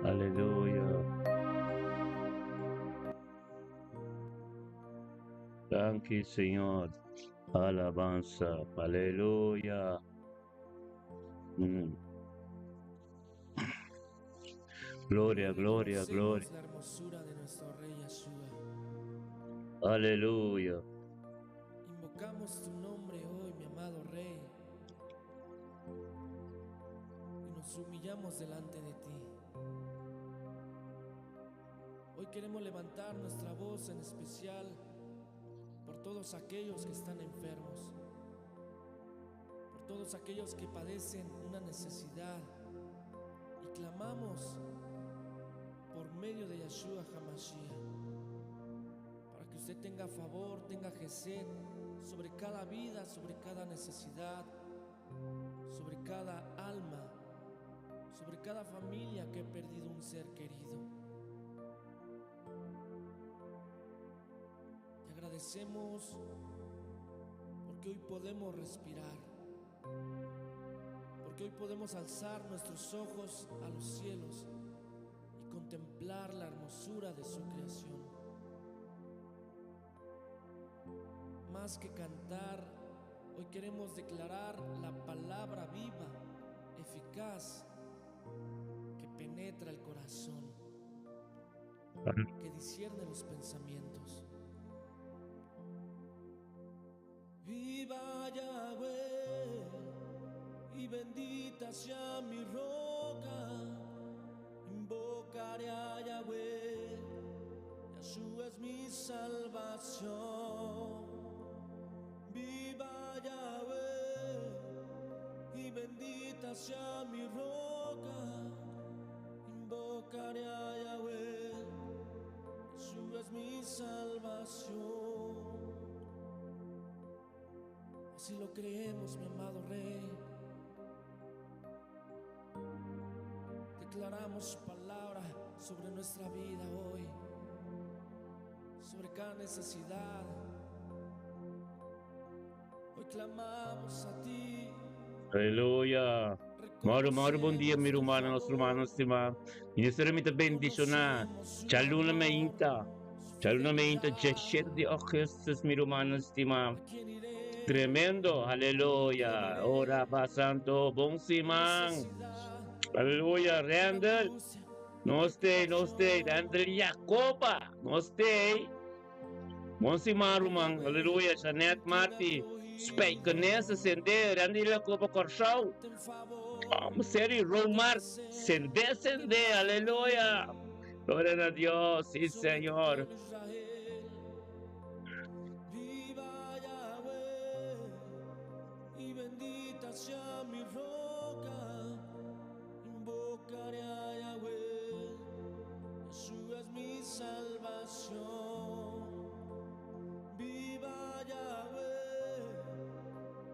Aleluya. Thank you, Señor. Alabanza. Aleluya. Mm. Gloria, gloria, gloria. La hermosura de nuestro Rey Yeshua. Aleluya. Invocamos tu nombre hoy, mi amado Rey, y nos humillamos delante de ti. Hoy queremos levantar nuestra voz en especial por todos aquellos que están enfermos, por todos aquellos que padecen una necesidad, y clamamos por medio de Yeshua HaMashiach para que usted tenga favor, tenga gesed sobre cada vida, sobre cada necesidad, sobre cada alma, sobre cada familia que ha perdido un ser querido. Te agradecemos porque hoy podemos respirar, porque hoy podemos alzar nuestros ojos a los cielos y contemplar la hermosura de su creación. Más que cantar, hoy queremos declarar la palabra viva, eficaz, que penetra el corazón, que discierne los pensamientos. Viva Yahweh y bendita sea mi roca. Invocaré a Yahweh, Yeshua es mi salvación. Viva Yahweh y bendita sea mi roca. Invocaré a Yahweh, Yeshua es mi salvación. Así lo creemos, mi amado Rey. Declaramos su palabra sobre nuestra vida hoy, sobre cada necesidad. Hoy clamamos a ti. Aleluya. Maru bom dia, meu irmão, nosso irmão, estima. Ministério me bendiciona. Chaluna me inta. Jesher de Ojistus, meu irmão, estima. Tremendo, aleluya. Ora, Santo, bom simán. Aleluya, Randall. No stay, Randall Jacoba. No stay. Bom simán, irmão. Aleluya, Janet Marti. Spijkenesse sender, Randall Jacoba Corchau. Seri Romar, sende, aleluya. Gloria a Dios, sí, Señor. Viva Yahweh y bendita sea mi roca. Invocaré a Yahweh, Jesús es mi salvación. Viva Yahweh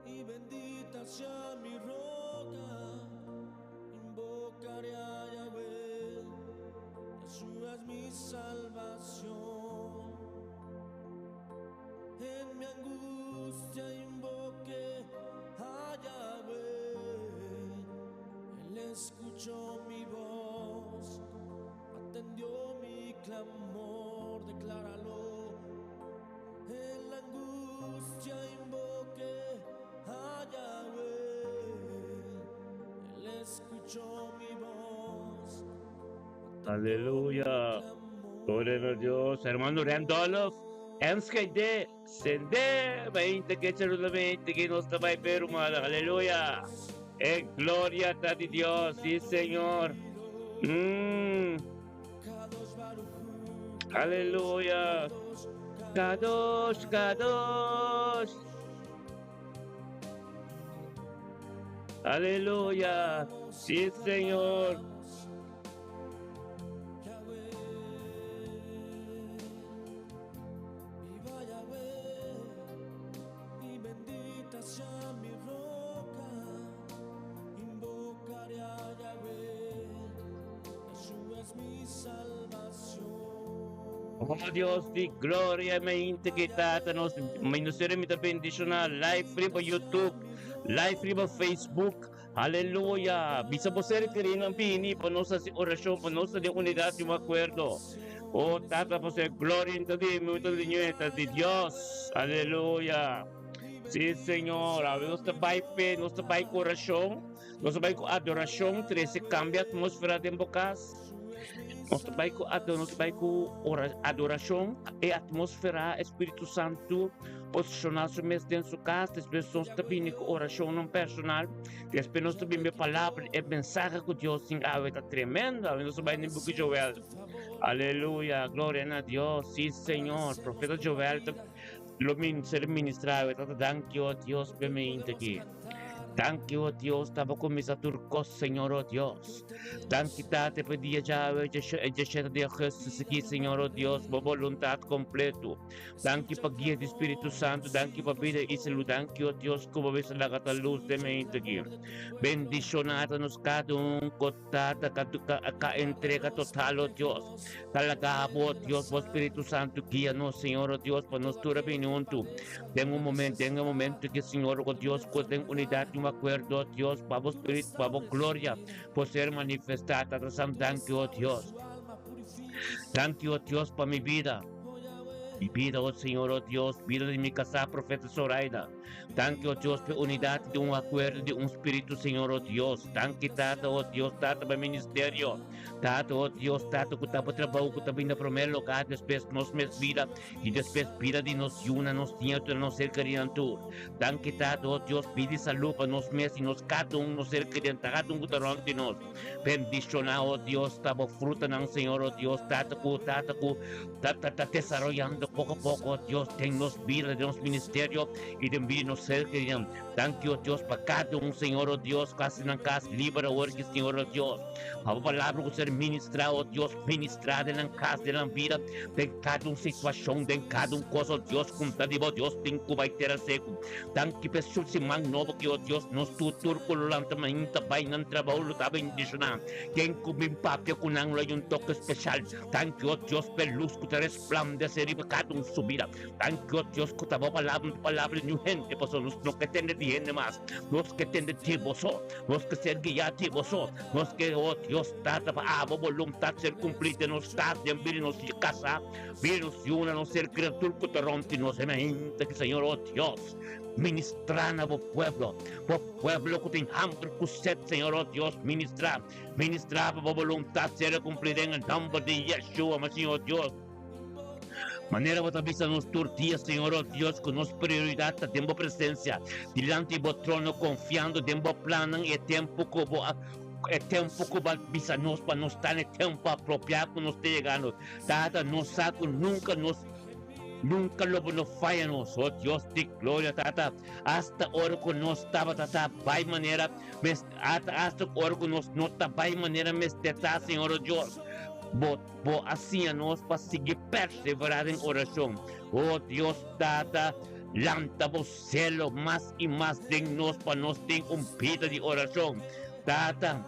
y bendita sea mi roca. Invocaré a Yahweh, Jesús es mi salvación. En mi angustia invoqué a Yahweh, Él escuchó mi voz, atendió mi clamor, decláralo. En la angustia invoqué a Yahweh, Él escuchó mi voz. Aleluya. Gloria a Dios. Hermano Randolph, Enskede, sende, 20 que cherula 20 que nos está hermano. Aleluya. Gloria a ti, Dios. Sí, Señor. Aleluya. Kadosh, Kadosh. Aleluya. Sí, Señor. Viva Yahweh y bendita sea mi roca. Invocaré a Yahweh, Jesús es mi salvación. Oh Dios, di gloria me integrata nostro ministero mi bendicional live free på YouTube, live free på Facebook. Aleluya. Bisa po ser que rin ang pini, pano sa orasyon, pano sa di unidad yung acuerdo. O tata po ser, gloria en ti, mucho de nieta de Dios. Aleluya. Sí, Señor. A ver, nuestra fe, nuestra oración, nuestra adoración, 13 cambia atmósfera de bocas. Nuestra adoración e atmósfera Espíritu Santo posicionar su mes en su casa, después nuestra oración personal, después nuestra palabra, el mensaje que Dios sin está tremendo, nuestra vaina en Joel. Aleluya, gloria a Dios, sí Señor, profeta Joel, lo ser ministrado, thank you, Dios, bemente aquí. Thank you, Dios, estaba con mis aturcos, Señor, oh Dios. Thank you, te pedía ya, de Jesús aquí, Señor, oh Dios, por voluntad completo. Thank you, para guía del Espíritu Santo, thank you, para vida y salud, thank you, Dios, como ves la gata luz de mente aquí. Bendicionados cada un cotada, cada entrega total, oh Dios. Talaga, oh Dios, oh Espíritu Santo, guíanos, Señor, oh Dios, para nuestra opinión, tú. Tengo un momento que, Señor, oh Dios, pueden unidad y acuerdo, Dios, Pavo Espíritu, Pavo Gloria, por ser manifestada. Thank you, oh Dios. Thank you, oh Dios, para mi vida. Mi vida, oh Señor, oh Dios, vida de mi casa, profeta Zoraida. Thank you, oh Dios, por unidad de un acuerdo, de un espíritu, Señor, oh Dios. Thank you, Tata, oh Dios, Tata, para ministerio. Tata, oh Dios, Tata, que está para trabajo, que está vindo a primer lugar, después nos mes vida, y después vida de nos yuna, nos tiene, nos ser querido tú. Thank you, Tata, oh Dios, pide salud para nos mes, y nos cada uno, nos ser querido, cada un gutarón de nos. Bendición, oh Dios, estamos fruta, Señor, oh Dios, Tata, desarrollando poco a poco, Dios, tennos vida de los ministerios y de nos ser queridos. Thank you, Dios, para cada un, Señor, oh Dios, casi en casa, libre, porque, Señor, oh Dios, a palabra que ser ministrado, Dios, ministrada en la casa, de la vida, de cada una situación, de cada una cosa, Dios, contadivo, Dios, tengo que baiter seco. Thank you, pessoal, si man, no, porque, oh Dios, nos tutur, kululanta, mainta, bainan, trabajo, lo está bendicionando. Quien cubin papio, con anglo, hay un toque especial. Thank you, oh Dios, per luz, que te resplandece, cada un su vida. Thank you, oh Dios, que te palabra, new gente, pues, los que tienen de más, los que tienen de vosotros, los que ser guiativos, los que, oh Dios, trata para voluntad ser cumplida, nos está en virnos y casa, virnos y una, no ser criatura que te rompe, no se me que Señor, oh Dios, ministran a vos pueblo que te enjambre, que usted, Señor, oh Dios, ministra por voluntad ser cumplida en el nombre de Yeshua, Señor, oh Dios. Manera vos avisa nos tortillas, Señor, oh Dios, con nos prioridad, tiempo presencia, delante de vos trono, confiando, tiempo planan y tiempo como el tiempo que avisa nos para no estar en el tiempo apropiado que nos esté llegando. Tata, nos saco, nunca lo fallanos, oh Dios de gloria, Tata, hasta ahora que no estaba, Tata, by manera, hasta ahora que no está, by manera, me está, Señor, oh Dios. Vos hacíanos para seguir perseverar en oración. Oh Dios, Tata, lanta vos celo más y más de nos para nos den un pida de oración. Tata,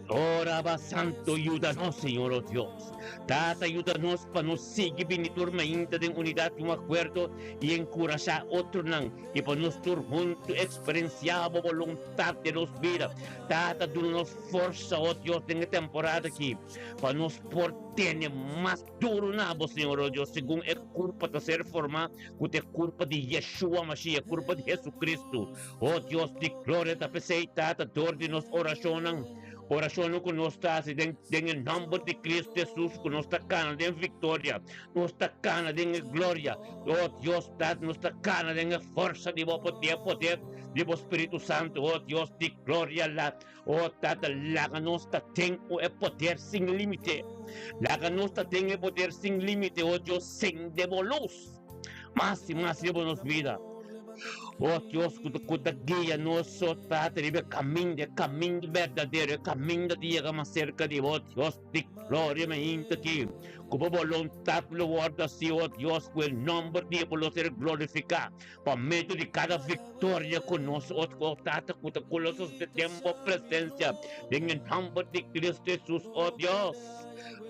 oraba santo, ayúdanos, Señor, oh Dios. Tata, ayúdanos para nos seguir veniturmente de unidad y un acuerdo y encorajar otro nan y para nosotros juntos experienciar la voluntad de nos vida. Tata, danos fuerza, oh Dios, en esta temporada aquí para nos por tener más duro nabo, Señor, oh Dios, según es culpa de ser formado, que es culpa de Yeshua Mashiach, culpa de Jesucristo. Oh Dios, de gloria, te pesei, Tata, dor de nos oracionan. Oración con nos está en el nombre de Cristo Jesús, con nuestra cana de victoria, nuestra cana de gloria. Oh Dios, nuestra cana de fuerza de poder, de Espíritu Santo. Oh Dios, de gloria, la nuestra tengo el poder sin límite. La nuestra tengo el poder sin límite. Oh Dios, sin luz. Más y más llevo nos vida. Oh Dios, que te guía nosotros, el camino verdadero, el camino de llegar más cerca de vos, Dios, de gloria, me aquí. Como voluntad lo guarda así, oh Dios, que el nombre de Dios ser glorificado, por medio de cada victoria con nosotros, oh Tata, que te colosos de tiempo presencia, en el nombre de Cristo Jesús, oh Dios,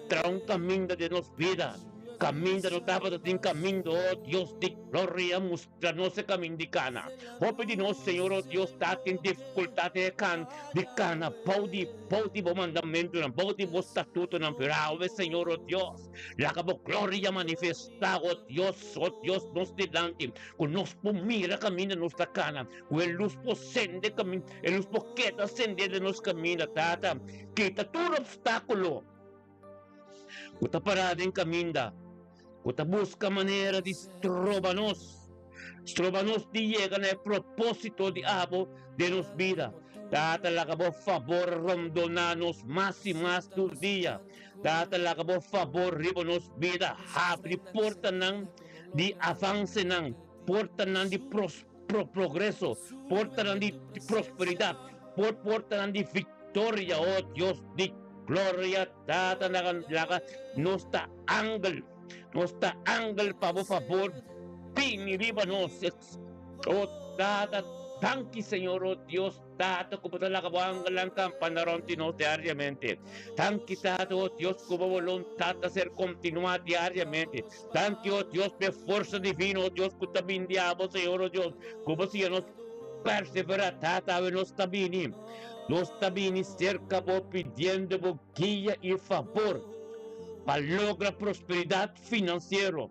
trae un camino de nos vida. Caminda no dapat ating kamindo, oh Dios de gloria, mustranos sa kamindikana. Hope di no, Señor, oh Dios, dating dificultade kan, di kana, baudi bo mandamento ng, baudi bo statuto ng pirawe, Señor, oh Dios. Laka bo gloria manifesta, oh Dios, nos delante, kung nos pumira kami na nos takana, kung el luz po sende kami, el luz po kita sende de nos kamina, tata, kita tur obstakulo, kuta parading kaminda, kuta busca manera de estrobanos di llega na propósito de abo de nos vida. Tatalaga po favor rondonanos más y más tu día. Tatalaga po favor ribonos vida. Habri porta ng di avance ng, porta ng di progreso, porta ng di prosperidad, porta ng di victoria, oh Dios di gloria. Tatalaga nosta angle pa po favor. Piniribanos, oh tata, tanki Señor, oh Dios, tata, como talaga ang galang kampanaron tino diariamente. Tanki tata, oh Dios, como voluntad hacer continuar diariamente. Tanki, oh Dios, de fuerza divina, oh Dios, kutabin diabo, Señor, oh Dios, como si nos persevera, tata, nos tabini cerca, po, pidiendo po guía y favor, para lograr prosperidad financiero,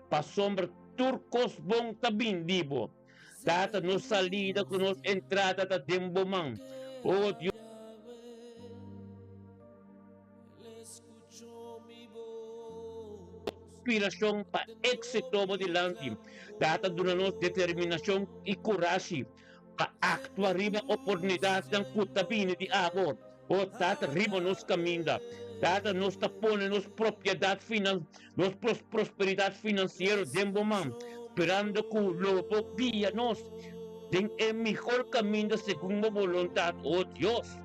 para sombra turcos bong tabindibo. Tata no salida con nos entrada da demboman. Oh Dios. Inspiración pa éxito mo dilante. Tata dunanos determinación y coraje pa actuar riba oportunidad ng kutabini di abor. Oh tata riba nos caminda. Tata nos tapone nos propiedad nos prosperidad financiera demboman, esperando que lobo guía nos en el mejor camino según la voluntad, oh Dios.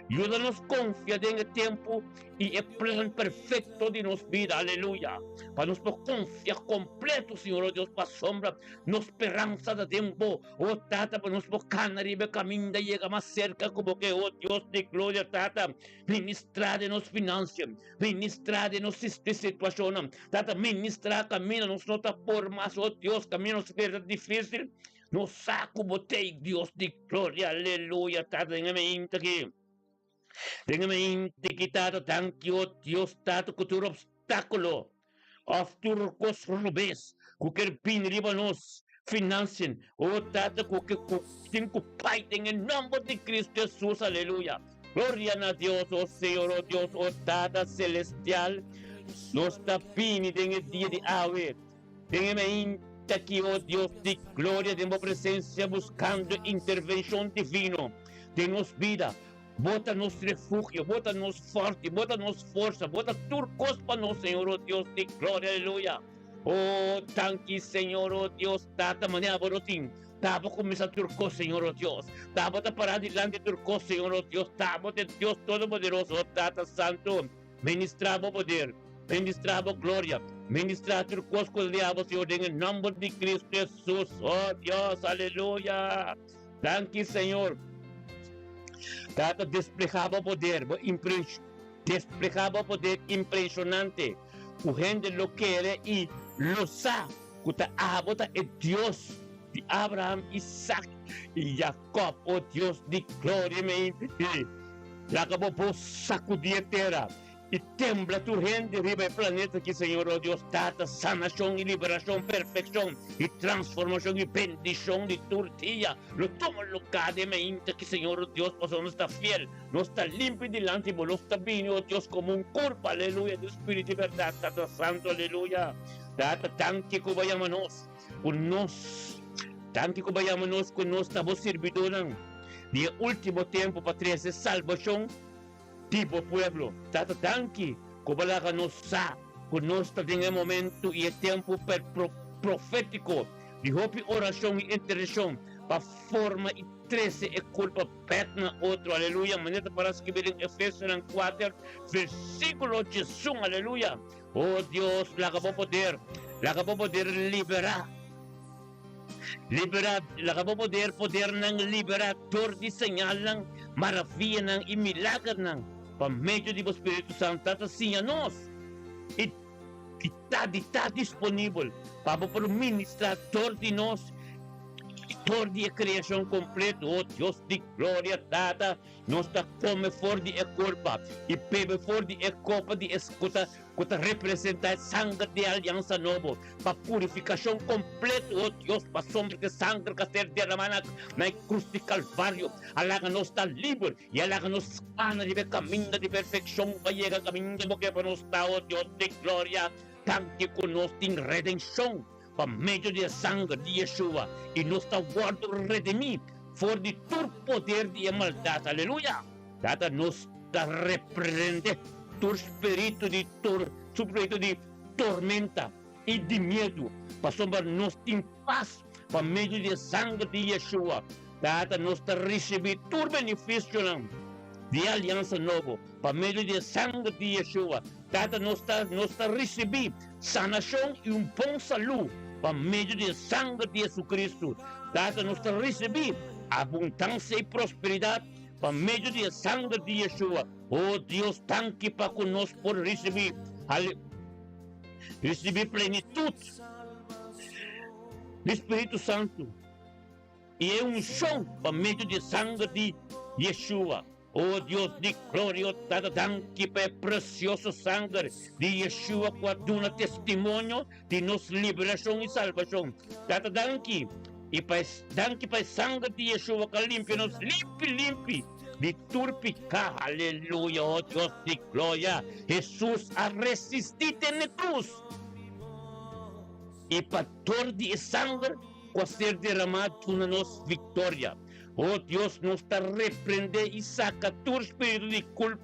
Ayúdanos confiar en el tiempo y el plan perfecto de nos vida, aleluya. Para nos confiar completo, Señor, oh Dios, para sombra, nos esperanza de tiempo, oh Tata, para nos canaribe camina llega más cerca, como que, oh Dios de gloria, Tata, ministra de nos financias, ministra de nos situación, Tata, ministra camino, nos nota por más, oh Dios, camino es difícil, nos saco botei, Dios de gloria, aleluya, Tata, en el momento que Déjame integritado, thank you, Dios, tato, cultura obstáculo, after cos rubes, kuker pinribanos, financien, o tato, kuker fighting en nombre de Cristo Jesús, aleluya. Gloria a Dios, oh Señor, oh Dios, oh Tata celestial, nos tapini en el día de hoy. Déjame aquí, oh Dios de gloria, de presencia, buscando intervención divino, denos vida. Bota-nos refúgio, bota-nos forte, bota-nos força, bota turcos para nós, Senhor, oh Deus de glória, aleluia. Oh, tanque, Senhor, oh Deus, tata maneira borotim. Tava começar turcos, Senhor, oh Deus. Tava da parar delante turcos, Senhor, oh Deus. Tava de Deus Todo-Poderoso, oh Tata Santo. Ministrava poder, ministrava glória, ministrar turcos com o diabo, Senhor, em nome de Cristo Jesus, oh Deus, aleluia. Tanque, Senhor. Tata desplegaba poder impresionante. O gente lo quiere y lo sabe. Kuta abota es Dios de Abraham, Isaac y Jacob. Oh Dios de gloria me impide. La acabó por sacudir tierra. Y tembla tu gente arriba el planeta que Señor, oh Dios, tata sanación y liberación, perfección y transformación y bendición de tortilla. Lo toma lugar de mente que Señor, oh Dios, pues no está fiel, no está limpio delante, no está bien, oh Dios, como un cuerpo, aleluya, de espíritu y verdad, tata santo, aleluya. Tata tanque que vayámonos, con nos, tanque que vayámonos con nuestra voz servidora. De último tiempo, patria, de salvación. Tipo pueblo, tata tanki, kubalaga nos sa, conosco en el momento y el tiempo profético, de hopi oración y intercesión, para forma y 13 es culpa petna otro, aleluya, manera para escribir en Efesios 4, versículo 8, aleluya. Oh Dios, la acabó poder liberar. La acabó poder ng liberador de señal ng maravilla ng y milagro ng por medio de Espíritu Santo, tata siya nos. está disponível para o ministrador de nós, todo de criação completo. Oh Deus de glória, Tata, nós está come fora de culpa e bebe fora de copa de escuta, que representa sangue de aliança nova, para purificação completa. Oh Deus, para sombra que sangue que ser derramada na cruz de Calvário, alaga nós está livre e alaga nós ana de caminho de perfeição, para chegar caminho de boca para nós está. Oh Deus de glória, tanto que nós tem redenção por meio de sangue de Yeshua, e nós está guardo redimir for de todo poder de maldade. Aleluia. Tata, nós está repreende todo espírito de tormenta e de medo, para nós tem paz por meio de sangue de Yeshua. Tata, nós está recebendo todo benefício de aliança nova por meio de sangue de Yeshua. Tata, nós está recebendo sanação e bom saúde por meio de sangue de Jesus Cristo. Tata, nós está recebendo abundância e prosperidade por meio de sangue de Yeshua. Oh Deus, tanque para conosco por receber plenitude do Espírito Santo. E é som por meio de sangue de Yeshua. Oh Deus de glória, Tata, tanque para precioso sangue de Yeshua, que dá testemunho de nossa liberação e salvação. Tata, tanque. E danke para sangue de Yeshua que limpa-nos, limpe de turpicar. Aleluia, oh Deus de glória. Jesus a resistido na cruz. E para todo de sangue que ser derramado na nossa vitória. Oh Deus, nos está repreender e saca todo espírito de culpa,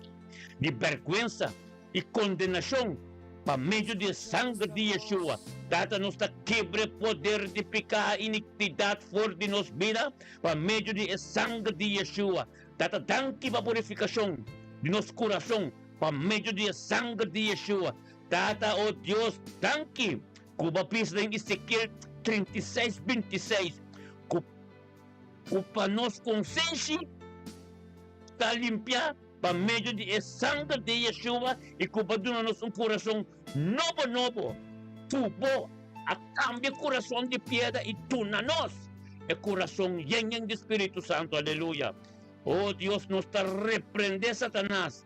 de vergonha e condenação. Por meio de sangue de Yeshua, Tata, nos está quebra poder de pecar iniquidade fora de nossa vida. Por meio de sangue de Yeshua, Tata, danke para purificação de nosso coração. Por meio de sangue de Yeshua, Tata, oh Deus, danke. Cuba pisa em Ezequiel 36, 26. Para nossa consciência está limpa por meio de sangue de Yeshua, e que dá-nos coração novo. Tubo a cambia coração de piedra e tu na nós é coração lleno de Espírito Santo. Aleluia. Oh Deus, nos está repreender Satanás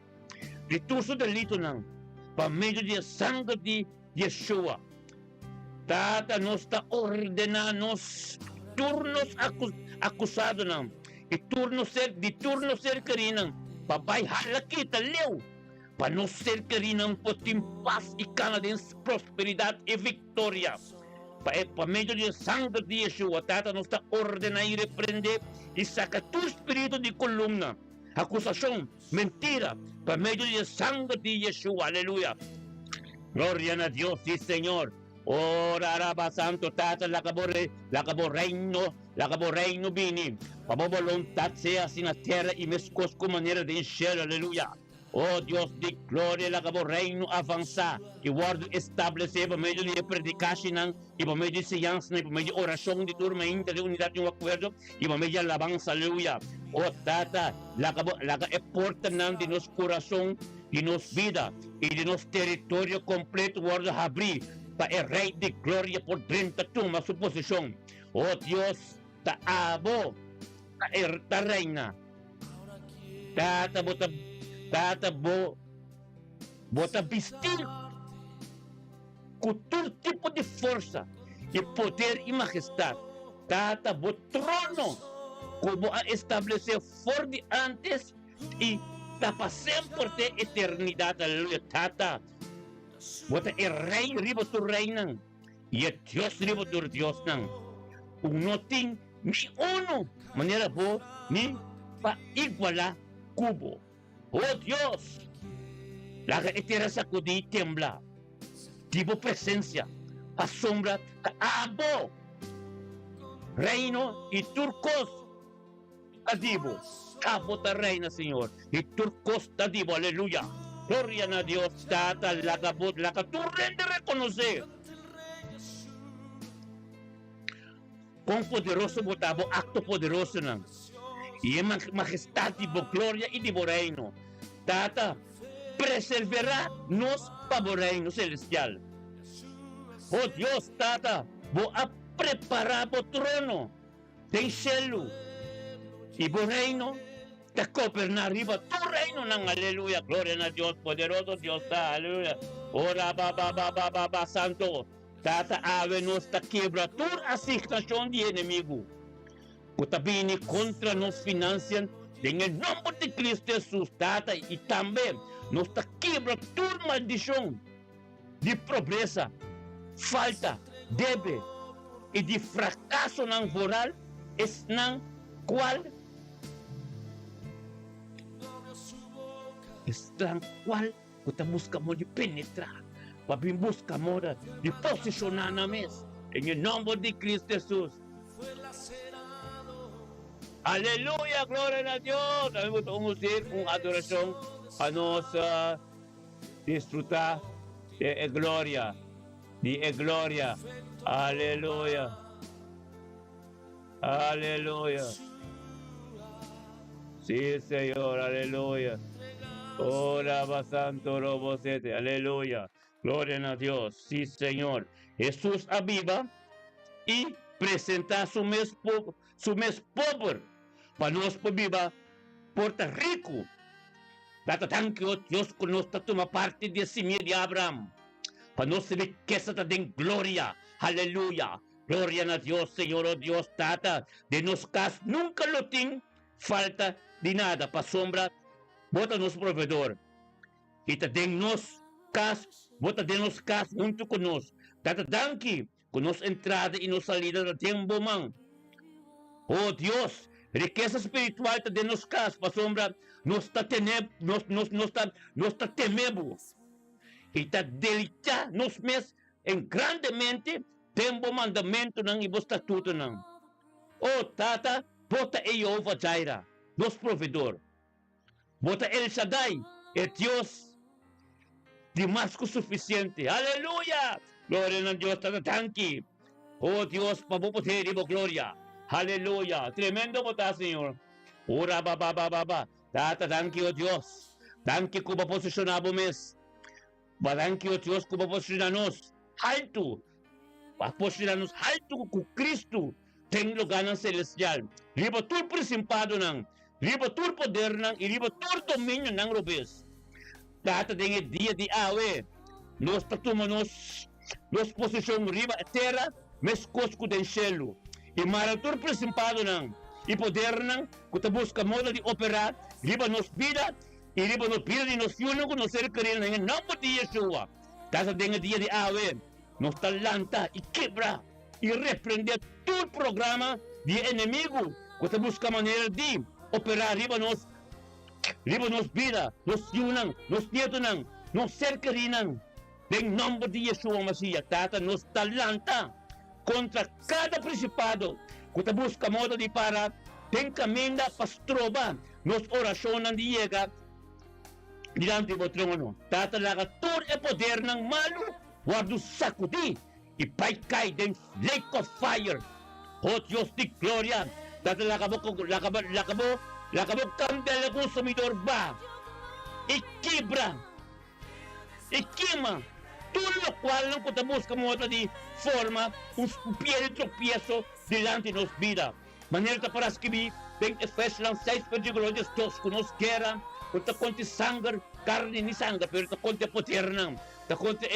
de tudo delito não, por meio de sangue de Yeshua. Tata, nos está ordenando turnos acusados não, e turno ser querido. Papai, hala kita, leu. Para não ser querido, por ter paz e canadense, prosperidade e vitória. Para meio de sangue de Yeshua, Tata, nos está ordenando e repreender e saca todo espírito de coluna, acusação, mentira, para meio de sangue de Yeshua. Aleluia. Glória a Deus, sim, Senhor. Ora, Araba Santo, Tata, la cabo reino bini. Para vontade seja assim na terra e mescos com maneira de encher. Aleluia. Oh Deus de glória, la cabo reino avançar e guardo estabelecer por meio de predicação e por meio de ciência e por meio de oração de turma íntegra de unidade e um acordo e por meio de alabança. Aleluia. Oh Tata, la cabo é porta de nosso coração, de nossa vida e de nosso território completo, guarda abrir para o Rei de glória por dentro da tua suposição. Oh Deus, ta abo, ta reina, bota vestir com todo tipo de força e poder e majestade. Tata, bo trono, como a estabelecer for de antes e ta para sempre de eternidade. Aleluia. Tata, bota o rei riba tu reina e o Deus riba tu Deus não. Uno tem ni uno maneira boa ni para igualar cubo. Oh Deus, la etera sacudi tembla, tipo presencia, a sombra abo, reino e turcos, adibo, cabo da reina, Senhor, e turcos adibo, aleluia. Gloria a Dios, Tata, la que tú rende reconocer. Quão poderoso botava acto poderoso não. E é majestade, glória e de reino. Tata, preservará nos para o reino celestial. Oh Dios, Tata, vos a preparar o trono del cielo y vos reino te gobernar arriba tu reino, aleluya, gloria a Dios, poderoso Dios está, aleluya. Ora, ba, santo, Tata, ave nuestra quebratura asignación de enemigo. Puta viene contra nos financian en el nombre de Cristo Jesús, Tata, y también nuestra quebratura maldición de pobreza, falta, debe y de fracaso moral es nan cual es tan cual que buscamos de penetrar, para buscamos de posicionar en el nombre de Cristo Jesús. Aleluya, gloria a Dios. Vamos a hacer una adoración a nos disfrutar de gloria. De gloria. Aleluya. Aleluya. Sí, Señor, aleluya. Ora santo robosete. Aleluya. Gloria a Dios. Sí, Señor. Jesús aviva y presenta su mes pobre para nos viva Puerto Rico. Data tanto Dios que nos toma parte de semilla de Abraham. Para nos riqueza de gloria. Aleluya. Gloria a Dios, Señor, oh Dios, Tata. De nos cas nunca lo tiene falta de nada. Para sombra, bota nos proveedor. Y te den nos cas, bota de nos cas junto con nos. Tata danki, con nos entrada y nos salida del tiempo, man. Oh Dios, riqueza espiritual te de nos cas, para sombra, no está temebo. Y te delita nos mes en grandemente tempo mandamento ng ibo estatuto ng. Oh Tata, bota Jehová Jireh, nos proveedor. Bota El Shaddai, el Dios de más que suficiente. Aleluya. Gloria a Dios, Tata, tanki. Oh Dios, papupoter ibo gloria. Aleluya. Tremendo bota, Señor. Ora ba. Tata, tanki, oh Dios. Tanki ko ba posicionado mes. Badanki, oh Dios, ko ba posicionanos. Alto. Posicionanos alto com Cristo. Tem lugar na celestial. Riba tur principado ng. Riba tur poder ng. E riba tur domínio ng robes. Tata dengue dia de awe. Nos tatumanos. Nos posisyon riba terra. Mes cosco del cielo. E maratur principado ng. E poder ng. Kuta busca modo de operar. Riba nos vida. E riba nos vida de nos yuno con nos ser querido en el nombre de Yeshua. Tata dengue dia de awe. Nos talanta y quebra y reprende todo el programa de enemigo que te busca manera de operar arriba nos vida, nos yunan, nos nietunan, nos cercarinan. En nombre de Yeshua Mashiach, Tata, nos talanta contra cada principado que te busca modo de para ten camenda pastroba, nos oracionan de llega delante do trono. Tata, laga todo el poder ng malo. Guardo sacudi e pai cai den lake of fire. Oh Dios de gloria. Dati lakabo cambia el consumidor va. E quebra. E quema. Todo lo cual no podemos como otra de forma un pie de tropiezo delante de nos vida. Manera para escribir en Efesios 6 versículo 2 que nos guerra contra sangre, carne ni sangre, pero contra poder não. Ta contra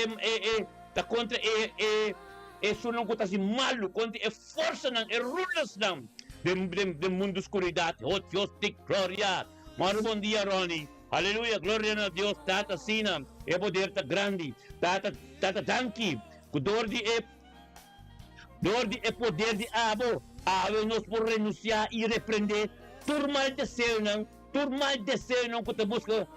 sunong ko si malo contra força ng rulas ng de mundo escuridad. Oh Dios de gloria. Buen día, Ronnie. Aleluya, gloria a Dios. Tata sina e poder ta grande. Tata danki. Kudor di poder di abo. Ave nos por renunciar y reprender turmal deseo ng ko ta busca.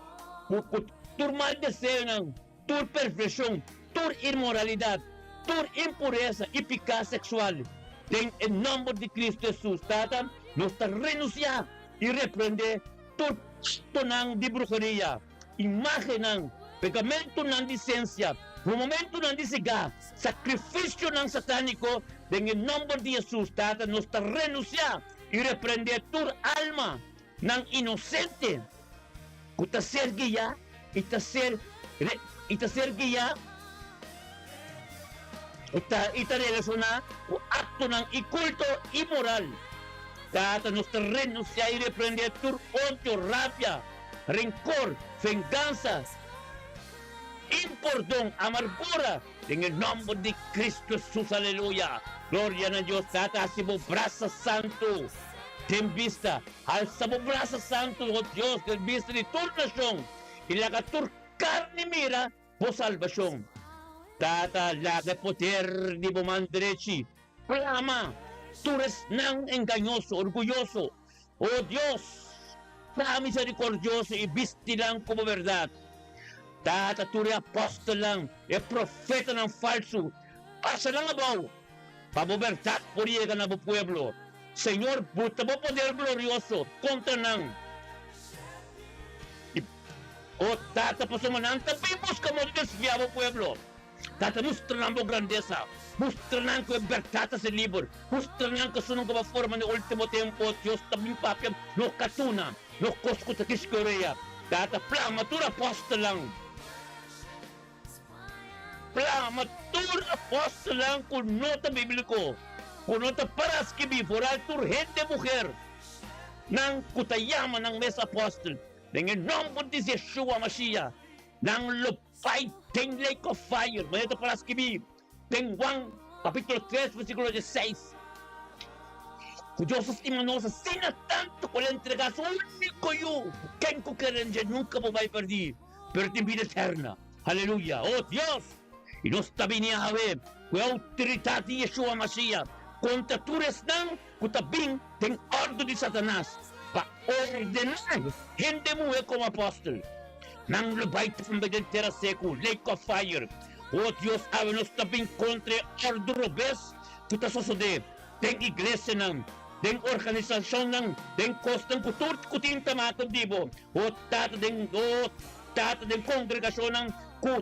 Turmal deseo ng tur perfección, tur inmoralidad, tur impureza y pecado sexual. En el nombre de Cristo Jesús, Tata, nos está renunciar y reprender tur tonang de brujería, imagen ng pegamento ng licencia, momento ng disiga, sacrificio ng satánico, en el nombre de Jesús, Tata, nos está renunciar y reprender tur alma ng inocente, que está ser guía y está ser guía Itarelason na o akto ng ikulto immoral. Tata nos terrenos se hay reprende tur odio, rabia, rencor, venganza, impordón, amargura, en el nombre de Cristo Jesús, aleluya. Gloria a Dios, tata, si mo brazo santo, ten vista, al sabo brazo santo, oh Dios, ten vista de tu nación, y la tur carne mira, por salvación. Tata, la de poder di bomandrechi, clama, tú eres tan engañoso, orgulloso, oh Dios, tan misericordioso y vistilan como verdad. Tata, tu rin apostol lang, profeta ng falso. Pasa lang abaw, pabubertat puriega na pueblo. Señor, buta mo poder glorioso, kontra ng. O tata, pasumananta, vimos ka mo desviado pueblo. Tata, mostran mo grandeza, mostran ko bertata sa libro, mostran ko sunong ka forma ni ultimo tempo, Diyos tabing papyam, no katuna, no kosko sa kiskorea. Tata, plamatura apostol lang. Plamatur apostol lang kung nota bibliko, kung nota paraskibi, for altur gente mujer, ng kutayama ng mesa apostol, ng nombre de Yeshua Mashiach, ng lupay, ten lake of fire, manito paraskibi, ten Juan, kapitulo 3, versikulo 16, kung Diyos imanosa, sina tanto ko le entrega su único yo, quien ko keren dyan, nunca mo may perdi, pero din vida eterna, haleluya, oh Dios, y no está bien a ver, con autoridad de Yeshua Mashiach, contra tures ng kutabing ten ordo de Satanás, pa ordenar gente mujer como apóstol, nang lubay ng tera seco, lake of fire, oh Dios, ave no está bien contra ordo robes, kuta sosode, ten iglesia ng, den organisasyon ng, den kostang kutur kuting tamatong dibo, o tata den kongregasyon ng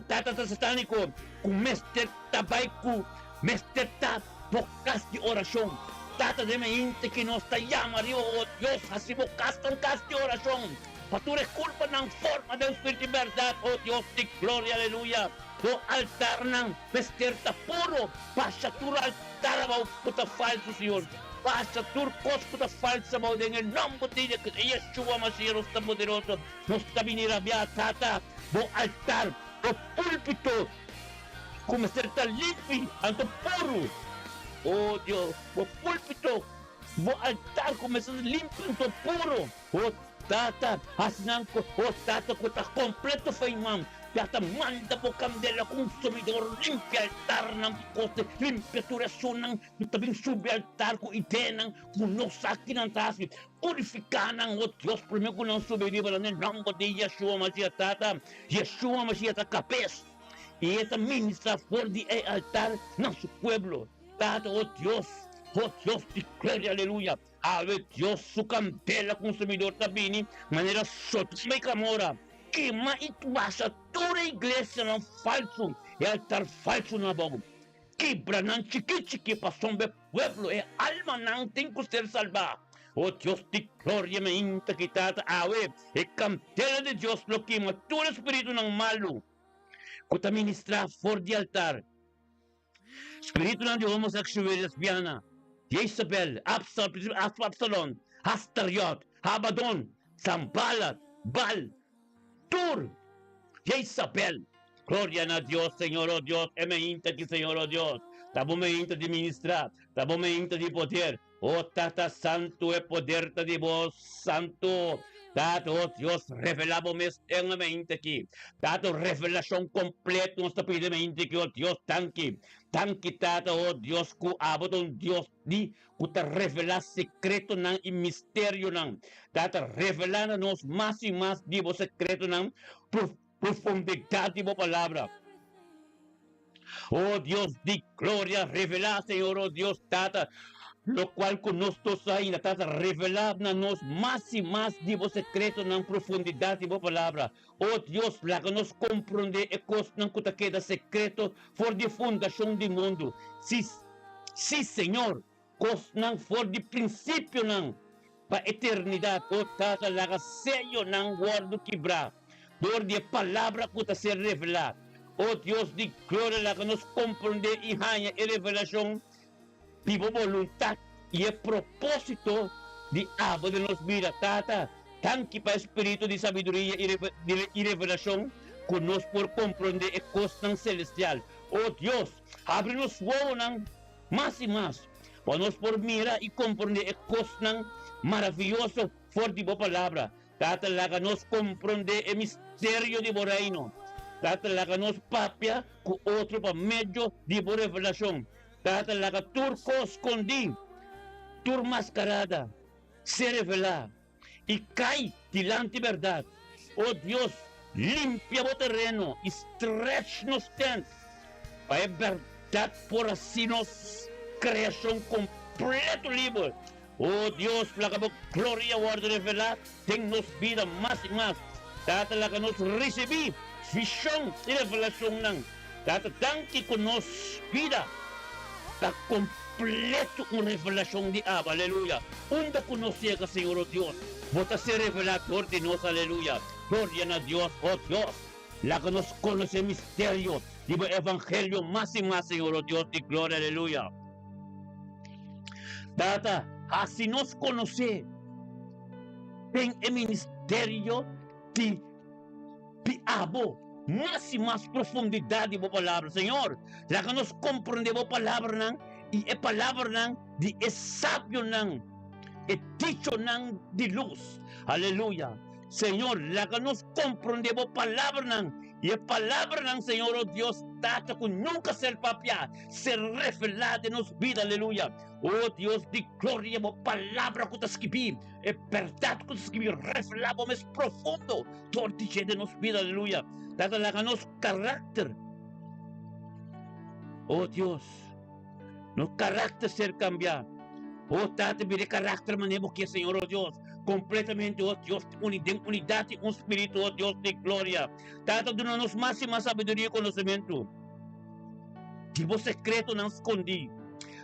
tata sa sataniko, kung mester tabay ku, mester ta bokas di orasyon, tata de mente que nos ta llama rio, o Dios, así bokas di orasyon, pature culpa ng forma ng Espiritu verdad, o Dios, di gloria, aleluya, o altar ng mester ta puro, pasatura altar abaw puta falso, Señor, pasatur kos puta falsa mo, en el nombre de Yeshua Mashiach, nos ta poderoso, nos ta binirabia, tata, bo altar, o púlpito, como ser tan limpio, ante puro. Oh Dios, o púlpito, o altar, como ser limpio, ante puro. Oh tata, asinanko, oh tata, ko ta completo feimam. Tata, manda po candela, consumidor, limpia altar ng kote, limpiaturasyon ng tabing subi altar ko itenang, kuno sa akin ang taas, purificanan, oh Dios, primero ko nang subiriba ng nombre de Yeshua Mashiach, tata, Yeshua Mashiach, capes, y esta ministra por di altar ng su pueblo, tata, oh Dios, declare, aleluya, ave Dios, su candela, consumidor, tabini, manera soto, may kamora, que maitbasa toda a igreja ng falso, e altar falso na bago. Quebra ng chiqui pasón de pueblo, e alma ng tem que ser salva. Oh Dios de gloria me inta kitata awe, e cantela de Dios lo que matura espíritu ng malo. Kuta ministra for di altar. Espíritu ng homosexual lesbiana, Jezebel, Absalom, Astariot, Abaddon, Sambalat, Baal, Tur, Jezabel, gloria a Dios, Señor, oh Dios, e me inta que Señor, oh Dios, tabo me inta de ministrar, tabo me inta de poder, oh tata santo e poder de vos, santo, tato, oh Dios, revelamos en me inta aqui, tato, revelación completo, nos pide me inta que, oh Dios, tanque, tato, oh Dios, ku abot, Dios, di, kuta revelar secreto ng y misterio ng, tata revelando-nos más y más divo secreto ng profundidad divo palabra. Oh Dios, di gloria, revela, Señor, oh Dios, tata, lo cual con nosotros hay, tata, revelando-nos más y más divo secreto ng profundidad divo palabra. Oh Dios, la que nos comprende e cos ng kutaqueda secreto for di fundación del mundo. Sí, Señor, cos ng for di principio ng pa eternidad, o tata laga sello ng word kibra, por di palabra ko ta ser revelar, Oh Dios de gloria, la que nos comprende y haya y revelación, vivo voluntad y el propósito de abo de nos vida, tata, tanque para espíritu de sabiduría y revelación, con nos por comprender el costo celestial. Oh Dios, abre-nos más y más, para nos por mirar y comprender el costo maravilloso por tu palabra. Tata, la que nos comprende el misterio de tu reino. Tata, la que nos papia con otro para medio de tu revelación. Tata, la que turco escondí, tur mascarada, se revela y cae delante de verdad. Oh Dios, limpia o terreno y stretch nos tent para verdad por así nos creación completo libre. Oh Dios, la que gloria guarda revelar, tennos vida más y más. Tata la que nos recibí, visión y revelación nan. Tata tan que con nos vida, está completo una revelación de Abba, aleluya. Onda conocía que Señor oh Dios, vos ser revelador de nos, aleluya. Gloria a Dios, oh Dios, la que nos conoce el misterio y el evangelio más y más, Señor oh Dios, de gloria, aleluya. Tata, así nos conoce en el ministerio de Abo, más y más profundidad de la palabra, Señor. La que nos comprende la palabra y la palabra de el sabio, el dicho de luz. Aleluya. Señor, la que nos comprende la palabra y la palabra, Señor, oh Dios, tata con nunca ser papia, ser revelada de nos vida, aleluya. Oh Dios de gloria, la palabra que te escribí, es verdad que te escribí, revelado más profundo, todo de nos vida, aleluya. Tata la que nos carácter. Oh Dios, nos carácter ser cambiado. Oh, tata, mire carácter manemos que Señor, oh Dios, completamente, oh Dios, unidad y un espíritu, oh Dios de gloria. Tata, dando-nos más y más sabiduría y conocimiento. Tipo secreto não escondi.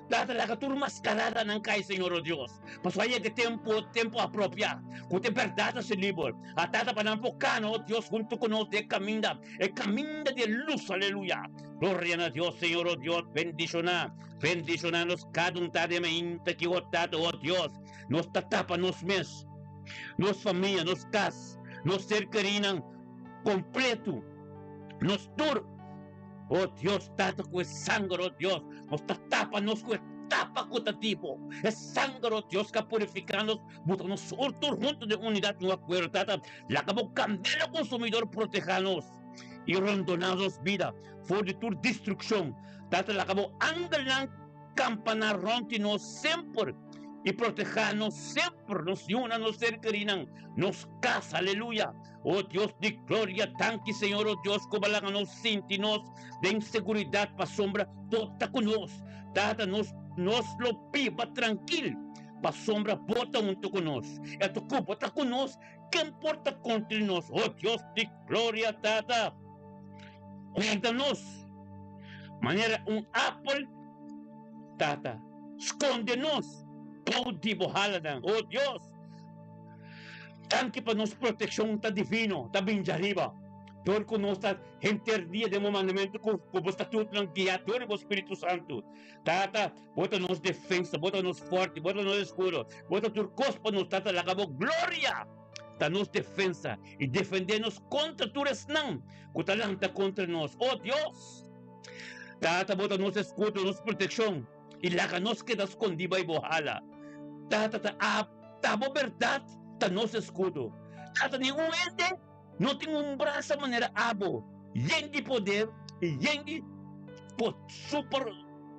Tata, la turma mascarada não cai, Senhor, oh Deus. Mas aí é que tempo apropriado. Com a verdade se livre. A tata para não focar, oh Deus, junto conosco, é caminho de luz, aleluia. Glória a Deus, Senhor, oh Deus, bendicionar-nos cada de mente que o tata, oh Deus, nos tapa, nos mes, nos família, nos cas, nos ser queridos, completo, nos tur. Oh Dios, tata con sangre, oh Dios, nos tapa, nos tapa cotativo. Es sangre, oh Dios, que purificanos, nos otros juntos de unidad, no acuerdo, tata, la acabó candela consumidor, protejanos y rondonados vida, for de tu destrucción, tata, la acabó angelan campanar rontinos siempre. Y protejanos siempre, nos una, nos cercarinan, nos casa, aleluya. Oh Dios de gloria, tanque, Señor, oh Dios, como la nos sentimos de inseguridad para sombra, todo está con nos. Tata, nos lo piba tranquilo, para sombra, bota junto con nos. Esto cupo está con nos, ¿qué importa contra nos? Oh Dios de gloria, tata, cuéntanos, manera un apple, tata, escóndenos. Oh Dios, tanque para nos protección está divino, está bien arriba. Todo con nuestra gente día de mandamiento como está todo guiado por el Espíritu Santo. Tata, bota nos defensa, bota nos fuerte, bota nos escudo, bota tu cospa nos tata la acabó gloria. Ta nos defensa y defendernos contra tu resnan, contra nos. Oh Dios, tata, bota nos escudo, nos protección y la que nos queda escondida y bojala. Tata, tabo verdad, ta nos escudo. Tata, nenhum ente, não tem braço de maneira abo. Lleno de poder e lleno de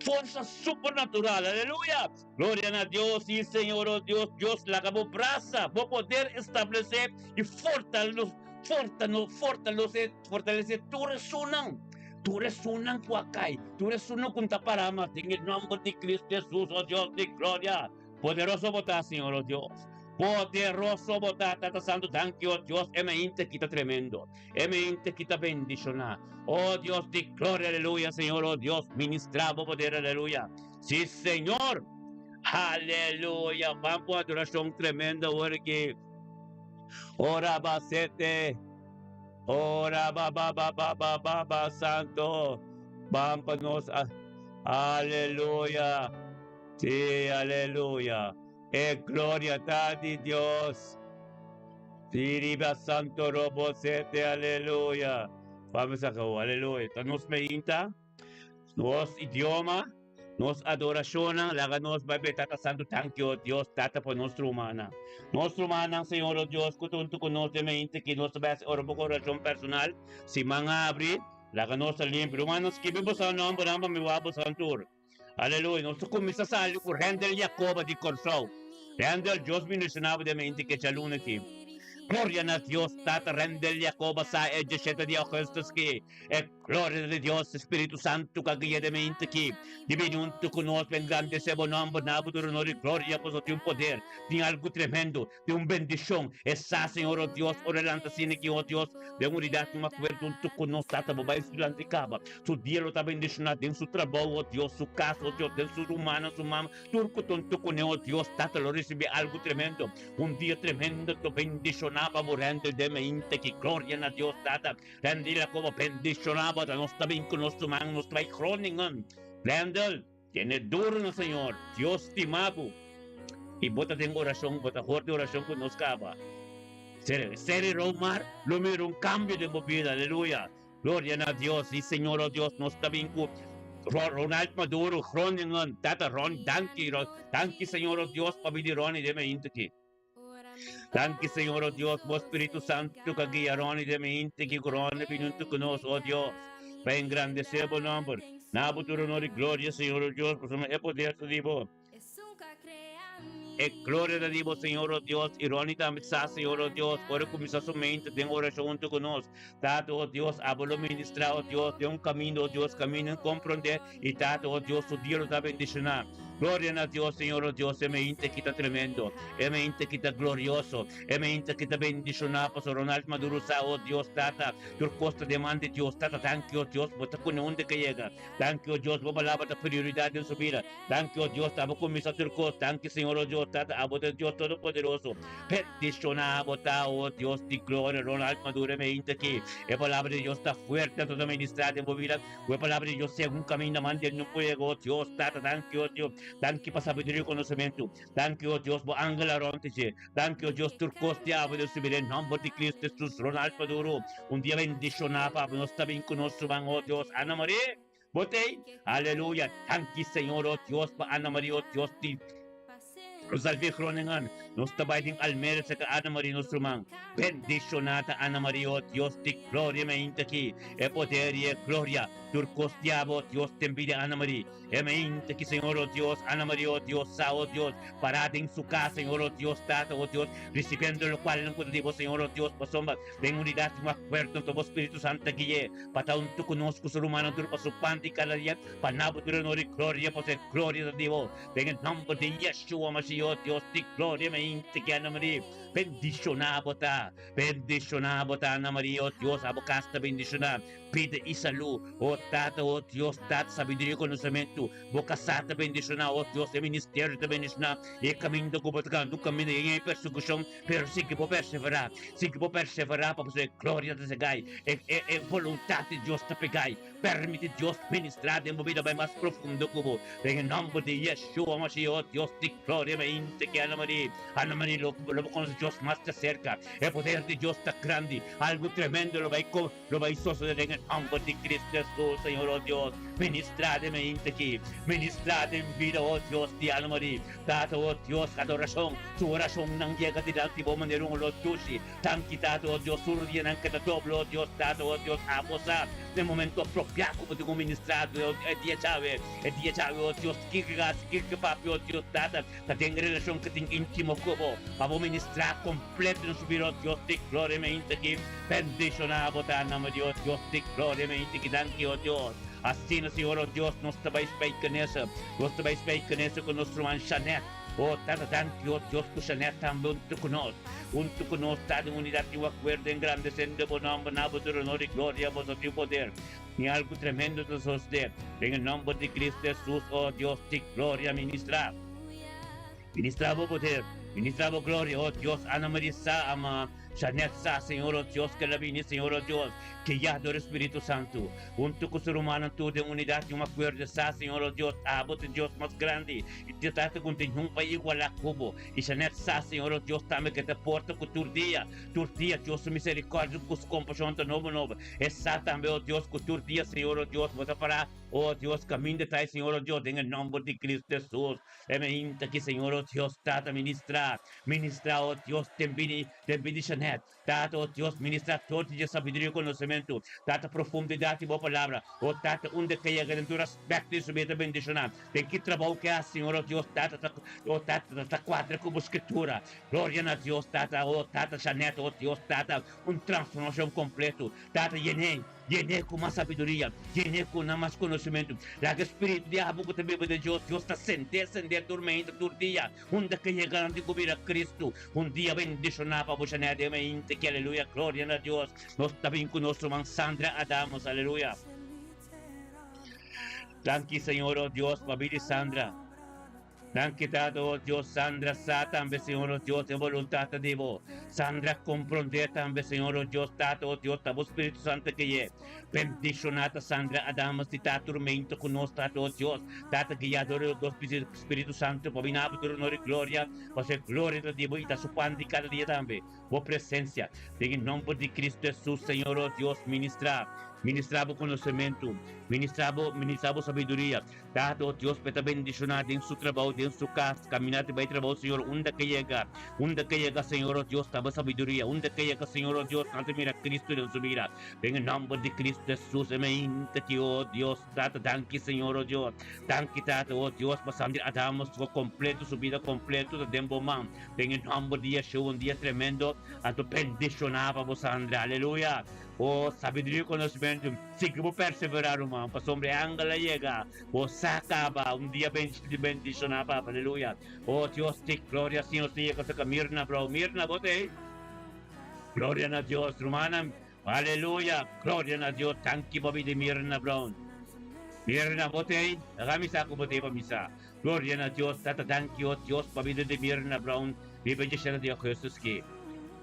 força supernatural. Aleluia. Glória a Deus e Senhor, oh Deus, Deus la acabou braça, vou poder estabelecer e fortalecer tu resonam. Tu resunan cuacay, tu resunan con taparamas, en el nombre de Cristo Jesús, oh Dios de gloria. Poderoso votar, Señor, oh Dios. Poderoso votar, Tata Santo, thank you, oh Dios. Emente quita tremendo. Emente quita bendicionar. Oh Dios de gloria, aleluya, Señor, oh Dios. Ministrado poder, aleluya. Sí, Señor. Aleluya. Vamos a adoración tremenda, porque ora basete. Ora ba santo. Vámonos. Aleluya. Sí, aleluya. Gloria a ti, Dios. Siriba santo robo sete, aleluya. Vamos a cabo, aleluya. Nos meinta, nos idioma, nos adoración, laga nos babe tata santo, thank you, Dios, tata por nuestra humana. Nuestra humana, Señor, oh Dios, kutunto con nos de mente, que nos base oro por corazón personal, si manga abrir, laga nos limpio, humanos, que vivos a nombre, namba mi wabo santur. Aleluya, nos kumisa sa alu, rendel Jacoba di Corso. Rendel, Dios ministraba de mente que chaluna aquí. Gloria a Dios, Tata Rendel Jacoba sa Ejesheta di Christus ki. Gloria a Dios, Espíritu Santo, kagaya de mente ki. Divinunto con nos, grande sebo nombre, nabutur honor y gloria, pues de un poder, de algo tremendo, de un bendición. Esa, Señor, oh Dios, orelanta sine ki, oh Dios, de unidad, un acuerdo, un tu con nos, Tata, babá, estudiante caba. Su día lo está bendicionado en su trabajo, oh Dios, su casa, oh Dios, en su humana, su mamá, turco, tonto con oh Dios, Tata, lo recibe algo tremendo. Un día tremendo, tu bendicionaba, morendo de mente, que gloria a Dios, Tata. Rendila como bendicionaba, no está bien con nuestro man, nos trae croningen. Randall, tiene duro, no, Señor. Dios te mago. Y bota tengo oración, bota fuerte oración con nos cava. Ser Romar, lo miro un cambio de vida, aleluya. Gloria a Dios, y Señor, oh Dios, nos está bien con Ronald Maduro, Groningen, Tata Ron, danke, Señor, oh Dios, para vivir Ronnie de mente aquí. Danke, Señor, oh Dios, vos Espíritu Santo, que guía Ronnie de mente que corona vinunto con nos, oh Dios. Va engrandecer por nombre. Nabutur honor y gloria, Señor, oh Dios, por su poder tu divo. Gloria a Dios, Señor, oh Dios, irónica amistad, Señor, oh Dios, por comenzar su mente, tengo oración junto con nos. Tato, oh Dios, hablo ministrado, oh Dios, de un camino, oh Dios, camino en comprender, y tato, oh Dios, su Dios lo da bendicionar. Gloria a Dios, Señor, oh Dios, e mente quita tremendo, e mente quita glorioso, e mente quita bendicionado, Pastor Ronald Maduro, oh Dios, tata, tu costa demande, Dios, tata, thank you, Dios, bota con donde que llega, thank you, Dios, vos palabra de prioridad en su vida, thank you, Dios, estamos con mis acercos, thank you, Señor, oh Dios, tata, abo de Dios Todopoderoso, bendicionado, oh Dios, de gloria, Ronald Maduro, e mente que, e palabra de Dios está fuerte, toda ministrada en tu vida, e palabra de Dios, según camino, mande no fuego, Dios, tata, thank you, Dios, thank you para sabiduría y conocimiento. Thank you, Dios, por ángel arontiche. Thank you, Dios, turcos te abo de subir en nombre de Cristo Jesús, Ronald Maduro. Un día bendicionado, Pablo, no está bien con nosotros, oh Dios. Ana María, bote, aleluya. Thank you, Señor, oh Dios, para Ana María, oh Dios, Rosalvi Groningen, nos tabating almer sa Ana Maria Nostrumang. Bendicionata Ana Maria, oh Dios, ti gloria me intaki, e poderie gloria, turcos diabo, Dios te envidia Ana Maria, e me intaki, Señor, oh Dios, Ana Maria, oh Dios, sa, oh Dios, parada en su casa, Señor, oh Dios, tata, oh Dios, recibiendo lo cual no contigo, Señor, oh Dios, pasomba, de unidad, más fuerte, todo Espíritu Santo, guíe, pataun tu conozco su rumano, tu paso panti cada día, panabo tu honor y gloria, pues el gloria de Dios, en el nombre de Yeshua Mashiach, oh Dios, ti gloria me intaki, Ana Maria, bendicionado ta, Ana Maria, oh Dios, abocasta bendicionado, pide y salud, oh Tata, oh Dios, Tata, sabiduría y conocimiento, boca santa bendicionado, oh Dios, el ministerio te bendicionado, y el camino de combatacando, un camino de persecución, pero sí que puedo perseverar, para poder gloria de Segai, voluntad de Dios te pegai, permite Dios ministrar de movida más profundo como, en el nombre de Yeshua Mashiach, oh Dios, de gloria me inte que Ana María, lo conoce Dios más de cerca, el poder de Dios está grande, algo tremendo lo va a suceder en el nombre de Cristo Jesús, Señor, oh Dios, ministradme inte aquí, ministrad en vida, oh Dios, de Ana María, dado, oh Dios, adoración, su oración no llega de la tipo manera un los tushi, tan quitado, oh Dios, surgien anche da doble, oh Dios, dado, oh Dios, a posar, nel momento appropriato come tu ministrato, e Dio chave, oh Dios, che papi, oh Dios, data, da tenga relazione che tenga intimo como, ma vuoi ministrare completo in subito, oh Dios, di gloria me inte che bendicionavo, Ana Dios, Dios, di gloria me inte che danke, oh Dios. Así, Señor, oh Dios, nos estabais peicanesa con nuestro man Shanet. Oh, tata, danke, oh Dios, tu Shanet también un tu conos, en unidad y acuerdo engrandeciendo por nombre, nabo de honor y gloria, vos tu poder. Ni algo tremendo de sostener. En el nombre de Cristo Jesús, oh Dios, ti gloria ministra. Ministravo poder, ministravo gloria, oh Dios, Ana Maria sa ama, Janet sa, Señor oh Dios, que la vini, Señor oh Dios, que ya do Espíritu Santo. Junto con su humano, tú de unidad y un acuerdo sa, Señor oh Dios, abo de Dios más grande. Y te trata con un país igual a Cubo. Y Janet sa, Señor oh Dios, también que te porta con tu día, Dios, su misericordia, con su compasión, novo. Esa también, oh Dios, con tu día, Señor oh Dios, vos para, oh Dios, camino de ti, Señor oh Dios, en el nombre de Cristo Jesús. Emeinte que, Señor oh Dios, trata ministrar, oh Dios, te bendice, Janet, trata, oh Dios, ministrar todo de sabiduría y conocimiento, trata profundidad y boa palabra, oh trata onde que llega en tu respecto y su vida bendicionar. Tem que trabajo que hace, Señor oh Dios, trata cuadra como escritura. Gloria a Dios, trata, oh trata, Janet, oh Dios, trata transformación completo, trata llené con más sabiduría, llené con más conocimiento. La que espíritu de abo que te bebe de Dios está ascender dormindo todo día. Un día que llegarán de cubrir a Cristo, un día bendicionado para vos, Janet, que aleluya, gloria a Dios. Nos está bien con nuestro man Sandra Adamos, aleluya. Gracias, Señor, oh Dios, para vida Sandra. Gracias, oh Dios, Sandra, también, Señor, oh Dios, en voluntad de vos. Sandra, comprende también, Señor, oh Dios, oh Dios, tu Espíritu Santo que es. Bendicionada, Sandra, Adamos, de tu tormento con nosotros, oh Dios, tata guiador dos Espíritu Santo, para venir por honor y gloria, para ser gloria de Dios, y ta su pan de cada día también. Por presencia, en nombre de Cristo Jesús, Señor, oh Dios, ministrava conhecimento, ministrava sabedoria. Dado oh Deus para bendicionar em seu trabalho, em sua casa, caminhar de bem trabalho, Senhor, onde que chega, Senhor, oh Deus, estava sabedoria, onde que chega, Senhor, oh Deus, tanto mira Cristo e sua vida. Em nome de Cristo Jesus, amém, que oh Deus, data, danke, Senhor, oh Deus, danke, data, oh Deus, passando a darmos sua completo, sua vida completa, de tempo man. Em nome de Yeshua, dia tremendo, a tu bendicionava, vos André, aleluia. Oh, sabedoria e conhecimento, siga por perseverar, irmão, para sobre a angela chega, oh, sacaba, dia bendicionava, aleluia. Oh, Deus, te glória, Senhor, te chega, saca, Mirna, botei. Glória a Deus, romana, aleluia, glória a Deus, tanki, babi de Mirna, Brown. Mirna, botei, kami sa ako botei pa misa. Glória a Deus, tata, tanki, oh, Deus, babi de Mirna, Brown, bibigyan siya na Dios, Jesus, ki.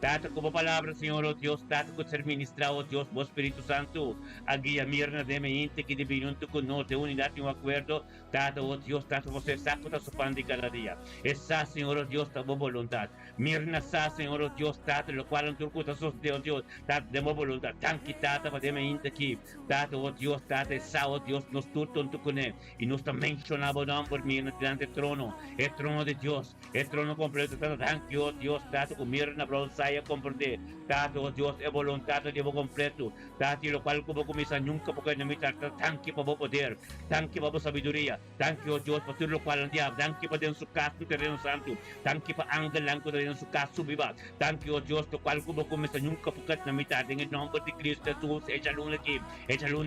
Tato como palavra, Senhor, oh Deus, tato com ser ministrado, oh Deus, bom Espírito Santo, a guia mirna de mente que divino tu conosco, de unidade e um acordo, tato, oh Deus, tato você saco da sua de cada dia. Essa, Senhor, oh Deus, tá boa vontade. Mirna sa, Senhor, oh Deus, tato, lo qual não turco da sua Deus, tato de boa vontade. Tanque tato para de mente aqui, tato, oh Deus, tato, essa, oh Deus, nos tudo tu conosco e nos também mencionava não por mirna diante do trono, é trono de Deus, é trono completo, tato, tanque, oh Deus, tato, com mirna para saya comprender, tato, oh Deus, é vontade de completo, tato, lo qual como começa nunca porque não me trata, tanque para o poder, tanque para a sabedoria, tanque, oh Deus, para tudo o qual não diabo, tanque para dentro do caso do terreno santo, tanque para angel lang ko dentro do caso subiba, tanque, oh Deus, lo qual como começa nunca porque não me trata, em nome de Cristo Jesus, é a luna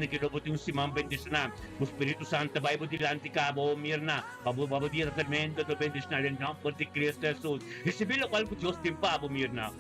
que lo botin si man bendicionar, o Espírito Santo vai botir anticabo, mirna, para dia tremendo do bendicionar, em nome de Cristo Jesus, recebi lo qual que Deus tem para mirna.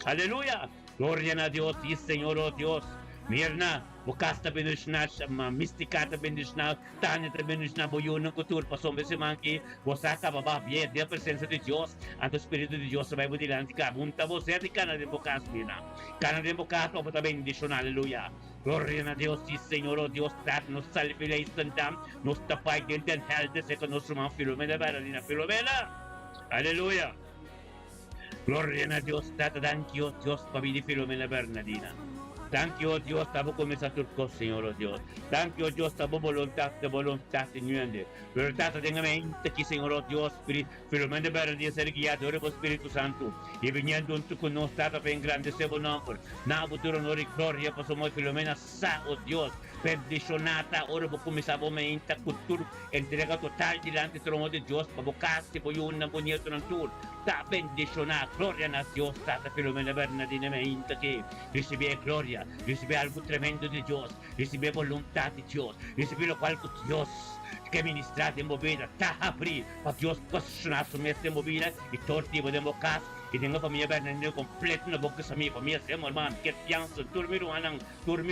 Aleluya, gloria a Dios, sí, Señor, oh Dios. Mirna, bukas ta bendicionar, mistika ta bendicionar, tanya ta bendicionar, boyun ng kultur, pasombe si Manki, bosaka baba, bien, de presencia de Dios, ante Espíritu de Dios, sabay budilan, tika, bunta vos, ya tika na din bukas, Mirna. Kana din bukas, o ta bendicionar, aleluya. Gloria a Dios, sí, Señor, oh Dios, that nos salve la instantán, nos tapay din den helde, se con nuestro man Filomena, Filomena, aleluya. Gloria a Dios, tata, thank you, Dios, pabili Filomena Bernardina. Thank you, Dios, tabo comienza turco, Señor, oh Dios. Thank you, Dios, tabo voluntad en nuende. Pero tata, tenga mente aquí, Señor, oh Dios, Filomena Bernardina, ser guiador por Espíritu Santo. Y viniendo junto con nosotros, tata, ven grande, sebo nombre. Na futuro, honor y gloria, pasamos Filomena, sa, oh Dios. Bendicionata, ora po comienza a mente, cultura, entrega total delante del trono de Dios, para buscarse, por un bonito tour. Ta bendicionar, gloria a Dios, tata Filomena Bernardina, mente que recibe gloria, recibe algo tremendo de Dios, recibe voluntad de Dios, recibe lo cual Dios que ministrar de movida, ta abrir, para Dios posicionar su mesa de movida y todo tipo de bocas. E tenho a família Bernardino completo na boca sa minha família, seu irmão, que fiança, dormir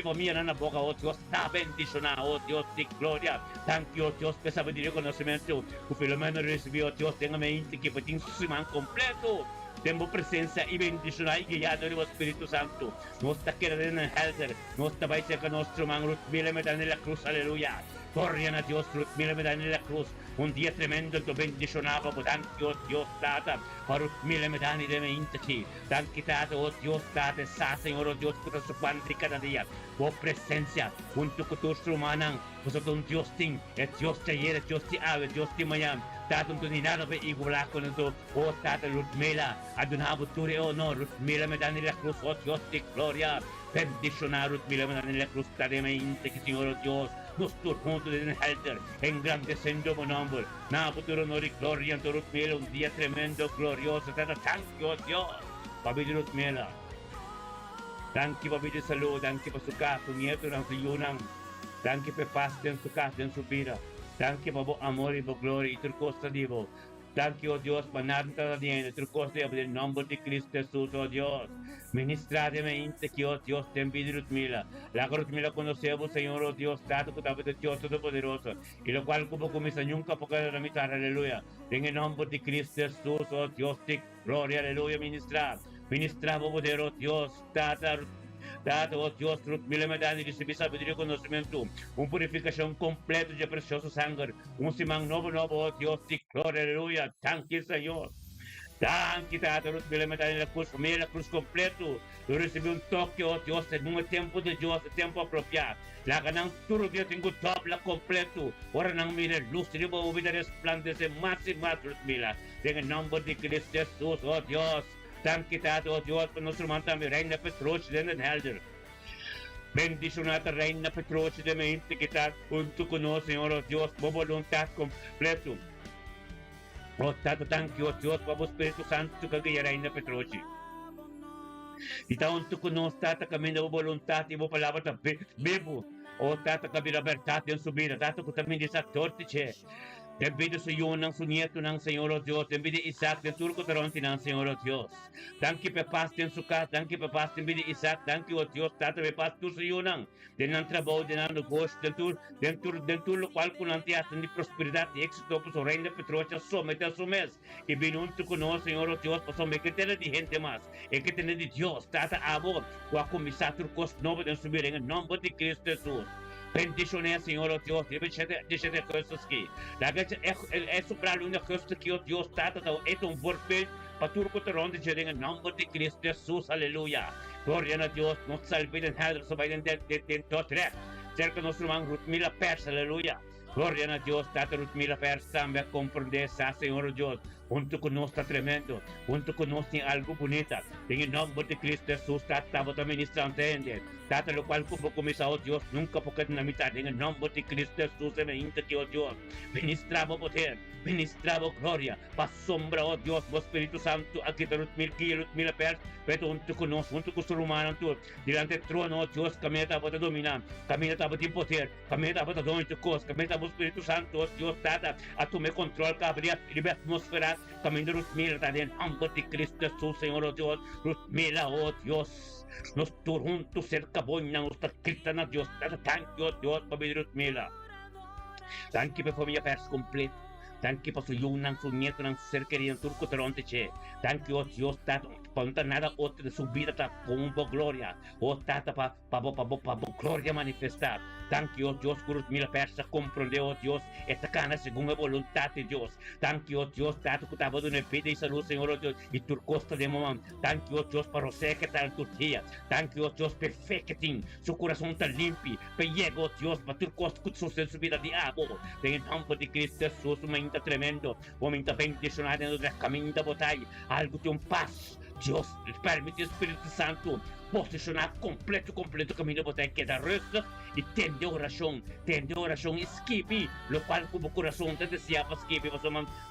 família na boca, oh Deus, está bendicionado, oh Deus, de glória, thank you, oh Deus, que sabedoria e conhecimento, o Filomeno recebeu, oh Deus, tenha mente que foi insuficiente completo, Tengo presencia y bendición y guiado del Espíritu Santo. No está quedando en el helder. No está vai cerca nuestro man. Ruth Mila me dan en la cruz. Aleluya. Gloria a Dios. Ruth Mila me dan en la cruz. Un día tremendo. Tu bendicionaba. Tanto Dios tata. Ruth Mila me dan de mente aquí. Tanto tata. Oh Dios tata. Sa Señor. Oh Dios. Por su cuanto cada día. Oh presencia. Junto con tus humanos. Pues un Dios ting. Es Dios te ayer. Dios te ave. Dios te mañana. Tatang to ninarabe igula ko nito o tata Rutmila adunabo turi o no Rutmila me dan la cruz o Dios te gloria bendicionar Rutmila me dan la cruz tademente que Señor Dios nos turjunto de el helder engrandeciendo mon nombre na futuro no gloria to Rutmila un día tremendo glorioso tata thank you Dios pabili Rutmila thank you pabili salud thank you pasuka kunyeto ng siyunang thank you pasten suka den subira. Thank you por amor y por gloria y tu costa divo. Thank you, oh Dios, mananta bien, tu costa en el nombre de Cristo Jesús, oh Dios. Ministrademe inte que, oh Dios, te envidio Rutmila. La Rutmila conocemos, Señor, oh Dios, dato que de Dios Todopoderoso. Y lo cual como comienza nunca porque la mitad, aleluya. En el nombre de Cristo Jesús, oh Dios, te gloria, aleluya, ministrar. Ministramos, poderoso Dios, Dado, oh Dios, Rutmila me dan y recibí sabiduría y conocimiento, una purificación completa de precioso sangre, un simán nuevo, oh Dios, te gloria, aleluya, thank you, Señor. Thank you, Tata, Rutmila me dan en la cruz completo, yo recibí un toque, oh Dios, en un tiempo de Dios, el tiempo apropiado. La ganan todo día tengo tabla completo, ahora no mire luz, y voy a olvidar resplandece más y más, Rutmila, en el nombre de Cristo Jesús, oh Dios. Thank you, Tato, oh Dios, por nuestro mandato, Reina Petroche, de Helder. Bendicionada Reina Petroche, de mente que está junto con nosotros, Señor, oh Dios, por voluntad completo. Oh, Tato, thank you, oh Dios, por Espíritu Santo, que Reina Petroche. Y está junto con nosotros, Tata, camino por voluntad y por palabra, vivo. Oh, Tata, camino libertad en su vida, Tato, que también dice, tortiche. Te envidio su yun su nieto ng Señor, oh Dios. Te envidio Isaac, de turco taronti ng Señor, oh Dios. Thank you, papaste en su casa. Thank you, papaste, envidio Isaac. Thank you, oh Dios. Tata, papaste su yunang. Den ang trabaho, den ang negosyo, den tur lo cual con antiasan de prosperidad y éxito, pues, o reina Petrocha, somete a su mes. Y binunto con nosotros, Señor, oh Dios, pues, hombre, que tener de gente más. El que tener de Dios, Tata, abo, guacomisatur, cos novo, den subir en el nombre de Cristo Jesús. Bendiciones, Señor, oh Dios. Deixa de coisas aqui. É sobrar uma coisa que o Deus está dando. É um vorpel para tudo que ronde de em nome de Cristo Jesus. Aleluia. Glória a Deus. Nos salve den Herre så vai den totre. Cerca nosso irmão Rutmila Persa. Aleluia. Glória a Deus. Tata Rutmila Persa me compreende, Señor, oh Dios. Junto con nosotros está tremendo, junto con nosotros tiene algo bonita. En el nombre de Cristo Jesús, Tata, vos ministrando, Tata, lo cual como comienza, oh Dios, nunca porque en la mitad. En el nombre de Cristo Jesús, se me inta que, oh Dios, ministramos poder, ministramos gloria, pa sombra, oh Dios, vos Espíritu Santo, aquí te Rutmila Pers, pero junto con nosotros, junto con su humano, tú, delante del trono, oh Dios, camina para dominar, camina para poder, camina para dominar tu cosa, camina para Espíritu Santo, oh Dios, Tata, a tu me control, cabría, libre atmósfera, camino Rutmila, en el nombre de Cristo Jesús, Señor, oh Dios, Rutmila, oh Dios, nos juntos cerca, boña, nos escrita na Dios, thank you, oh Dios, para mi Rutmila. Thank you, for mi vers completo. Thank you, for su yun, su nieto, su ser querido, turco, teronte, che. Thank you, oh Dios, Tata, para nada otro de su vida, con gloria. Oh, Tata, para gloria manifestar. Thank you, oh Dios, por Rutmila Persa, comprende, oh Dios, esta cana según la voluntad de Dios. Thank you, oh Dios, Tata, que estaba dando vida y salud, Señor, oh Dios, y tu costa de momento. Thank you, oh Dios, para José que está en Turquía. Thank you, oh Dios, perfecto, su corazón está limpio. Pero oh Dios, para tu costa, que su vida de agua. En el nombre de Cristo Jesús, un momento tremendo, un momento bendicionado en el camino de batalla. Algo de un paso. Dios, permite Espíritu Santo posicionar completo camino para que da resta y tende oración, esquive, lo cual como corazón te deseaba esquive,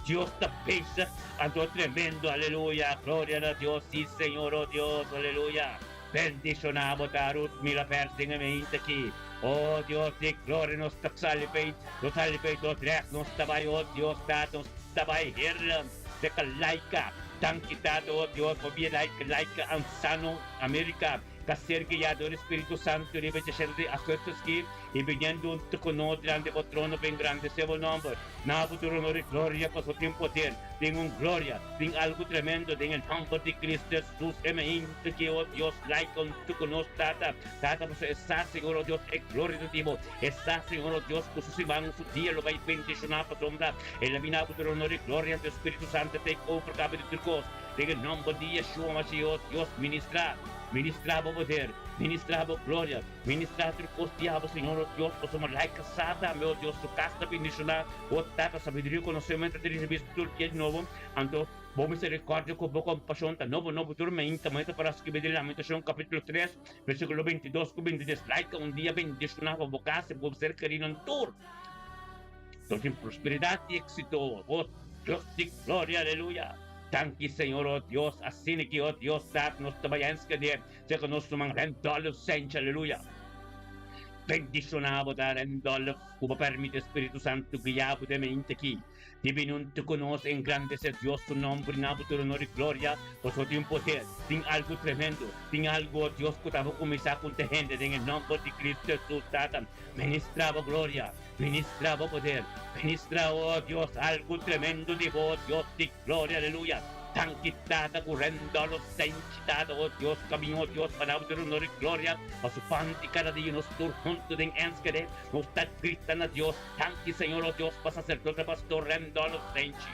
Dios te pesa, ando tremendo, aleluya, gloria a Dios, sí Señor, oh Dios, aleluya, bendicionamos a Rutmila Persa en mente aquí, oh Dios, de gloria nos salve, nos rex, nos tabay, oh Dios, nos tabay, herlam, de calaika, tan quitado, oh Dios, por bien like ang sano Amerika, Kasir kiyado el Espíritu Santo, ribe de acertos que y viniendo un tocono delante del trono ben grande se vol nombre. Na futuro honor y gloria pasó tiempo poder, ten un gloria, ten algo tremendo, ten el nombre de Cristo Jesús, emente que oh Dios, like un tocono tata pues esa Señor oh Dios, es gloria de Dios, esa Señor oh Dios, pues su van su día lo va a bendicionar para sombra, el vina futuro honor y gloria del Espíritu Santo, take over cada de turcos, ten el nombre de Yeshua Mashiach, Dios ministrava poder, ministrava glória, ministrava o diabo, Senhor, oh Deus, possamos like sada, meu Deus, tu casta bendicionar, o tata sabedoria, conhecimento de receber tudo que é novo, então, boa misericórdia, com boa compaixão, tá novo, turmenta, mas para as que me Lamentação, capítulo 3, versículo 22, com 23, like um dia bendicionava, boca, se pode ser querido em tur. Então, tem prosperidade e êxito, oh Deus de glória, aleluia. Thank you, Señor, oh Dios, así que, oh Dios, nos tabayans que de, se conoce man rendolf, sencha, aleluya. Bendicionado da rendolf, como permite Espíritu Santo, guiado de mente aquí. Divino te conoce, engrandece Dios tu nombre, nabo tu honor y gloria, por su tiempo poder, sin algo tremendo, sin algo, Dios, que estaba comenzando con gente, en el nombre de Cristo Jesús, Satan, ministraba gloria, ministraba poder, ministraba, oh Dios, algo tremendo de vos, Dios de gloria, aleluya. Tan quitada, correndo los senchitados, oh Dios, camino, oh Dios, para tu honor y gloria, a su panty cada día nos tur junto de enskede, nos está gritando a Dios, tan que Señor, oh Dios, para sacerdote, pastor, rendo los senchi.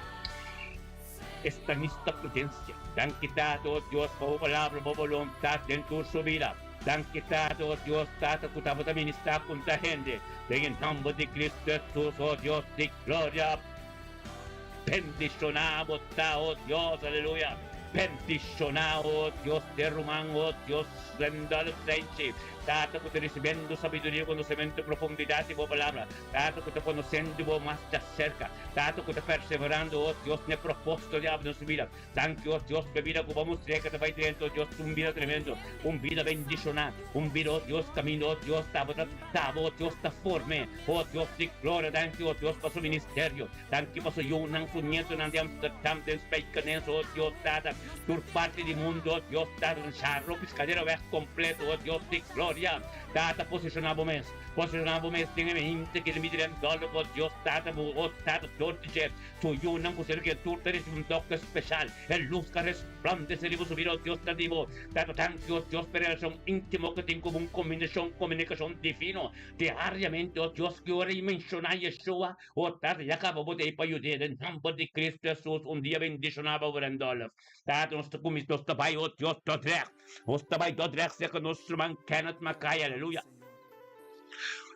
Esta misma prudencia, tan quitado, oh Dios, por palabra, por voluntad, dentro de su vida. Dan quitado, oh Dios, tata, kutabo también está con la gente, en el nombre de Cristo Jesús, oh Dios, de gloria. Bendicionado, oh Dios, aleluya. Bendicionado, Dios de Román, oh Dios, rendal senche. Tato que te recibiendo sabiduría, conocimiento, profundidad y tu palabra. Tato que te conociendo más de cerca. Tato que te perseverando, oh Dios, en el propósito de abrir su vida. Thank you, oh Dios, que vida que vamos a que te va dentro, Dios, un vida tremendo, un vida bendicionada, un vida, oh Dios, camino, oh Dios, oh Dios, te forme, oh Dios, de gloria, thank you, oh Dios, para su ministerio. Thank you, para su yo, nan su nieto, nan de Amsterdam, de Spijkenes, oh Dios, tata, por parte del mundo, oh Dios, tata, un charro, piscadero, ves completo, oh Dios, de gloria. Tata posicionado mes, tiene gente que le miden dólar, oh Dios, tata, oh tata, tortiche, tu yo, nan pues que tú eres un toque especial, el luz que resplandece, digo, subir, oh Dios, te digo, tata, thank you, Dios, pero íntimo que tengo una comunicación divino, diariamente, oh Dios, que ahora y menciona Yeshua, oh tata, ya acabo de ir para ayudar, en nombre de Cristo Jesús, un día bendicionado por el dólar. Tata, nos tabay, oh Dios, nos tabay, se que nuestro man Kenneth Mackay, aleluya.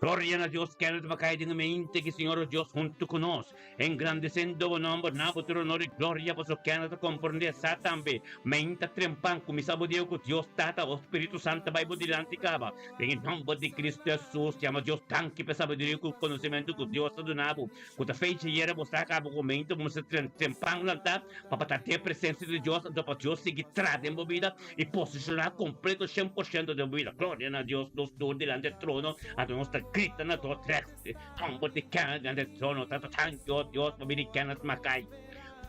Gloria a Dios, que nos va en mente que Señor Dios junto con nos, engrandeciendo el nombre, nabo tu honor y gloria, pues que nos comprende Satanbe, mente trempan, como sabo Dios, Dios tata, o Espíritu Santo, Bible delante cava, en el nombre de Cristo Jesús, llama Dios tanque, pues sabiduría, con conocimiento, con Dios do nabo, con la fecha y era, pues acá, con mente, como se trempan, lantar, para ter presencia de Dios, para Dios seguir tras de vida y posicionar completo 100% de vida. Gloria a Dios, nos do delante del trono, a nuestra Cristo na to trexte, humble de Canada del trono, tanto thank you, Dios, for being Kenneth Mackay.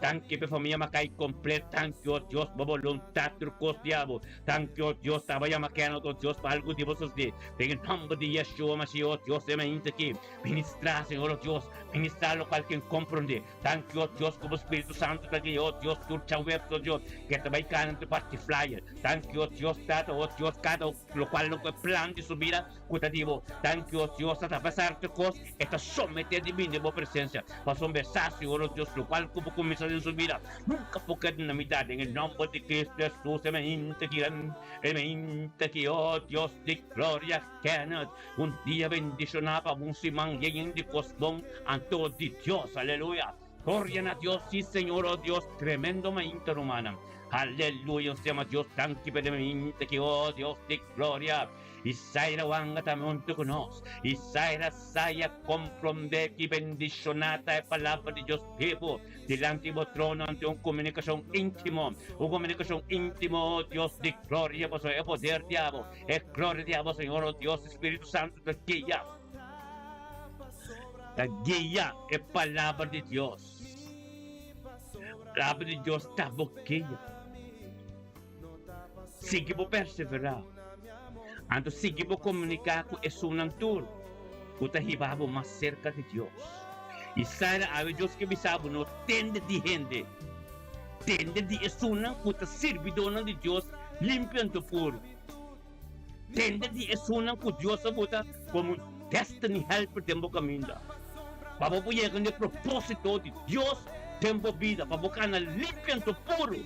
Thank you, familia Mackay completa, thank you, Dios, por voluntad, turcos diabo, thank you, Dios, tabaya maqueno, Dios, para algo de vosotros de, en el nombre de Yeshua, Mashiach, Dios, se me inta aquí, ministra, Señor, Dios, ministra lo cual quien comprende, thank you, Dios, como Espíritu Santo, aquí, oh Dios, turcha web, Dios, que te va a caer en tu parte flyer, thank you, Dios, tato, oh Dios, cada, lo cual lo que plan de su vida, cutativo, thank you, Dios, hasta pasar tu cos, esta somete de mínimo presencia, para conversar, Señor, Dios, lo cual como comienza en su vida, nunca porque en la mitad, en el nombre de Cristo Jesús, se me integran, que, oh Dios de gloria, Kenneth, un día bendicionaba, un simán, y en de cosmón, ante de Dios, aleluya, gloria a Dios, sí, Señor, oh Dios, tremendo me interhumana, aleluya, se llama Dios, tan que, oh Dios de gloria, Isaira wanga tamonto con nos. Isaira saya comprende que bendicionata la palabra de Dios vivo delante del trono ante una comunicación íntimo, Dios de gloria, pues es poder diablo, es gloria diablo, Señor, oh Dios, Espíritu Santo, te guía. La guía es palabra de Dios. Palabra de Dios está boquilla. Sigue por perseverar. Ando seguimos comunicar con es un tour. Kuta hibabo más cerca de Dios. Y Sara, a Dios que bisabo no tende de gente. Tende de es una kuta servidona de Dios limpiando puro. Tende de es una que Dios abuta como destiny helper de boca minda. Para poder llegar al propósito de Dios, tempo vida, para buscar limpiando puro.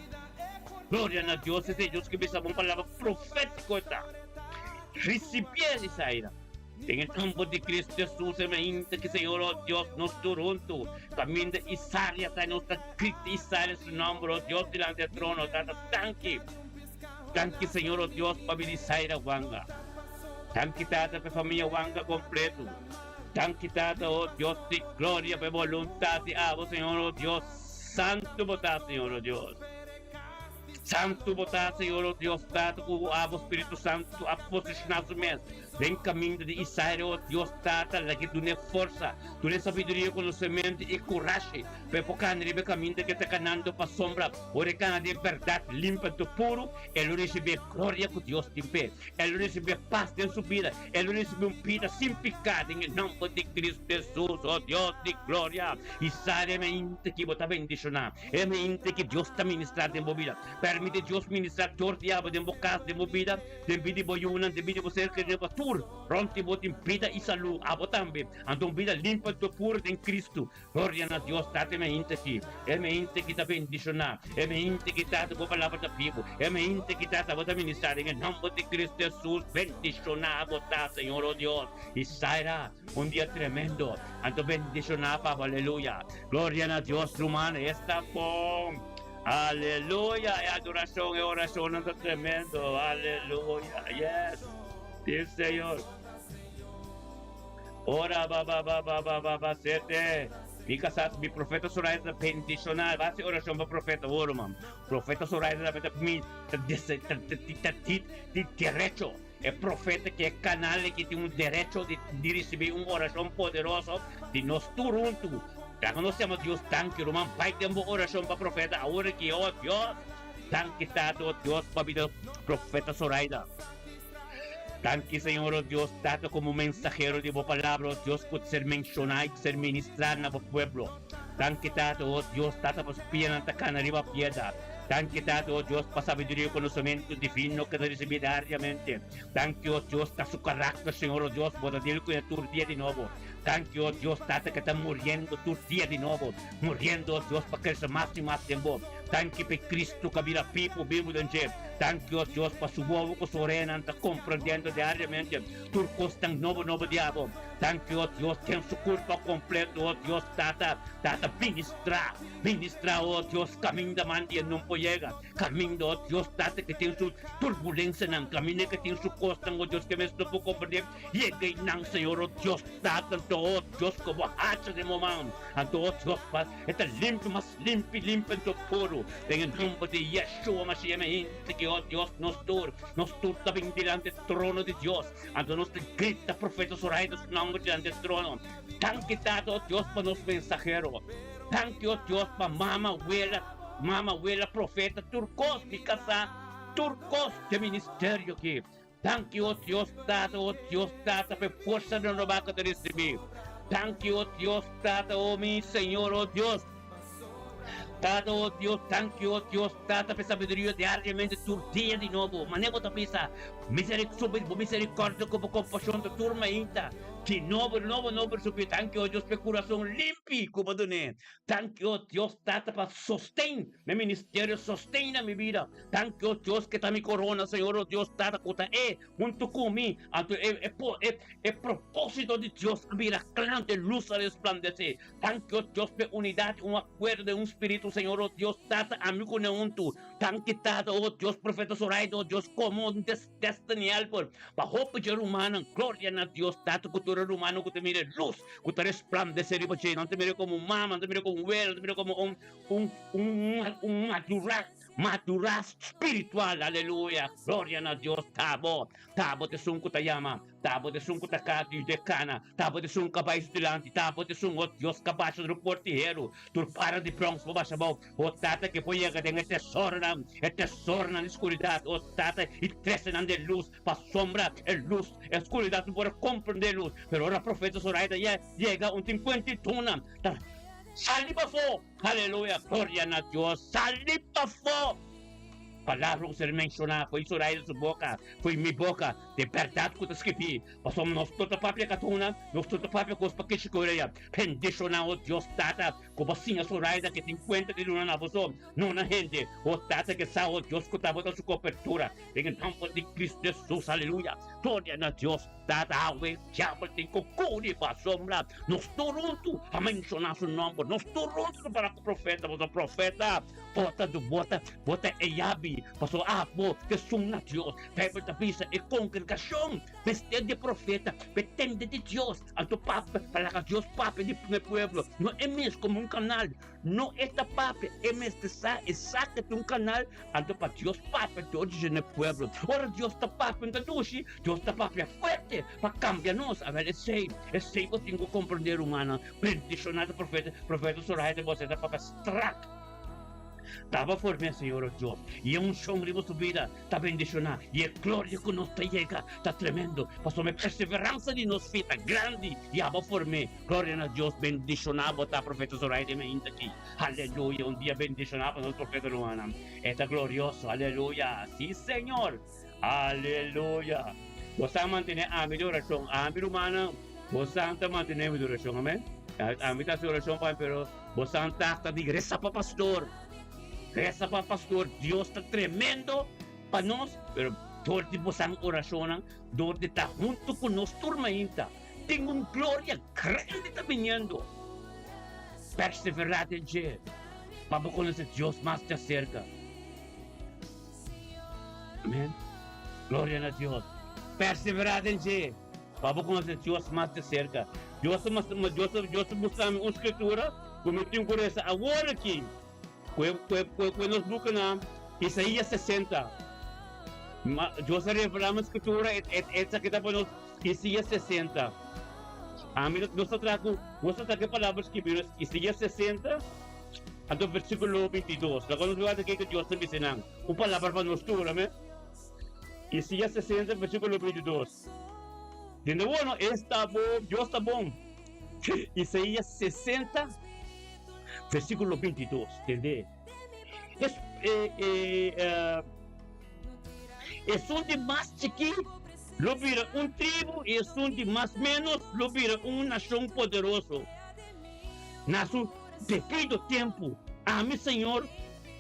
Gloria a Dios, es Dios que bisabo una palabra profética. Recipiente Isaías. En el nombre de Cristo Jesús, mente que Señor oh Dios nos turunto. También de Isaías, nuestra Cristo Isaías, su nombre, oh Dios, delante del trono. Tanque. Tanque, Señor oh Dios, para mi Isaías Wanga. Tanque, Tata, para familia Wanga completo. Tanque, Tata, oh Dios, de gloria, de voluntad de abo, Señor oh Dios. Santo botá, Señor oh Dios. Santo botá, Senhor, oh Deus, Tata, o Abo Espírito Santo, a posicionar o mesmo. Vem caminho de Isaías, oh Deus, Tata, lá que tu ne força, tu ne sabedoria, conhecimento e coragem, para focar no caminho que está canando para sombra, ora cana de verdade, limpa do puro, ele recebe glória com Deus de pé, ele recebe paz em sua vida, ele recebe vida sem pecado, em nome de Cristo Jesus, oh Deus de glória. Isaías é mente que bota bendicionar, é mente que Deus está ministrando em sua vida. Permite Dios ministrar todo diabo de boca de movida, de vida boyuna, de vida você que de pastor, ronti botin vida e saúde, abo também, andam vida limpa do puro em Cristo. Glória a Deus, tate me inte aqui, é me inte que está bendicionar, é me inte que está com palavra da vivo, é me inte que está bota ministrar em nome de Cristo Jesus, bendicionar botar Senhor oh Deus, e sairá dia tremendo, ando bendicionar para aleluia. Glória a Deus, humano, está bom. Aleluya, adoración y oración es tremendo, aleluya, yes, sí Señor. Ora, sete. Mi casat, mi profeta Soraya da bendicionar, va a ser oración para profeta, orman. Profeta Soraya da mi derecho. É profeta que é canal que tem direito de receber uma oração poderosa de nós turunto. Kaya nós temos Deus tanque, Roman, pai tempo oração para profeta, agora que oh Deus, tanque tato Deus para vida profeta Zoraida. Tanque Senhor oh Deus, tato como mensajero de boa palavra, oh Deus pode ser mencionado, ser ministrado no pueblo. Tanque tato oh Deus, tato para espia na takana riba piedad. Tanque tato oh Deus para sabedoria e conhecimento divino que recebi diariamente. Tanque oh Deus, está su carácter Senhor oh Deus, pode dir que é tur dia de novo. Tanque oh Deus, tata que está morrendo tur dia de novo. Morrendo oh Deus para crescer mais e mais tempo. Tanque para Cristo que vira pipo vivo dentro. Tanque oh Deus para su bobo que sorena, está compreendendo diariamente. Tur costan novo diabo. Tanque oh Deus, tem su culpa completo oh Deus, tata ministra oh Deus, caminho da mandia não pode chegar. Caminho oh Deus, tata que tem su turbulência não, caminho que tem su costa oh Deus, que me estou por compreender. E que não Senhor oh Deus, tata oh Deus, como hacha de momento. Anto oh Deus, está limpo, mas limpo do puro. Em nome de Yeshua Mashiach, que oh Deus, nos tur também diante do trono de Deus. Anto nos grita profeta Zoraida, su nome diante do trono. Tanque tato oh Deus para nos mensajeros. Tanque oh Deus para mama, abuela, profeta, turcos de casa, turcos de ministério aqui. Tanque oh Deus, tata, para força de renovar que recebi. Tanque oh Deus, tata, oh meu Senhor, oh Deus. Tata, oh Deus, tanque oh Deus, tata, para sabedoria diariamente, dia de novo. Maneiro da pisa, misericórdia, como compaixão da turma ainda. Que novo, subir, tanque oh Deus, para coração limpo, como done. Tanque oh Deus, tata, para sostém, meu ministério, sostém na minha vida. Tanque oh Deus, que está me corona, Senhor, oh Deus, tata, que junto comigo. É propósito de Deus, a vida clara, luz a resplandecer. Tanque oh Deus, para unidade, acordo, espírito, Senhor, oh Deus, tata, amigo neunto. Tanque tata, oh Deus, profeta Zoraida, oh Deus, como destiny helper. Para roupa de humana, glória a Deus, tata, cultura humana, que te mire luz, que te resplandecer, não te mire como mama, não te mire como well, não te mire como natural. madurez espiritual, aleluya, gloria a Dios, tabo de sunko tayama, tabo de sunko takati de cana, tabo de sunko kabay estudiante, tabo de sunko Dios kabacho do portieiro, tur para de pronto para baixo, o tata que foi a tem tesoro na escuridão, o tata e cresce na luz, para sombra, luz, escuridão não pode compreender luz, pero ora profeta Zoraida chega 50 tona, sali pa fo, aleluya, gloria a Dios, sali pa fo. Palavra que você mencionar, foi Zoraida sua boca, foi minha boca, de verdade que eu escrevi. Passamos nós toda papia catuna, nós toda papia com os paquetes que eu pendicionar o Deus Tata, como assim a Zoraida que tem conta de luna na voz, não na gente, o Tata que sabe o Deus que está botando sua cobertura, tem o nome de Cristo Jesus, aleluia, glória a Deus, Tata, ave, diabo tem cocune para sombra, nós toronto a mencionar seu nome, nós toronto para o profeta, bota Eyabi, passou que são na Deus, Bíblia da Bisa e congregação, vestida de profeta, pretende de Deus, alto papa, para que Deus papa de meu povo, não é mesmo como um canal, não é da papa, é mesmo que saca de um canal, alto para Deus papa de hoje no povo, ora Deus está papa em Tadushi, Deus está papa forte, para cambiar nós, a ver, é sei que eu tenho que compreender humana, bendicionado profeta Zoraida, você está papa strack. Estava por mim, Senhor Deus, e um chão de sua vida está bendicionado, e a glória que nos chega está tremendo, passou a perseverança de nos fita grande, e aba por mim, glória a Deus, bendicionado, está profeta Zoraida ainda aqui, aleluia, dia bendicionado para o profeta Luana, está glorioso, aleluia, sim, Senhor, aleluia, você manter a minha oração, a minha humana, você manter a minha oração, amém? A minha oração, pai, pero você está de graça para pastor. Reza para pastor, Deus está tremendo para nós, pero dor de você oração, dor de estar junto com nós, turma ainda. Tem uma glória grande está vindo. Perseverar em Deus, para conhecer Deus mais de cerca. Amém? Glória a Deus. Perseverar em Deus, para conhecer Deus mais de cerca. Deus mostra uma escritura, como eu tenho coisa agora aqui. Quando nós buscamos Isaías 60, Deus revela uma escritura, essa que está para nós, Isaías 60. Nós trazemos aqui palavras que viram, Isaías 60, até o versículo 22. Agora nós vamos aqui que Deus está dizendo, uma palavra para nós, amém? Isaías 60, versículo 22. De novo, está bom, Deus está bom. Isaías 60, versículo 22, entendeu? Es un de más chiquito, lo vira un tribu, y es un de más menos, lo vira una nación poderoso. Nasu devido tempo, a mi Senhor,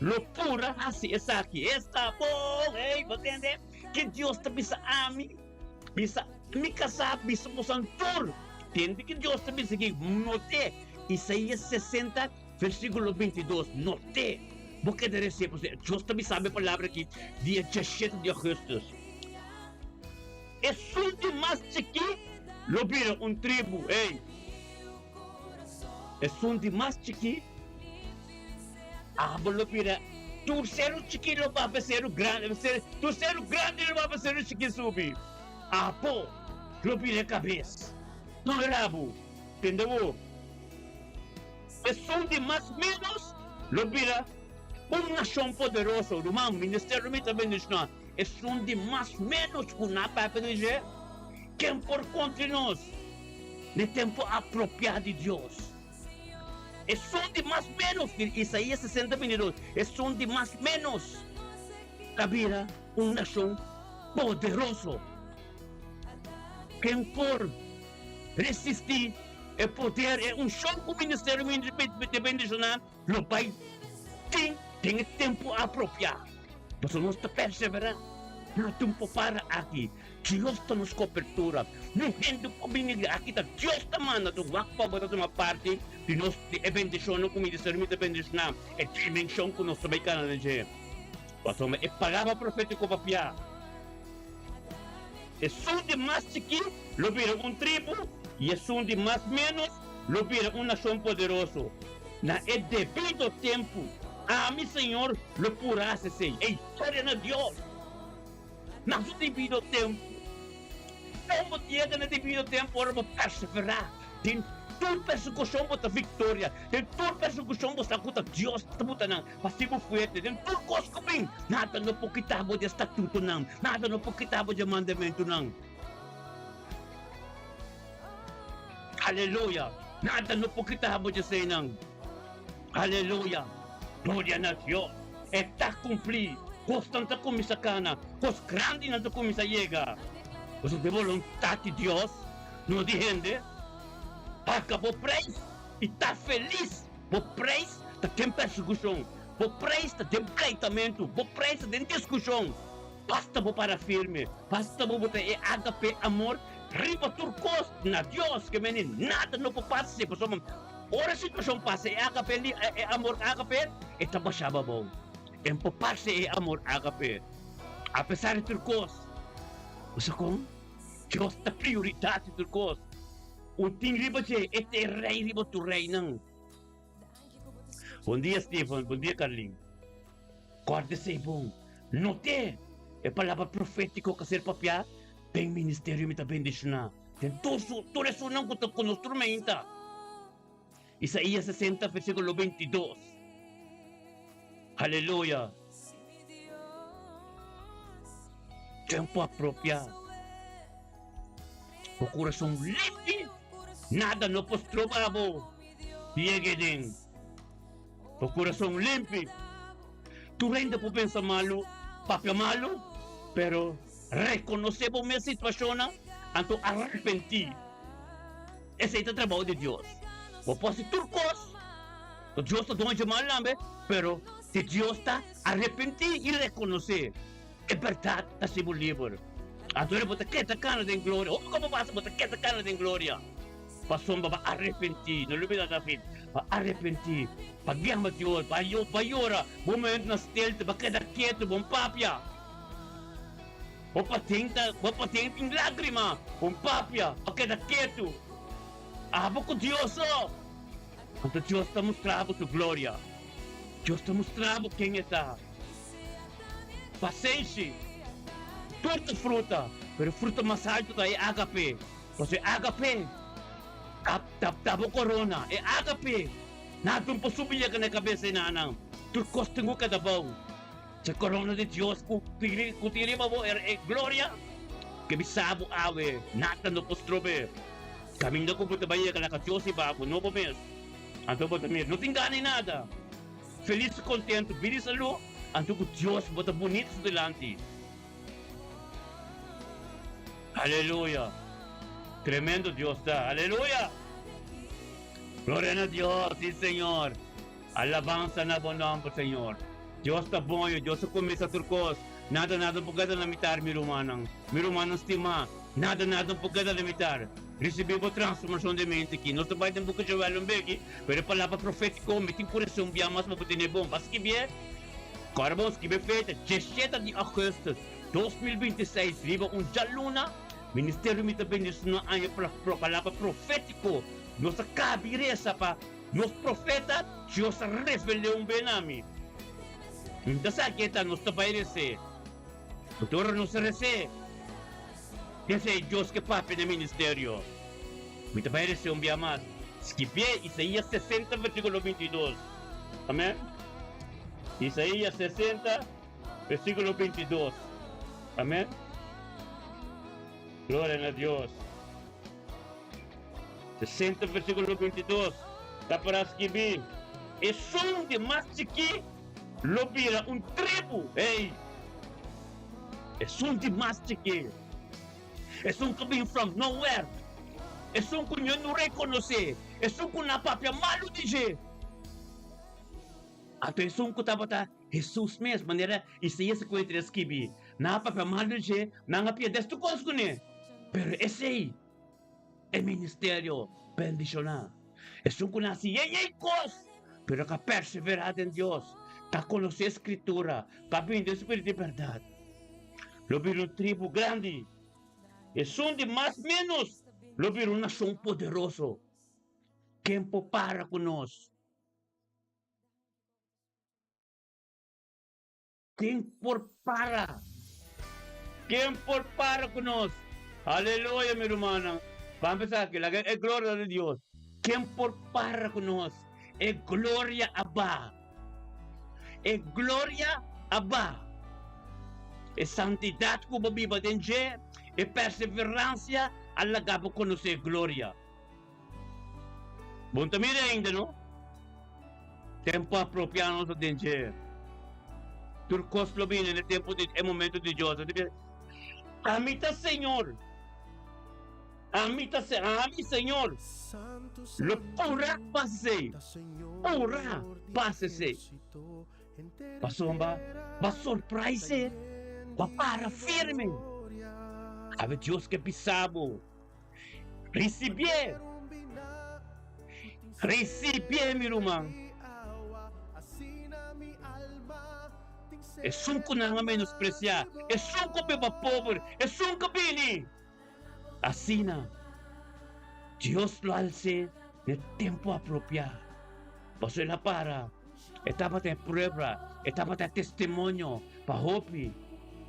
lo pura assim, essa aqui, está bom, ei, você entende? Que Deus está bisa a mim, bisa me casar, bisa mosantur, entende que Deus está bisa aqui, note, Isaías 60, versículo 22, note, porque de receber, Deus também sabe a palavra aqui, dia 17 de agosto. Es un de más chiquito, lo vira un tribu, ei. Es un de más chiquito, lo vira, tu ser chiquito va a ser grande, tu ser grande va a ser chiquito subir. Pô, lo vira cabeça, não é rabo, entendeu? Es un de más menos, lo vira uma nação poderosa, o ministério me também diz não. Es un de más menos una para dizer quem por contra nós no tempo apropriado de Deus. Es un de más menos, Isaías 60, 22, es un de más menos cabira uma nação poderosa. Quem por resistir é poder, é chão com o ministério de bendicionar, o Pai tem tempo apropriado. Você não está perseverando. Não tempo para aqui. Deus está nos cobertura. Não rende comigo aqui. Deus está mandando. Tu vai para uma parte de nós de bendição com o ministério de bendição. É dimensão que nós também queremos dizer. Passou-me. É palavra profética para piar. É um de mais chiquito, lo vira tribo. E é um de mais menos, lo vira nação poderosa. Na é devido tempo. A mi Senhor, lo purasse, Senhor. Ei, glória a Deus. Na seu devido tempo. Como chega no devido tempo para perseverar. Tem toda persecução para vitória. Tem toda persecução para escutar Deus. Tabuta não. Pasivo fuerte. Tem tudo coisa que vem. Nada não pode quitar de estatuto não. Nada não pode quitar de mandamento não. Aleluia. Nada não pode quitar de ser não. Aleluia. Glória a Deus. Está cumprir. Constante como essa cana. Coisa grande não como essa chega. Você tem vontade de Deus. Não de gente. Acabou preso. E está feliz. Vou preso. Está tem persecução. Vou preso. Está tem pleitamento. Vou preso. Tem discussão. Basta vou para firme. Basta vou botar HP amor. Riba turcos. Na Deus. Que menino. Nada não pode passar. Ora a situação passa. HP amor HP. E tá baixava bom. Em popar-se amor HP. Apesar de turcos. Você como? Deus está prioridade turcos. O ting riba siya, ete rei riba tu rei nang. Bom dia, Stephen. Bom dia, Carlinhos. Corte-se bom. Note, é palavra profético que ser papia, tem ministério mita bendicionar. Tem todo isso não conta com os tormenta. Isaías 60, versículo 22. Aleluia. Tempo apropriado. O coração limpo. Nada no postro babo. Llegue din. O coração limpo. Tu ainda por pensar malo, papel malo, pero reconocemos minha situação, anto arrepentir. Esse é o trabalho de Deus. O posso turcos. O Deus está dando mal, pero se Deus está arrepentir e reconhecer, é verdade, está sendo livre. Agora você quer essa cara de glória. Como passa você quer essa cara de glória? Passou para arrepentir. Não lembra David? Para arrepentir. Para guiar Deus. Para llorar. Momento na stealth. Para quedar quieto. Bom papia. Para tentar em lágrima. Bom papia. Para quedar quieto. Com Deus. Então Deus está mostrando sua glória. Deus está mostrando quem está. Paciência. Toda fruta, pero fruta mais alta é HP. Porque HP, tabo corona, é HP. Nada não pode subir na cabeça na anang. Tu costingo cada bom. Se corona de Deus, kutiri mo é glória. Que bisabo awe, nada não pode trobe. Caminho ko puta baya ka na Deus e babo, não vou mesmo. Anto bota mesmo, não te engane nada. Feliz e contente, vida e saúde. Anto que Deus bota bonito delante. Aleluya. Tremendo Dios está. Aleluya. Gloria a Dios, sí Señor. Alabanza na bom nombre, Señor. Dios está bom, Dios está começa turcos. Nada por cada limitar, mi rumanang. Mi rumanang estima. Nada por cada limitar. Recebemos transformação de mente aqui. Nós também temos que jogar um beque. Pero a palavra profética, me tem coração bem mais para poder bom. Mas que bem. Corvos que bem feita. 17 de agosto 2026. Riba jaluna. Ministério me também diz não há palavra profético. Nossa cabeça para nos profetas, Deus revelou bem a mim. Então sabe que está nos trabalhando. Doutor nos recebe. Esse é Deus que papi no ministério. Me trabalhando bem mais. Esquipe Isaías 60 versículo 22. Amém? Isaías 60 versículo 22. Amém? Glória a Deus. 60 versículo 22. Está para escrever. E som de Mastiki lo vira tribo. Ei. E som de Mastiki. E som coming from nowhere. E som que eu não reconhece. E som que na papia malo dizer. Ato e som que estava Jesus mesmo. Maneira Isaías 53 escrever. Na papia malo dizer. Na papia desto coisa né. Pero esse é ministério bendicionar. É só que nasce cos, pero que perseverar em Deus, que conhecer a Escritura, que aprender o Espírito de verdade. Lo vira tribo grande, e são de mais menos, lo vira nação poderoso. Quem para conosco. ¿Quién por para? ¿Quién por para conosco? Aleluya, mi hermana. Vamos a empezar aquí, es gloria de Dios. ¿Quién por para conosco? Es gloria Abba. Es gloria Abba. Es santidad como viva dentro. Es perseverancia alla gaba conocer gloria. Bom também ainda, não? Tempo apropriado dentro. Turcos lo bene nel tempo è momento di gioia. Amita Senhor. Amita Ami Senhor. Lo ora passe. Ora passe. Pasomba, va surprise. Va para firme. Ave Deus que pisabo. Recibe. Recibe, mi irmão. É sunco não menospreciar. É sunco beba pobre. É sunco bini. Assina. Deus lo alce no tempo apropriado. Você lá para. Estava até prova. Estava até testemunho. Para hope.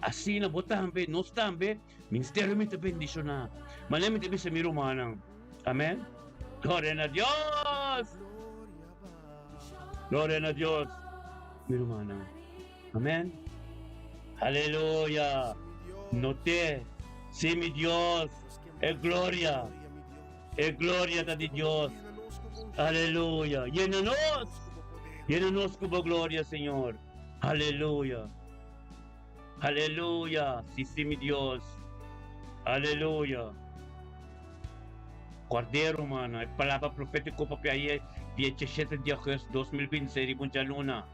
Assina, botambe, nós também. Ministério me te bendicionar. Mas nem me te bendicionar, meu irmão. Amém? Glória a Deus. Glória a Deus. Meu irmão. Amén. Aleluya. Noté. Sí, mi Dios. Es gloria. Es gloria de Dios. Aleluya. Llénanos. Llénanos como gloria, Señor. Aleluya. Aleluya. Sí, sí, mi Dios. Aleluya. Cordero, mano. Es palabra profética para ahí. 17 de agosto 2026. Bunja Luna.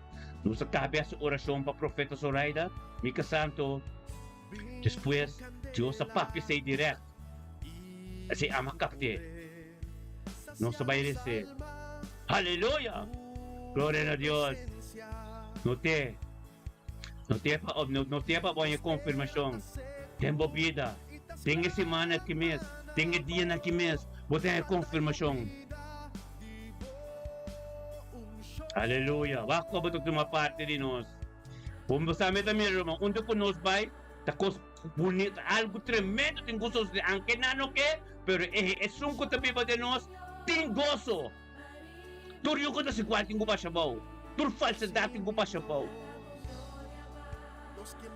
Nos acabe essa oração para o profeta Zoraida, Mica Santo. Depois, Deus a papi sei direto. Assim, ama capte. Não se vai descer. Aleluia! Glória a Deus. Não tem para boa confirmação. Tem vida. Tem semana aqui mesmo. Tem dia aqui mesmo. Vou ter confirmação. Aleluia. Wako ba ito uma parte de nós? Vamos sa amin também, irmão. Onde que nós vai? Takos bonito, algo tremendo tem gozo de aunque nano que, pero es un ko tabi ba de nós tem gozo. Tur yung ko na si kwating ko pa siya baw. Tur falsidad ko pa siya baw.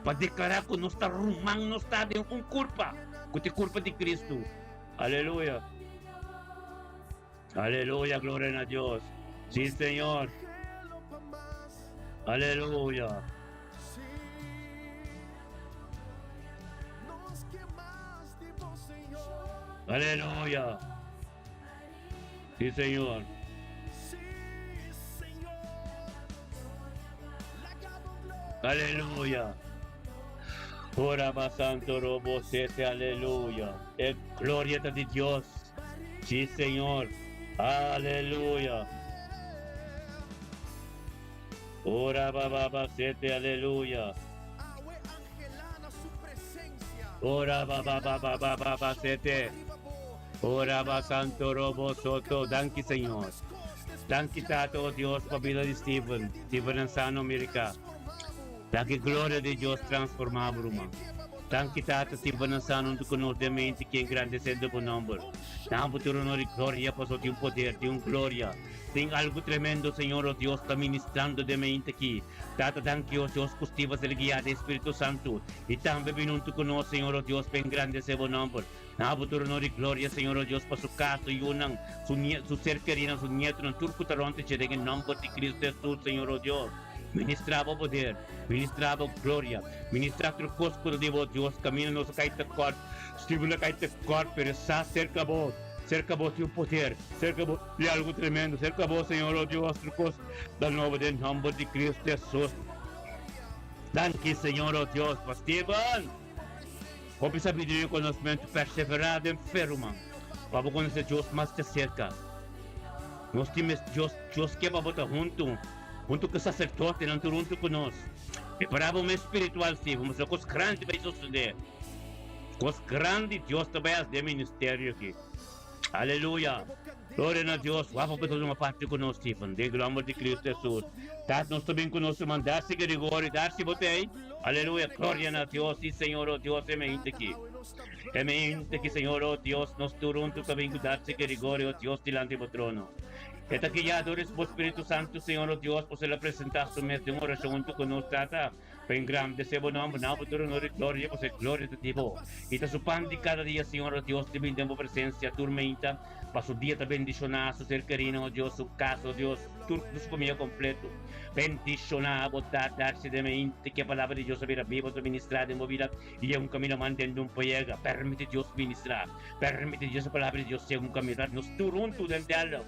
Padeklara ko nos ta rumang nos ta de un culpa. Kuti culpa de Cristo. Aleluya. Aleluya, gloria a Dios. Sí, Señor. Aleluya. Aleluya. Sí, Señor. Aleluya. Ora va santo robo sete, aleluya. Es gloria de Dios. Sí, Señor. Aleluya. Ora baba sete, aleluya. Ora baba sete. Ora va santo robo soto. Danke, Señor. Danke, Tato, Dios, por vida de Steven. Steven en Sano, América. Danke, gloria de Dios transformado, irmão. Danke, Tato, Steven en Sano, tu conosco de mente que engrandecendo por nombre. Damos tu honor y gloria, por su poder, de un gloria. Tem algo tremendo, Senhor, oh Deus, está ministrando de mente aqui. Tata, danke, oh Deus, costivas ele guiado, Espírito Santo. E também vindo conosco, Senhor, oh Deus, bem grande esse bom nome. Damos tu honor e glória, Senhor, oh Deus, para su casa, Yunang, su ser querido, su nieto, no turco taronte, che em nome de Cristo Jesus, Senhor, oh Deus. Ministrava poder, ministrava glória, ministrava o cosco de Deus, caminho nosso caíta corpo, estivula caíta corpo, pero está cerca vos. Cerca vos o poder, cerca vos de algo tremendo, cerca vos, Senhor, oh Deus, da nova de nome de Cristo Jesus. Danke, Senhor, oh Deus, para Steven. Hope sabedoria e conhecimento perseverado enfermo, para conhecer Deus mais de cerca. Nós temos Deus que vai botar junto com o sacerdote, não junto conosco. Preparamos espiritual, sim, vamos ver coisas grandes vai suceder. Coisas grandes, Deus também faz de ministério aqui. Aleluya. Gloria a Dios, guapo per una parte conosci, Dio, l'amor di Cristo Gesù. Dat nostro ben conosco, mandarsi che rigore, darsi potei. Alleluia, gloria a Dios, sí, Señor, oh Dios, emente que, Señor, oh Dios, nos turun tu cabingo darsi che rigore, oh Dios, delante del trono. Eta que ya adores por Espíritu Santo, Señor, oh Dios, pues se la presentaste mes de oración junto con nos, tata. En grande se buen nombre, no, por tu honor y gloria, pues gloria de ti, y te supandi cada día, Señor, oh Dios, te bendemos presencia, tormenta, para su día te bendicionar, su ser querido, oh Dios, su casa, oh Dios, tu familia completo. Bendicionar, botar, darse de mente, que palabra de Dios hubiera vivo, tu ministrar de movida, y un camino manteniendo un poega. Permite Dios ministrar, permite Dios la palabra de Dios sea un camino, nos turun tu dental.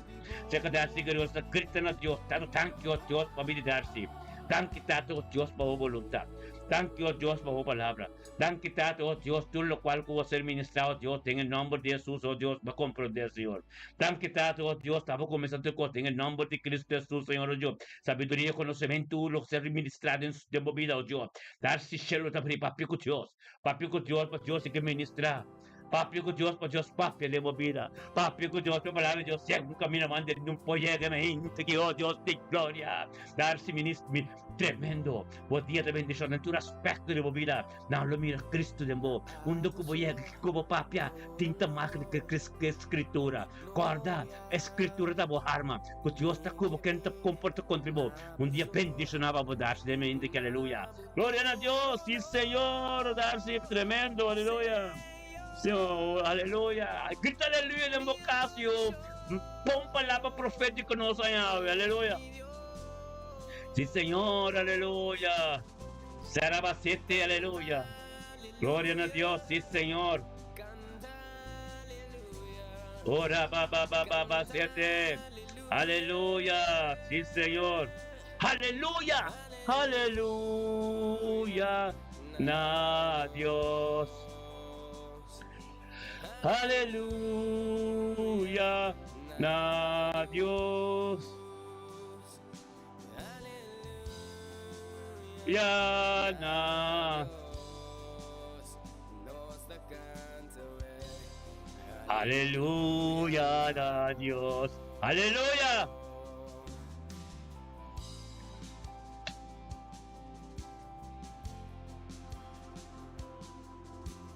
Se quedarse que Dios, Cristo a Dios, tanto tanque, oh Dios, para habilitarse. Tanque tanto, oh Dios, para voluntad. Tanque, oh Dios, para palabra. Tanque tanto, oh Dios, tú lo cual puedo ser ministrado, Dios, en el nombre de Jesús, oh Dios, va a comprender, Señor. Tanque tanto, oh Dios, estaba comenzando con en el nombre de Cristo Jesús, Señor, oh Dios. Sabiduría, conocimiento, lo ser ministrado en su vida, oh Dios. Darse cielo, papi con Dios, para Dios, hay que ministrar. Papi con Dios, para Dios, papi, le movida. Papi con Dios, para palabra de Dios, sea un camino mande, un pollega, que oh Dios, de gloria. Darse ministro, tremendo. Buen día de bendición en tu aspecto de movida. No lo mira Cristo de mo. Un docu pollega, como papia, tinta máquina que escritura. Guarda, escritura da boa arma. Que Dios está como que te comporta contra vos. Un día bendicionaba a darse de mente, que aleluya. Gloria a Dios, sí, Señor, darse tremendo, aleluya. Senhor, aleluia. Grita aleluia na bocácio. Pão palavra profética nossa, aleluia. Sim, Senhor, aleluia. Sarabacete, aleluia. Glória a Deus, sim, Senhor. Ora, babababacete. Aleluia, sim, Senhor. Aleluia, aleluia. Na Deus. Aleluya, na Dios. Ya na. Aleluya, na Dios. Aleluya.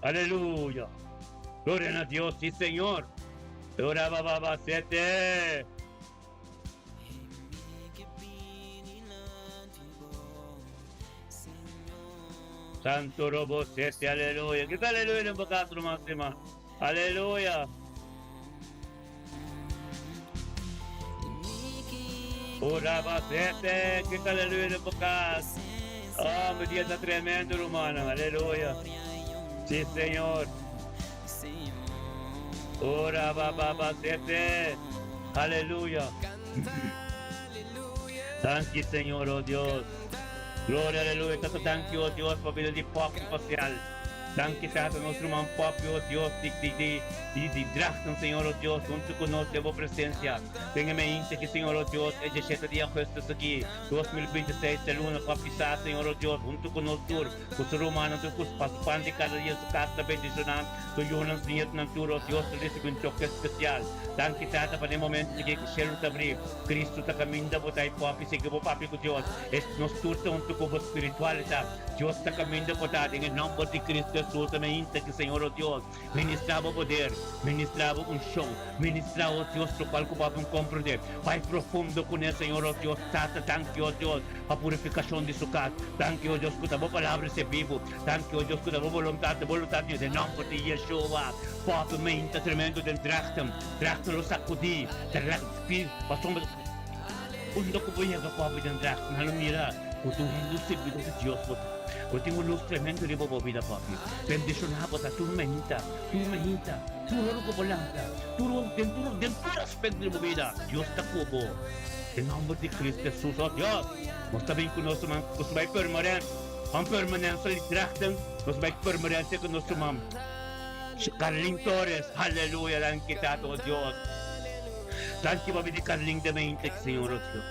Aleluya. Gloria a Dios, sí, Señor. Ora baba sete. Santo robo sete, aleluya. ¿Qué tal aleluya en boca máxima? Aleluya. Ora baba sete. ¿Qué tal aleluya en boca? Oh, mi Dios está tremendo, hermano. Aleluya. Sí, Señor. Ora baba sete. Aleluya. Thank you, Señor, oh Dios. Gloria, aleluya. Tanto thank you, oh Dios, por vida de pop espacial. Thank you, Tato, nuestro man pop, oh Dios, de drachtan, Señor, oh Dios, junto con nosotros, de presencia. Tenga en mente que, Señor, oh Dios, el 17 de agosto aquí, 2026, el 1, para pisar, Señor, oh Dios, junto con nosotros, con su romano, con su pan de cada día, su casa bendicional, su Jonas, Nieto, Naturo, oh Dios, te recibe un toque especial. Thank you, Tata, para el momento que el cielo te abre, Cristo te camina, botai papi, sigue por papi con Dios, es nos turta junto con espiritualidad, Dios te camina, botai, en el nombre de Cristo. Absolutamente que Señor, oh Dios, ministraba poder, ministraba un show, ministraba, oh Dios, lo cual ocupaban comprender. Vai profundo con el Señor, oh Dios, tata, thank you, oh Dios, a purificación de su casa. Thank you, oh Dios, que tu palabra se vivo. Thank you, oh Dios, que tu voluntad de nombre de Yeshua. Papi, mente tremendo de drachtan lo sacudí, pasamos un documento que papi de drachtan, no lo mira, con tu luz se vive de Dios, Tengo luz tremendo de bobo vida, papi. Bendicionado a tu menta, tu loco volanta, tu aspecto de vida. Dios te cubo. En nombre de Cristo Jesús, oh Dios. Nos está bien con nosotros, man. Nos va a permanente. En permanencia de trachten, nos va a permanente con nosotros, man. Carlin Torres, aleluya, la han quitado, oh Dios. Tanto papi de Carlin de mente, Señor, oh Dios.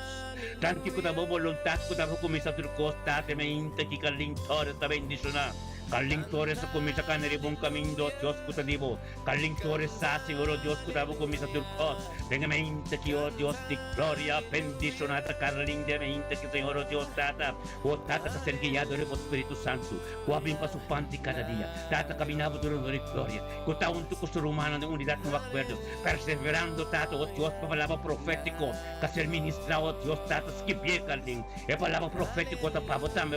Tanti ko tabo voluntad ko tabo kumisa tur costa te mente ki kalingtor ta bendiciona. Kalingtores sa kumisa ka naribong kaming do, Diyos ko sa dibo. Kalingtores sa siguro, Diyos ko tabo kumisa turkos. Tenga mahinta ki, o Diyos, di gloria, bendicionata, Carling de mahinta ki, Señor, o Diyos, tata. O tata ka sergiyado rin po Espiritu Santo. Kuwabing pasupanti kada dia. Tata kabinabo turun rin gloria. Kutaon to ko sa rumano ng unidad ng acuerdo. Perseverando, tata, o Diyos, papalaba profetico. Kasi ministra, o Diyos, tata, skipye kaling. E palaba profetico, tapabo, tambe,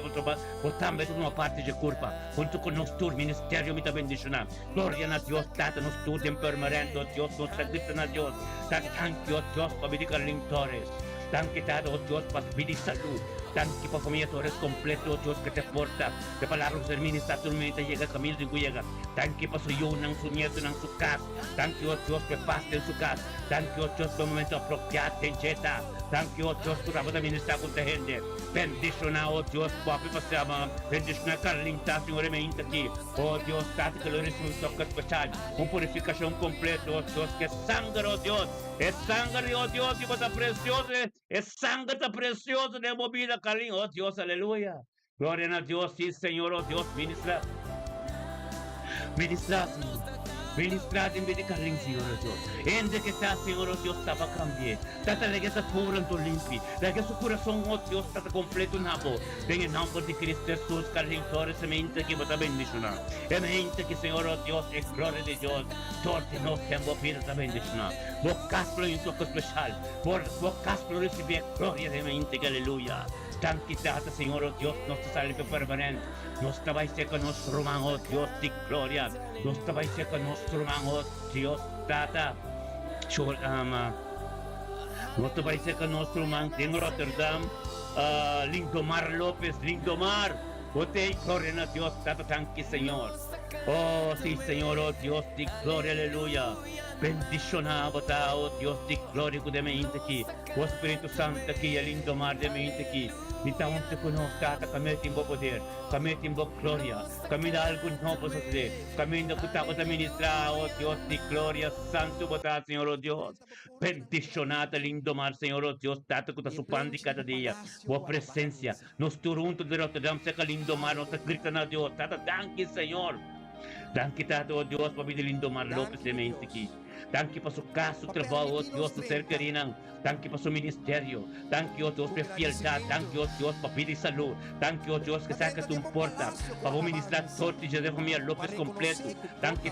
tambe, uma parte de culpa. Junto con nuestro ministerio, mi bendición. Gloria a Dios, tata, nos estudien permanente, oh Dios, nos sacrifican a Dios. Thank you, oh Dios, para vivir Torres. Thank you, tata, oh Dios, para vivir salud. Thank you, para familia Torres completo, oh Dios, que te porta. De palabras del ministerio, tu mente llega, camino de llega. Thank you, para su yo, su nieto, su casa. Thank you, oh Dios, que pase en su casa. Thank you, oh Dios, por un momento apropiado, en Jeta. Thank you, oh Dios, por la ministra con la gente. Bendición, oh Dios, papi, pasamos. Bendición a Carlinta, Señor, me inta aquí. Oh Dios, tanto que lo recibo un toque especial. Una purificación completa, oh Dios, que sangre, oh Dios. Es sangre, oh Dios, y está precioso. Es sangre tan preciosa de movida, Carlin. Oh Dios, aleluya. Gloria a Dios, sí, Señor, oh Dios, ministra. Ministra, Ministra din bidi kaling Señor Dios. Ende que está Señor Dios estaba cambié. Tata lege sa puran to limpi. Lege su corazón oh Dios tata completo nabo. En el nombre de Cristo Jesús kaling torre semente que bota bendición. E mente que Señor Dios es gloria de Dios. Torte no tempo pira ta bendición. Vocaslo in toque especial. Por vocaslo recibir gloria de mente que aleluya. Tantitata Señor Dios nos salve permanente. Nos trabaja con nuestro hermano Dios de gloria. Nos trabaja con nuestro hermano Dios tata. Ama. Nos trabaja con nuestro hermano en Rotterdam. Lindomar López, Lindomar. Ote gloria a Dios tata, thank you Señor. Oh sí Señor, oh Dios de gloria, aleluya. Bendicionado oh Dios de gloria que de mente aquí. Oh Espíritu Santo aquí, el Lindomar de mente aquí. Nitaon te kuno tata kami timbo poder, kami timbo gloria, kami na algo no po sa sila, kami na kutako sa ministra, o Dios de gloria, santo bota, Señor, o Dios, bendicionata, lindo mar, Señor, o Dios, tata kuta supandi cada día, o presencia, nos turunto de Rotterdam, sa lindo mar, nos grita na Dios, tata, thank you, Señor, thank you, tata, o Dios, pabili lindo mar, López de Mexico. Thank you pa su caso, trabaho, Dios, sa cercarinang. Thank you pa su ministerio. Thank you, Dios, pa fieldad. Thank you, Dios, pa pili salud. Thank you, Dios, que saca tu porta. Pa ministrar sorte de familia López completo. Thank you,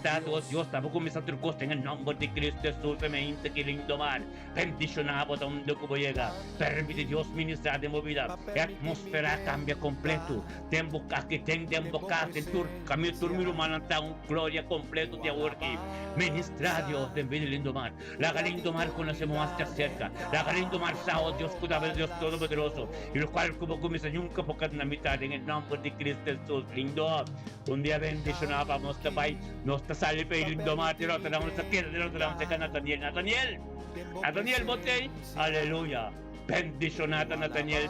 Dios, pa kumisar tu costa en el nombre de Cristo Jesús, femente que lindo mar. Bendicionado donde como llega. Permite Dios ministrar de movida. La atmósfera cambia completo. Tempo que tempo que camino turmiro mananta un gloria completo de ahora aquí. Ministrar Dios de lindo mar. La lindo mar conocemos hasta cerca. La lindo mar sao Dios cuidado Dios todopoderoso. Y lo cual como comienza nunca porque en la mitad en el nombre de Cristo Jesús lindo. Un día bendicionado vamos a bay. Nos está saliendo el lindo mar. Te lo tenemos aquí. Te lo tenemos aquí Nathaniel. Nathaniel Botey. Aleluya. Bendicionado Nathaniel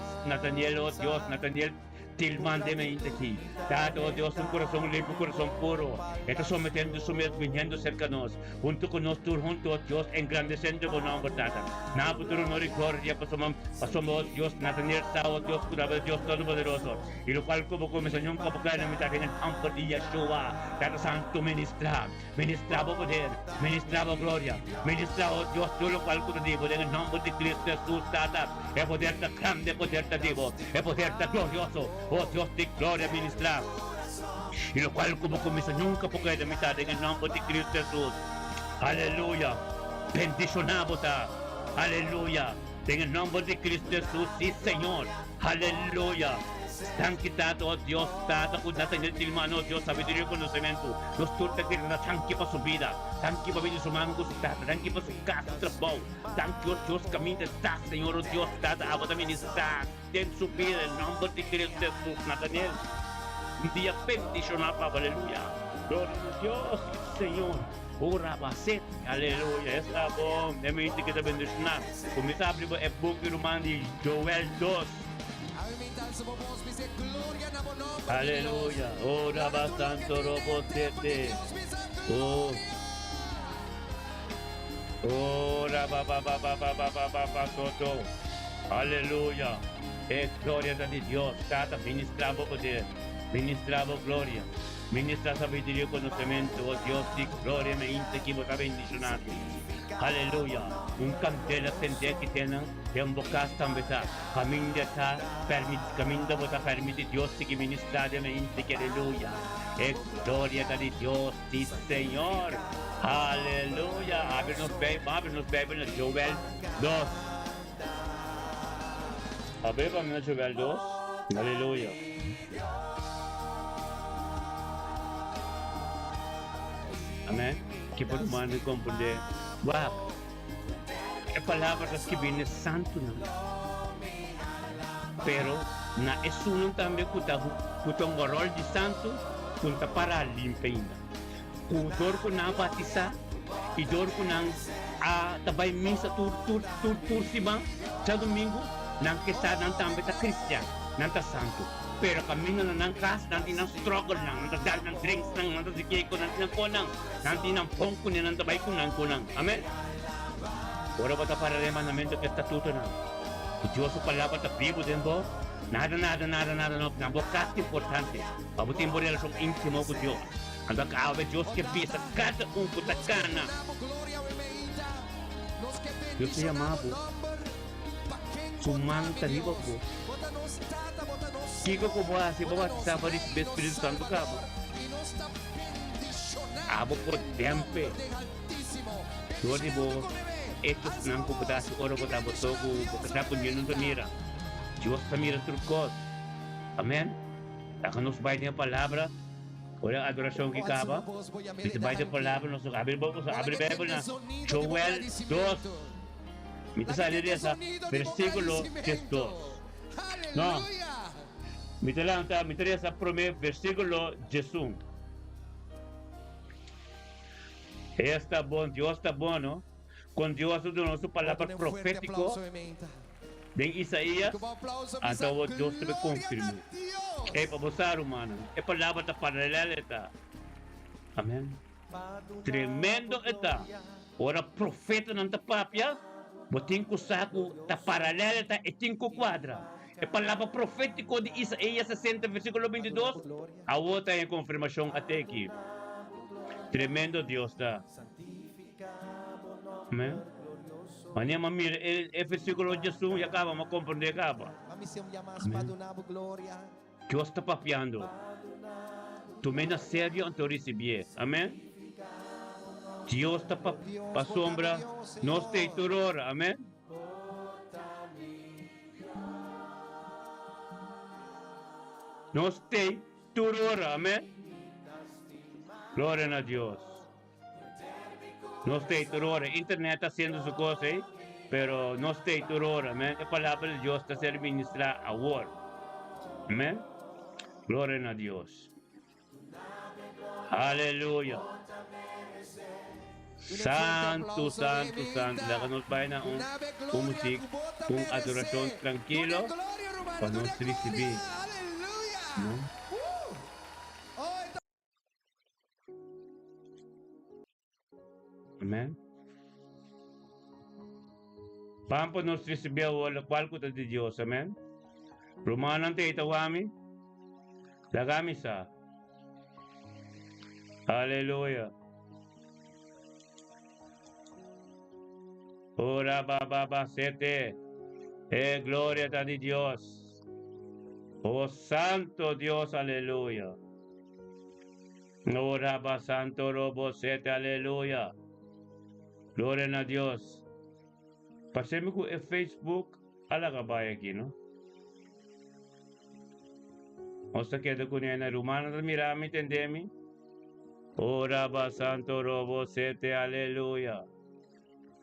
oh Dios. Nathaniel Tilman de mente aquí. Dado Dios un corazón limpio, un corazón puro. Esto sometiendo, viniendo cerca de nosotros. Junto con nosotros, junto a Dios, engrandeciendo con nombre tata. Nada futuro no gloria, pasamos Dios, Nathaniel Sao, Dios, curado, Dios todopoderoso. Y lo cual como comenzó nunca porque en la mitad en el campo de Yeshua. Tata Santo ministra, ministraba poder, ministraba gloria, ministraba Dios, todo lo cual como digo, en el nombre de Cristo Jesús, tata. El poder tan grande, el poder tan vivo, el poder tan glorioso. Oh Dios de gloria ministrar. Y lo cual como comienza nunca porque de mitad en el nombre de Cristo Jesús. Aleluya. Bendicionado está. Aleluya. En el nombre de Cristo Jesús, sí Señor. Aleluya. Tan quitado, oh Dios, tata con Nathaniel Tilman, oh Dios, sabiduría y conocimiento. Nos turta que na tanque para su vida, tanque para vida su mango, su tata, tanque para su casa, trabajo. Tanque, oh Dios, camino está, Señor, oh Dios, tata, agua también está. En su vida, en nombre de Cristo Jesús, Nathaniel. Un día bendicionado, aleluya. Gloria a Dios, Señor. Ora baset, aleluya. Es la voz de mi que te bendicionar. Comienza a abrir el buque romano de Joel 2. Aleluya, ora bastanto robotete. Oh, ora ba todo. Aleluya, es gloria de Dios. Tata ministramos poder, ministramos gloria, Ministra sabiduría y conocimiento, oh Dios, y gloria, mente que vos bendicionado. Aleluya. Un candela sente que tienen en boca también está. Camino está camino vos permite Dios que ministra de mente que aleluya. Gloria a Dios, sí Señor. Aleluya. Ábrenos Biblia, Joel 2. Ábrenos Joel 2. Aleluya. Amén. Que por humano comprender. Wow. É palavra que vem santo não. Pero na esunong também kuta um rol de santo kunta para limpa ainda. Kudor ko na batisa e dor ko nang tabay misa tur sibang sa domingo nang kesa nang também ta Christian nang ta santo. Pero kami na nang kas nanti nang struggle nang dal nang drinks nang nang sige ko nang konang nanti nang pongko ni nang tabay ko nang konang. Amen. Ora bata para remanamento que estatuto na. O Dios palabra ta vivo dentro. Nada, no. Na boca importante. Pabutin mo relasyon íntimo con Dios. Anda ka ave Dios que pisa cada kutacana. Dios se llamaba. Sumanta riba ko. Kiko ko ba si baba sa paris Espiritu Santo ka ba? Abo ko tempe. Dori bo estos nang puputas oro ko tabo togo pagkatapon yun ng mira. Diyos mira turkos. Amen. Takanos bay niya palabra. Wala adorasyon kikaba. Dito bay niya palabra. Abre Bible na Joel 2. Mita sa aliria sa versikulo 2. No. Mita lang ta. Mita rin sa prome versikulo 1. Está bom. Dios está bom, no? Con Dios donou su palabra profético de Isaías, então Deus te confirmou. É para você, humano. É palavra da paralela está. Amém. Tremendo está. Ora profeta não está papia, botin ko saco da paralela está e cinco quadra. É palavra profético de Isaías 60 versículo 22. A outra é confirmação até aqui. Tremendo Deus está. Amém. Mania mamir el versículo de Jesus e acaba ma compreender acaba. Deus está papiando. Tu mena sério então receber. Amém. Deus está pa sombra nos te turora. Amém. Nos te turora. Amém. Glória a Deus. No está turora, internet está haciendo su cosa, pero no está turora, amén. La palabra de Dios está ser ministrada ahora, amén. Gloria a Dios. Aleluya. Santo. Déjanos vaina un música, una adoración tranquilo para nos recibir. ¿No? Amén. Vamos nos receber o cual cuta de Dios, amén. Romanan te itawami, lagami sa. Aleluya. Ora baba sete, gloria a ti Dios. Oh santo Dios, aleluya. Ora ba santo robo sete, aleluya. Gloria a Dios. Pasemos con el Facebook a la cabaya aquí, ¿no? O sea, que de cunena rumana de mirar, ¿me entendemi? Ora ba santo robo sete, aleluya.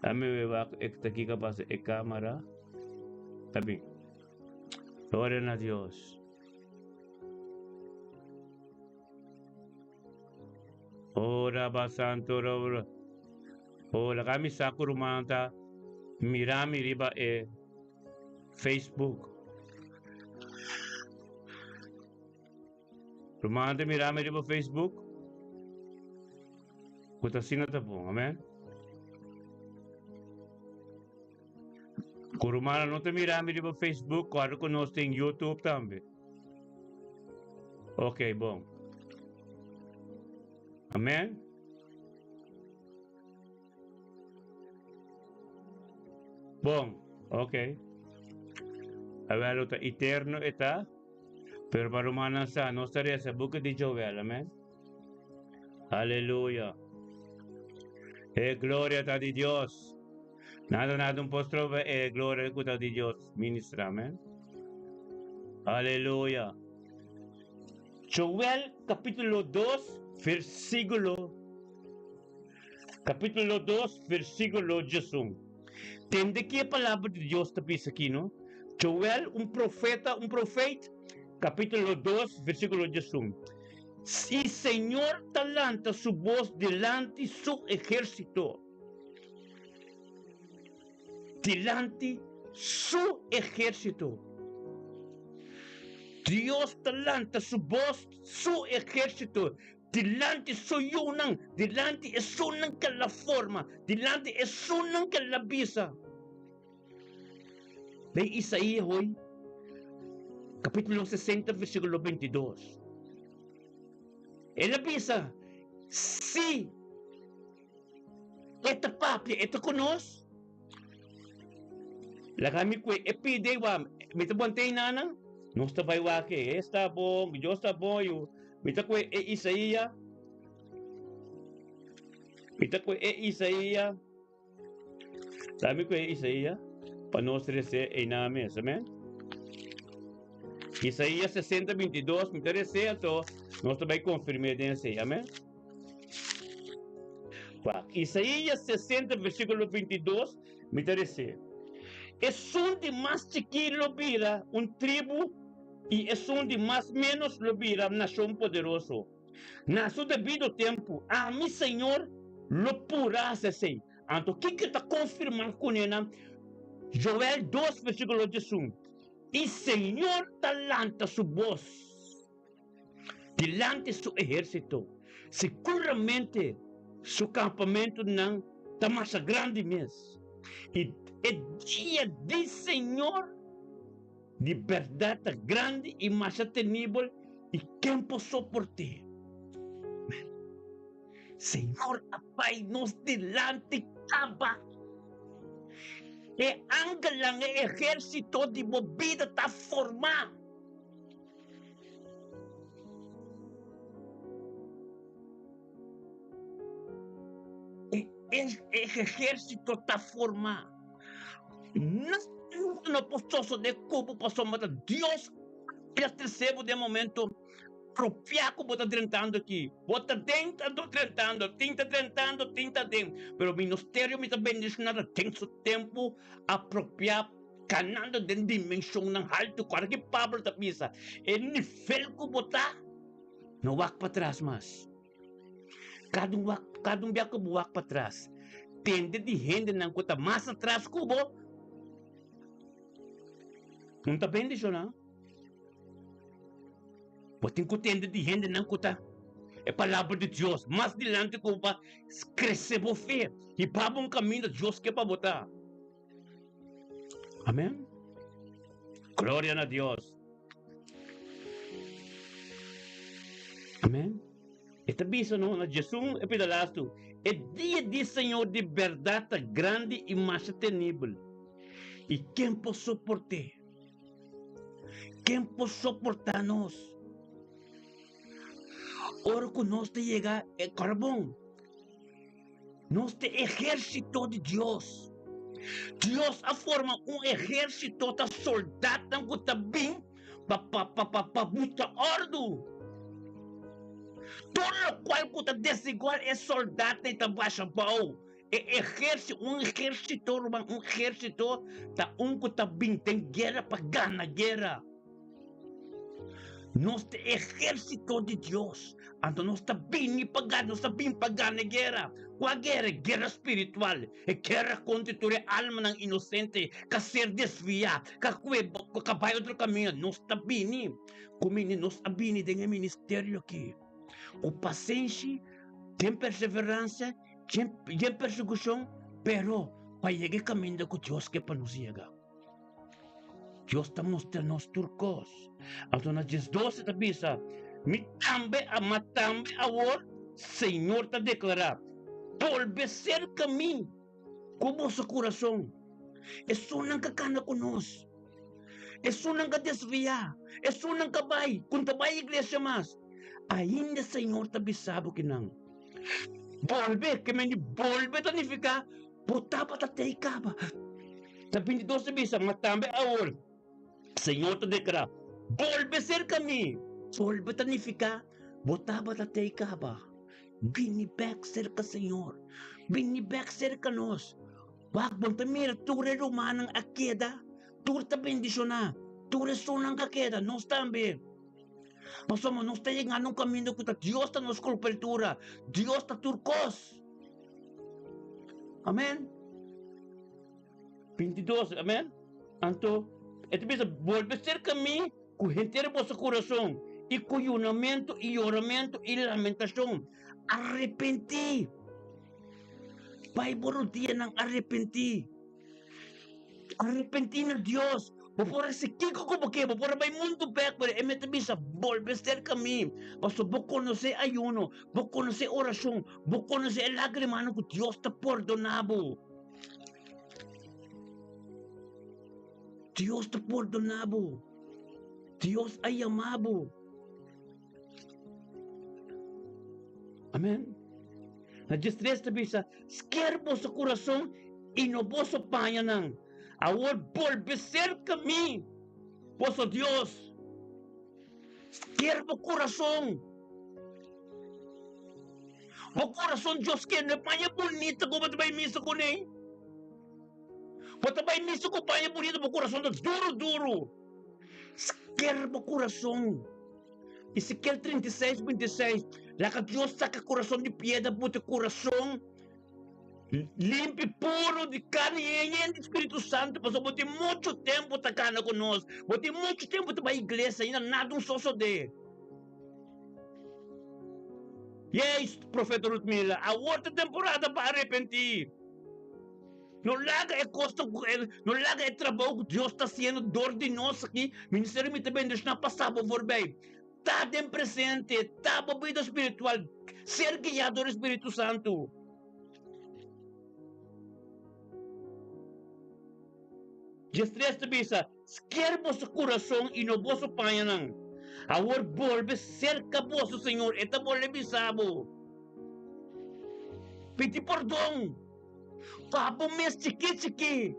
Dame beba, aquí que pasa en cámara. También. Gloria a Dios. Ora ba santo robo. Hola kami sa kurumanta mirami riba Facebook. Rumanta mirami riba Facebook. Kutasina ta po, amen. Kurumana no te mirami riba Facebook, kwaro ko no sting YouTube tambe. Okay, bom. Amén. Bom, ok. A ver, lo eterno está, pero para humana sa, no estaría esa boca de Joel, amén. Aleluya. Gloria a di Dios. Nada un postro, gloria a di Dios. Ministra, amén. Aleluya. Joel capítulo 2, versículo 1. Entende que a palavra de Deus está aqui, não? Joel, profeta, capítulo 2, versículo 1. Si Señor talanta su voz delante su ejército, delante su ejército. Dios talanta su voz, su ejército, delante soy unan, delante es unan que la forma, delante es unan que la visa. Ve Isaías hoy, capítulo 60, versículo 22. Él avisa, sí, esta patria, esta conoce, la kami ko pide wa, mita buantay nana, no está baywa que está bom, Dios está bom, mita ko Isaías, sabi ko Isaías, panosrese iname, amén. Isaías 60, 22, me interessa, então, nós também confirmamos, amém? Isaías 60, versículo 22, me interessa. Es de más chiquito vida, tribu, y es de más menos lo vida, nación poderoso. Na su debido tempo, a mi Senhor lo purá assim. Então, o que está confirmando com ele? Joel 2, versículo 1. Y Señor talanta su voz delante su ejército. Seguramente su campamento não está mais grande mesmo. E é dia de Senhor de verdade grande e mais temível. E quem possou por ti? Senhor, Pai, nos delante caba. E ang ejército de movida está formado. E esse ejército está formado. Não posso de como passou, mas Deus percebe de momento propia como está tentando aqui. Bota tentando, tinta dentro. Pero o ministério me está bendicionando, tem seu tempo apropriado, canando de dimensão ng alto, para que Pablo está pisa. E nível ko botar, não wak para trás mas. Cada dia que wak para trás. Tende de gente não está mais atrás kubo. Não está bendicionando. Botin ko tende de gente não está. É palavra de Deus. Mais delante que vai crescer por fé. E para um caminho de Deus que é para botar. Amém? Glória a Deus. Amém? Esta bisa não, na Jesus é pedalasto. É dia de Senhor de verdade grande e mais temível. E quem pode suportar? Quem pode suportar-nos? Ora que nós te llega el carbón. Nós te ejército de Deus. Deus a forma ejército de soldados que está bem para buscar ordem. Todo o qual que está desigual é soldado e está baixo pau. Ejército está que está bem, tem guerra para ganhar guerra. Nós te ejército de Deus. Então nós está bem pagado, nós está bem pagando a guerra. Qual guerra? Guerra espiritual. É guerra contra a alma ng inocente, que ser desviado, que vai outro caminho. Nós está bem. Como nós está bem dentro do ministério aqui. O paciência, tem perseverança, tem perseguição, pero para chegar ao caminho que Deus quer para nos chegar. Deus está mostrando os turcos. Então, na 12 está bisa, matambe a war, Senhor está declarando, volve cerca a mim com vosso coração. É só não que cana conosco. É só não que desviar. É só não que vai. Quando vai à igreja mais. Ainda Senhor está sabe que não. Volve, que me volve a ficar. Botar para te caba. Sa 22 bisa, matambe agora. Senhor está declarando, volve cerca a mim. Volve a ficar. Botar para te caba. Vini back cerca, Senhor. Vini back cerca nós. Wag bang tamir, ture rumanang akeda. Ture ta bendisyonan. Ture sunang kakeda. Nós também. Mas somos, nós temos um caminho que Deus está nos cultura. Deus está turcos. Amém? 22, amém? Então, ito bisa, volve cerca a mim, com inteiro vosso coração, e com unamento, e oramento, e lamentação. Arrepenti. Pai, boro dia ng arrepenti. Arrepenti na Dios. Bopora si Kiko ko porque bopora bay mundo back pero emete bisa volve cerca a mim. Paso vos conoce ayuno, vos conoce oración, vos conoce el lágrima que Dios te perdonado. Dios te perdonado. Dios ay amado. Amén. Na distresta bisa, esquerbo sa coração e no vosso panhanang. Agora volve cerca a mim, vosso Deus. Esquerbo coração. O coração Deus quer, não é panha bonita como tu vai missa com ele. Você vai missa com panha bonita, o coração é duro. Esquerbo coração. Ezequiel 36, 26. Lá que Deus saca coração de piedra, puto coração limpo e puro de carne e de Espírito Santo. Passou por muito tempo tacando conosco. Por muito tempo tu vai à igreja, ainda nada um só de. Yes, profeta Rutmila, a outra temporada para arrepentir. Não larga é costa, não larga é trabalho que Deus está sendo dor de nós aqui. Ministério me também deixa passar por bem. Está bem presente, está na vida espiritual, ser guiado do Espírito Santo. Destresta bisa, quer vosso coração e no vosso panhanang. Agora volve cerca vosso Senhor, eta volve bisabo. Pedi perdão. Papo mes chiqui.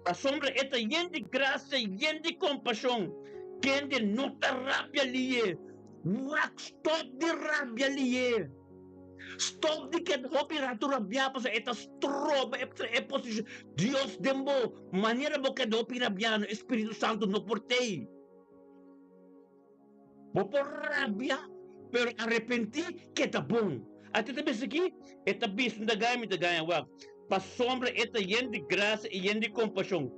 A sombra eta yen de graça, yen de compaixão. Quem de nota rabia liye. Stop de rabia liye. Stop de que hopi ratu rabia pa sa eta stroba é posição. Deus dembo maneira boca do hopi rabia no Espírito Santo no portei. Bo por rabia, pero arrepentir que tá bom. Até também isso aqui, eta bicho da ganha wag. Pa sombra eta yen de graça e yen de compaixão.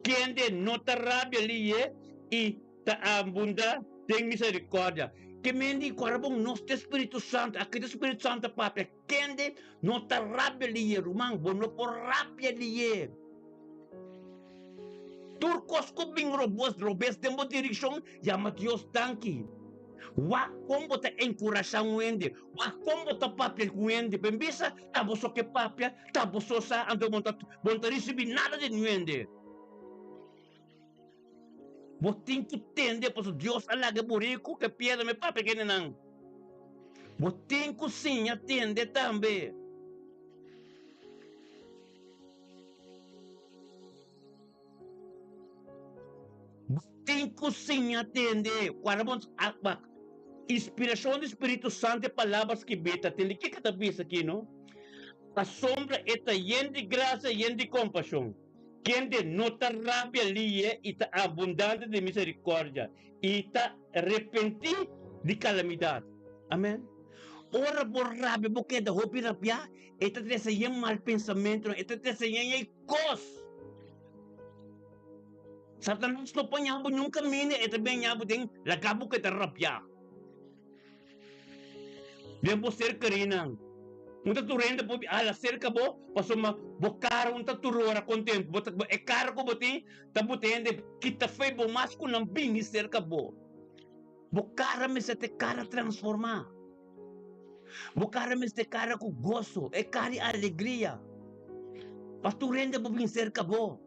Quem de nota rabia liye e ta abunda tem misericórdia. Que mendi corabong nos Espírito Santo, aquele Espírito Santo papel, quem de nota rabia liye, rumang bono por rabia liye. Turcos ko bing robes tempo direção, llama Dios tanki. Wa como te encorajar wende, wa como te papel wende, bembisa, tabo so que papel, tabo so sa ando monta receber nada de wende. Você tem que entender, porque Deus alaga burico que piada me papel que não. Você tem que sim entender também. Você tem que sim entender. Quando inspiração do Espírito Santo é palavras que beta, tem que cada vez aqui, não? A sombra está yen de graça, yen de compaixão. Quem de nota rabia liye e está abundante de misericórdia e está arrepentir de calamidade. Amém? Ora por rabia, porque da hopi rabia, está trazendo mal pensamento, está trazendo cos. Satanás não põe abo num caminho, está bem abo tem lagabo que está rabia. Vem você, Karina. Um taturenda po ala cerca bo, paso ma bokara um taturora contento, bota é caro ko boti, tabutende kita fe bo mas ko nang bingi cerca bo. Bokara me se te cara transformar. Bokara me se te cara com gozo, é cara alegria. Pasturenda bo bin cerca bo.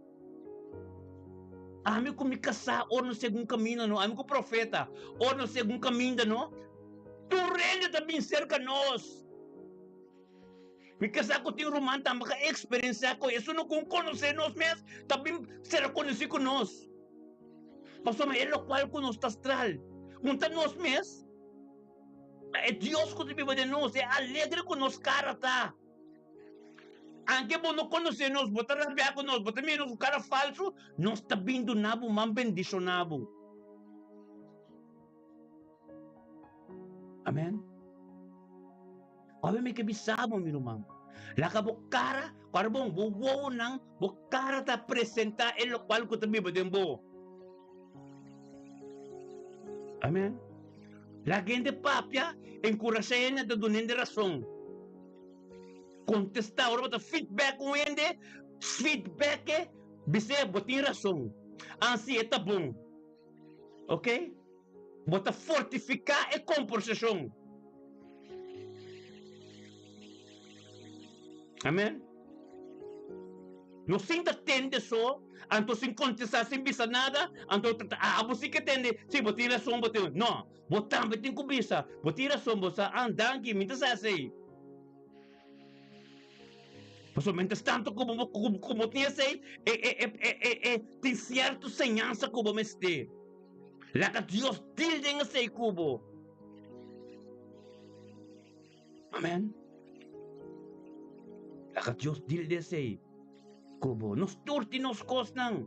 Ami ko mi kasa or no segundo caminho no, ami ko profeta, or no segundo caminho no. Tu rende também cerca nós. Porque ako tinha romano também que experiência com isso não conhecer nós mesmos, também será conhecido com nós. Mas só é o qual que nós está astral. Não está nós mesmos. É Deus que vive de nós, é alegre com nós cara tá. Anche bom não conhecer nós, botar rabia com nós, botar menos o cara falso, nós está vindo nabo, man bendição nabo. Amém? Olha me que bisabo, meu irmão. Laka cara, para bom, bo nang, cara ta apresentar el qual que também podem bo. Amém? La gente papia, encoraja de donen de razão. Contestar, ora bota feedback com ele, feedback, você botin razão. Assim é bom. Ok? Bota fortificar a conversação. Amém? Não sinta tende só, anto sem contestar, sem bisa nada, anto você que tende, sim, botin razão, botin. Não, botam, botin com bisa, botin razão, bosa, andangi, minta sa sei. Mas mientras tanto, como tinha sei, tem certa semelhança como me este. Lá que Deus dilde em sei cubo. Amém? Lá que Deus dilde sei cubo. Nos turti nos cosnan.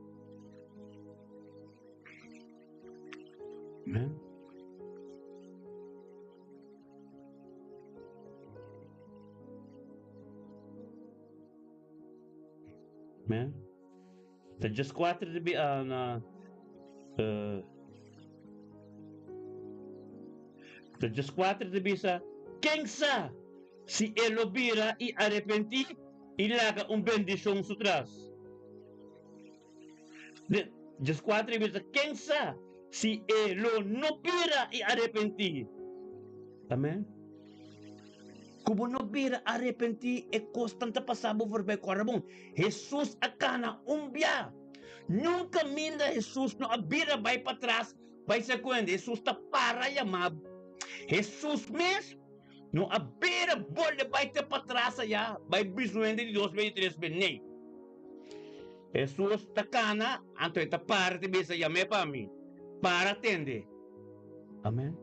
Amém? Amém? Tá just 4 de na tá just 4 de bisa. Quem sa si ele vira e arrepentir e laga bendição sutras. Just 4 de bisa. Quem sa si ele não vira e arrepentir. Amém? Como não vira arrepentir e constante passar por bem corabom. Jesus acana bia. Nunca minda Jesus não vira vai para trás. Vai ser quando Jesus está para chamar. Jesus mesmo não vira bolha vai ter para trás já. Vai bizuendo de 223 nem. Jesus está cana, então está para de bisa chamar para mim. Para atender. Amém?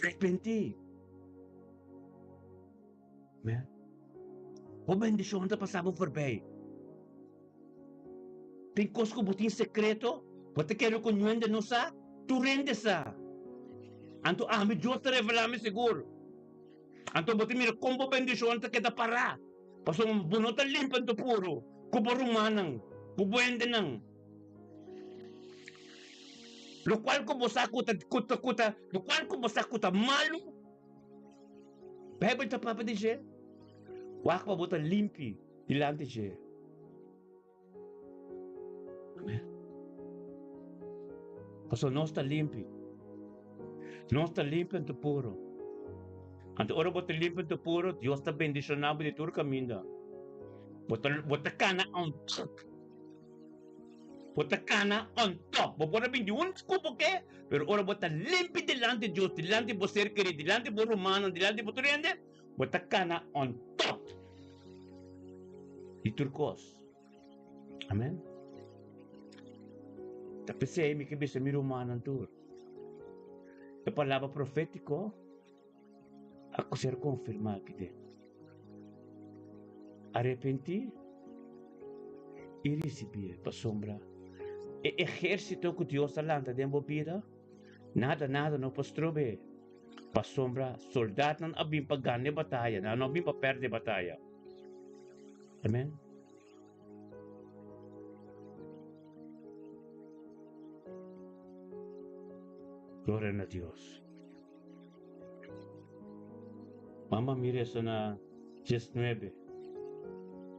Arrepentir. Amém? O bendição está passando por bem. Tem coisa que botin secreto, você quer conhecer não sa, tu rende sa. Anto me Deus te revelar me seguro. Anto botin mira como bendição te queda para. Paso buno ta limpan to puro, kubo rumanang, kubo ende nang. Lo cual como sacuta, lo cual como sacuta malo. Bible ta papa dice, wak pa bota limpi dilante dice. Paso no está limpio. No está limpio en tu puro. Ante ora bota limpio en tu puro, Dios está bendicionado de tu camino. Bota cana on top. Bota cana on top. Bota bindi un scopo que, pero ora bota limpio delante de Dios, delante de ser querido, delante de romano, delante de turende. Bota cana on top. E turcos. Amém? Tapi saya mikir bisa mi rumanan tu. A palavra profético, ako ser confirmar que arrepentir e receber para sombra. E exército que Deus alanta dentro da vida, nada não postrobe. Para sombra, soldado não abim para ganhar batalha, não abim para perder batalha. Amém? Glória a Deus. Vamos a mirar eso na 19.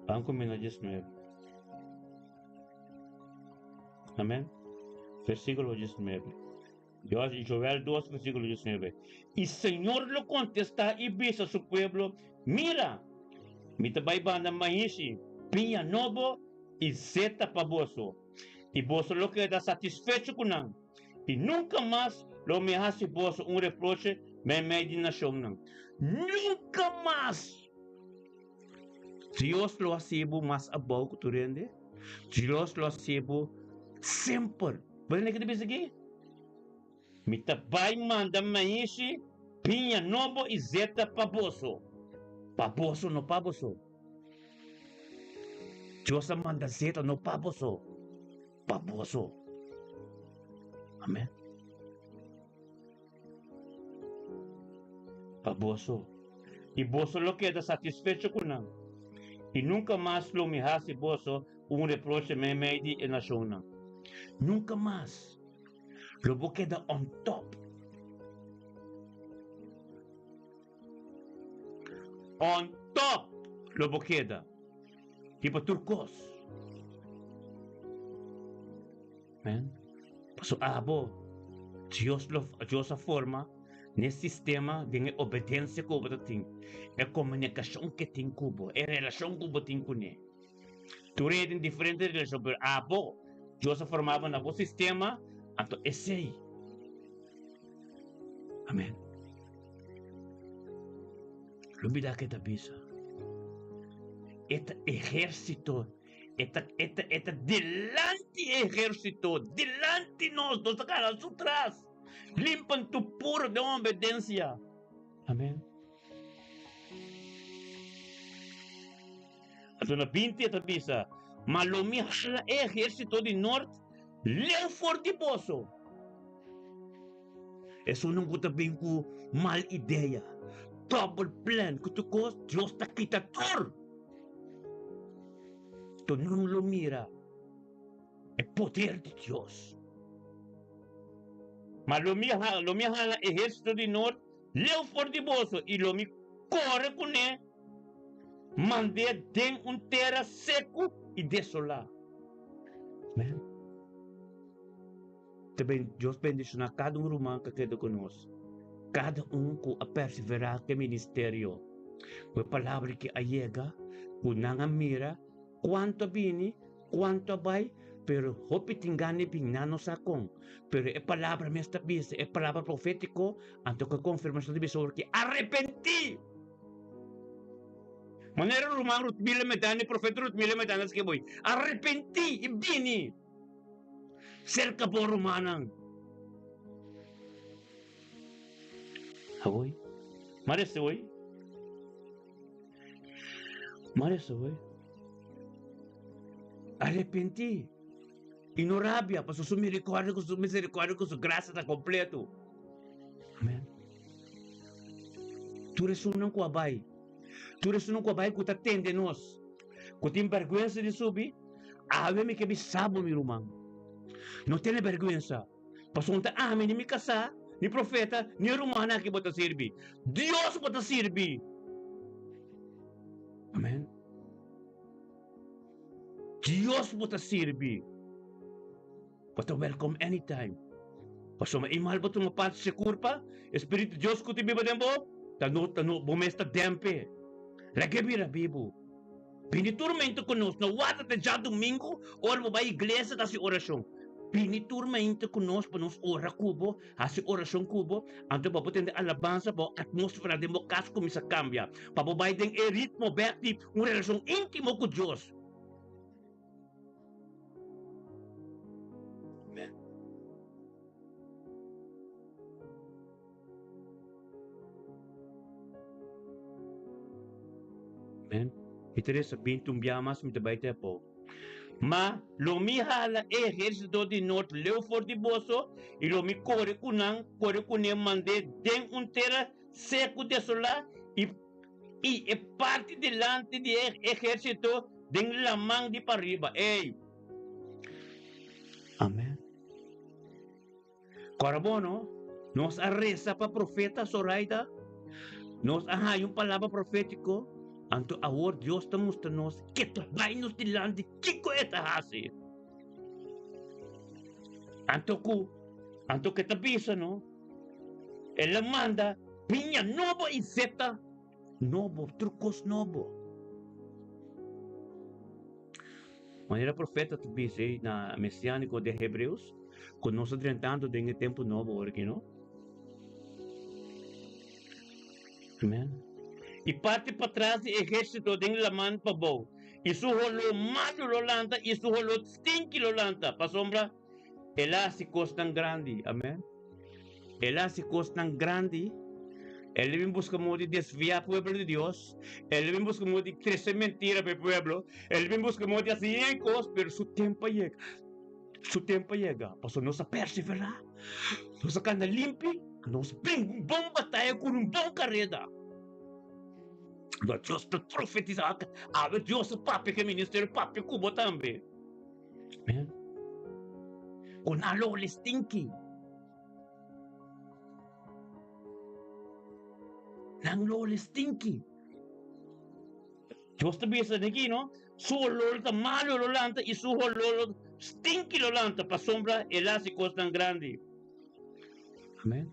Vamos comer na 19. Amén. Versículo 19. Joel 2, versículo 19. Y Señor lo contesta y dice a su pueblo, mira, mi tabay banda maísi, piña novo y zeta paboso. Y vos lo queda satisfecho con él. Y nunca más lo me hace vos un reproche me imaginación. Nunca más. Dios lo hace más abajo que tu rende. Dios lo hace sempre. ¿Ven que te dice aquí? Mi tabay manda maísi, piña novo y zeta paboso. Paboso no paboso. Dios manda zeta no paboso. Paboso. Amén. Paboso. Y vos lo queda satisfecho con él. Y nunca más lo me hace vos un reproche me medi en la zona. Nunca más. Lo vos queda on top. On top. Lo vos queda. Tipo turcos. Amén. Paso abo. Dios a forma nesse sistema de obediência que você tem. É comunicação que tem com você. É relação que você tem com ele. Tu tem diferentes relações, mas abo. Deus formava no sistema, então esse aí. Amém. Lubida que te bisa. Este exército, este delante exército, delante nós, dos caras atrás. Limpan tu puro de obediencia. Amén. Hasta na 20 esta bisa. Malumi hasla ejército de norte. Leu forte poso. Eso não gusta bem com mal ideia. Double plan. Que tu cos, Deus está quitador. Tu não lo mira. É poder de Deus. Mas lo mi hala ejército de norte, leu forte boso, e lo mi corre com ele, mandei den terra seco e desolado. Amém. Também Deus bendice a cada romano que queda conosco. Cada com a perseverar que ministério. A palavra que chega, o nanga mira, quanto vini, quanto vai, pero hopi tingani pinano sakong. Pero é palavra mesta bisa, é palavra profético, anto que confirmação de bisa que arrepenti. Maneira rumang rut mila medani, profeta rut mila medanas que boy. Arrepenti, e bini. Cerca po rumanang. Aboy. Marese boy. Marese boy. Arrepenti. E não rabia, para sua misericórdia, com sua graça está completo. Amém. Tu ressonas com a bai. Tu ressonas com a bai que está tende nós. Que tem vergonha de subir. Ave-me que me sabe, meu irmão. Não tem vergonha. Passou um tempo, nem me casar, nem profeta, nem romana que bota servir. Deus bota servir. Amém. Deus bota servir. But welcome anytime. Paso maimal ba itong mapat sa kurpa? Espiritu Diyos ko tibi ba dembo? Tano, bumesta dempe. Lagi bira bibo. Piniturmento ko nos, na wata ta dyan domingo, or mo ba iglesia ta si orasyon. Piniturmento ko nos, pa nos ora kubo, ha si orasyon kubo, anto pa putin de alabanza po, atmosfera de mo kas kumisa cambia. Papabay ding ritmo, bekti, un relasyon intimo ko Diyos. Amen. Interessa bintum biamas mi tabay po. Ma lo mi hala ejército de norte leo forte boso y lo mi corre kunan mande den un terra seco desolado y parte delante de ejército den la man de para arriba. Ey. Amén. Carbono nos arresa pa profeta Zoraida. Nós, yung palavra profético, anto agora Deus está mostrando que vai nos dilante, que coisa hasi. Anto que tabisa, no? Ela manda, pinha novo e zeta, novo, trucos novo. Maneira profeta tabisa na messiânico de Hebreus, quando nós tratando de tempo novo, aqui, não? Amen. E parte para trás do exército de Laman para bom. Isso rolou malo Lolanda, isso rolou stinky Lolanda. Para sombra, ela se costan grande. Amém? Ela se costan grande. Ele vem buscar modo de desviar o pueblo de Deus. Ele vem buscar modo de crescer mentira para o pueblo. Ele vem buscar modo de fazer coisas, mas seu tempo chega. Seu tempo chega. Pastor, nós perseverar. Nós cana limpe. Nós bem bom batalha com bom carreira. Mas Deus está profetizando. Deus é papi que ministério papi como também. Com a lola stinky. Nang lola stinky. Deus está pensando aqui, não? Sua lola está malo lolanta e sua lola stinky lolanta. Para sombra, ela se costa grande. Amém?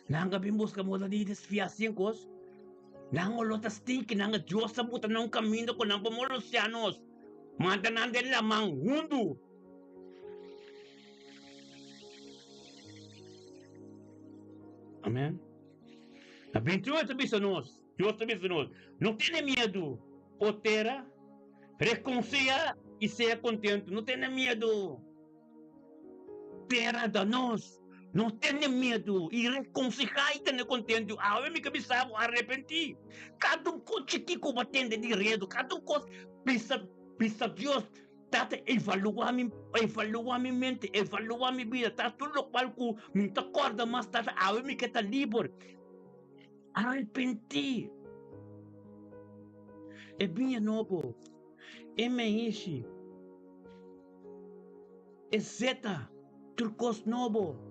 Nang gabi busca moda de desfiar 5 Nang olota stinky, nang Diyos sa buta ng kamino ko ng pamolosyanos. Mantanan din lamang mundo. Amém? A 21 sabi sa nós. Diyos sabi sa nós. Não tenha medo. Otera, reconcilia e seja contento. Não tenha medo. Terra da nós. Não tenha medo e reconciliar e tenha contento. Eu me cabisavo arrepentir. Cada coisa que combatendo de redo, cada coisa precisa Deus tata evaluar minha mente, evaluar minha vida, tá tudo qual que me acorda mais tata eu me queda livre. Arrepentir. É bem novo. É meixe. É zeta. Turcos novo.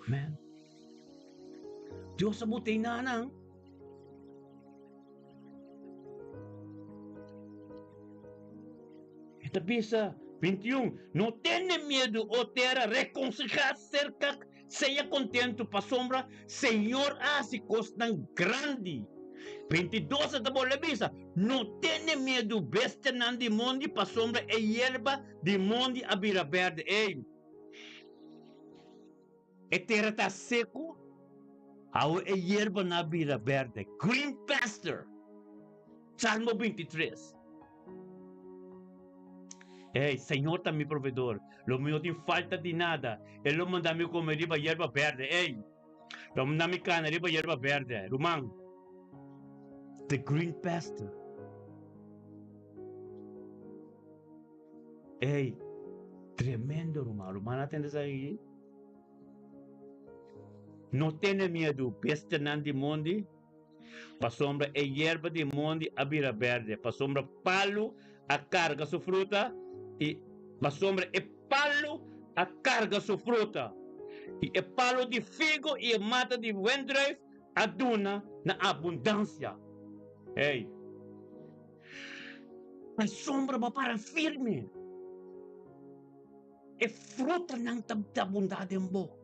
Amen. Diyos sa buti na nang. Ito bisa 21. No tiene miedo o terra reconciliar cerca seja contento pa sombra Senhor se costan grande. 22 da bola bisa. No tiene miedo bestia nan di mondi pa sombra e hierba di mondi a bira verde. E terra está seco, a hierba na vida verde. Green pasture. Salmo 23. Senhor está mi provedor. Lo mío tem falta de nada. Ele lo manda me comer riba hierba verde. Lo manda me cana riba hierba verde. Lumang. The green pasture. Tremendo, Lumang. Lumang natin sa aí. Não tenha medo, bestia nan de monde, pa sombra e hierba de monde a bira verde, pa sombra palo a carga sua fruta, e pa sombra e palo a carga sua fruta, e palo de figo e mata de wendrive a duna na abundância. A sombra va para firme, e fruta não da bondade em boa.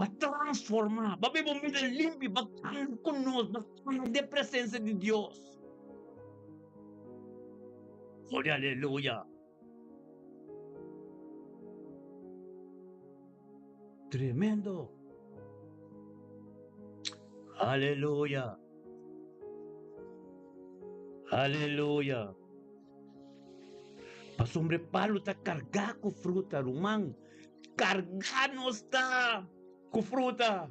Vai transformar, vai ver uma vida limpa, vai estar conosco, vai estar de presença de Deus. Glória, aleluia. Tremendo. Aleluia. Aleluia. Para sobre palo está cargado com fruta, Lumang. Cargado está com fruta.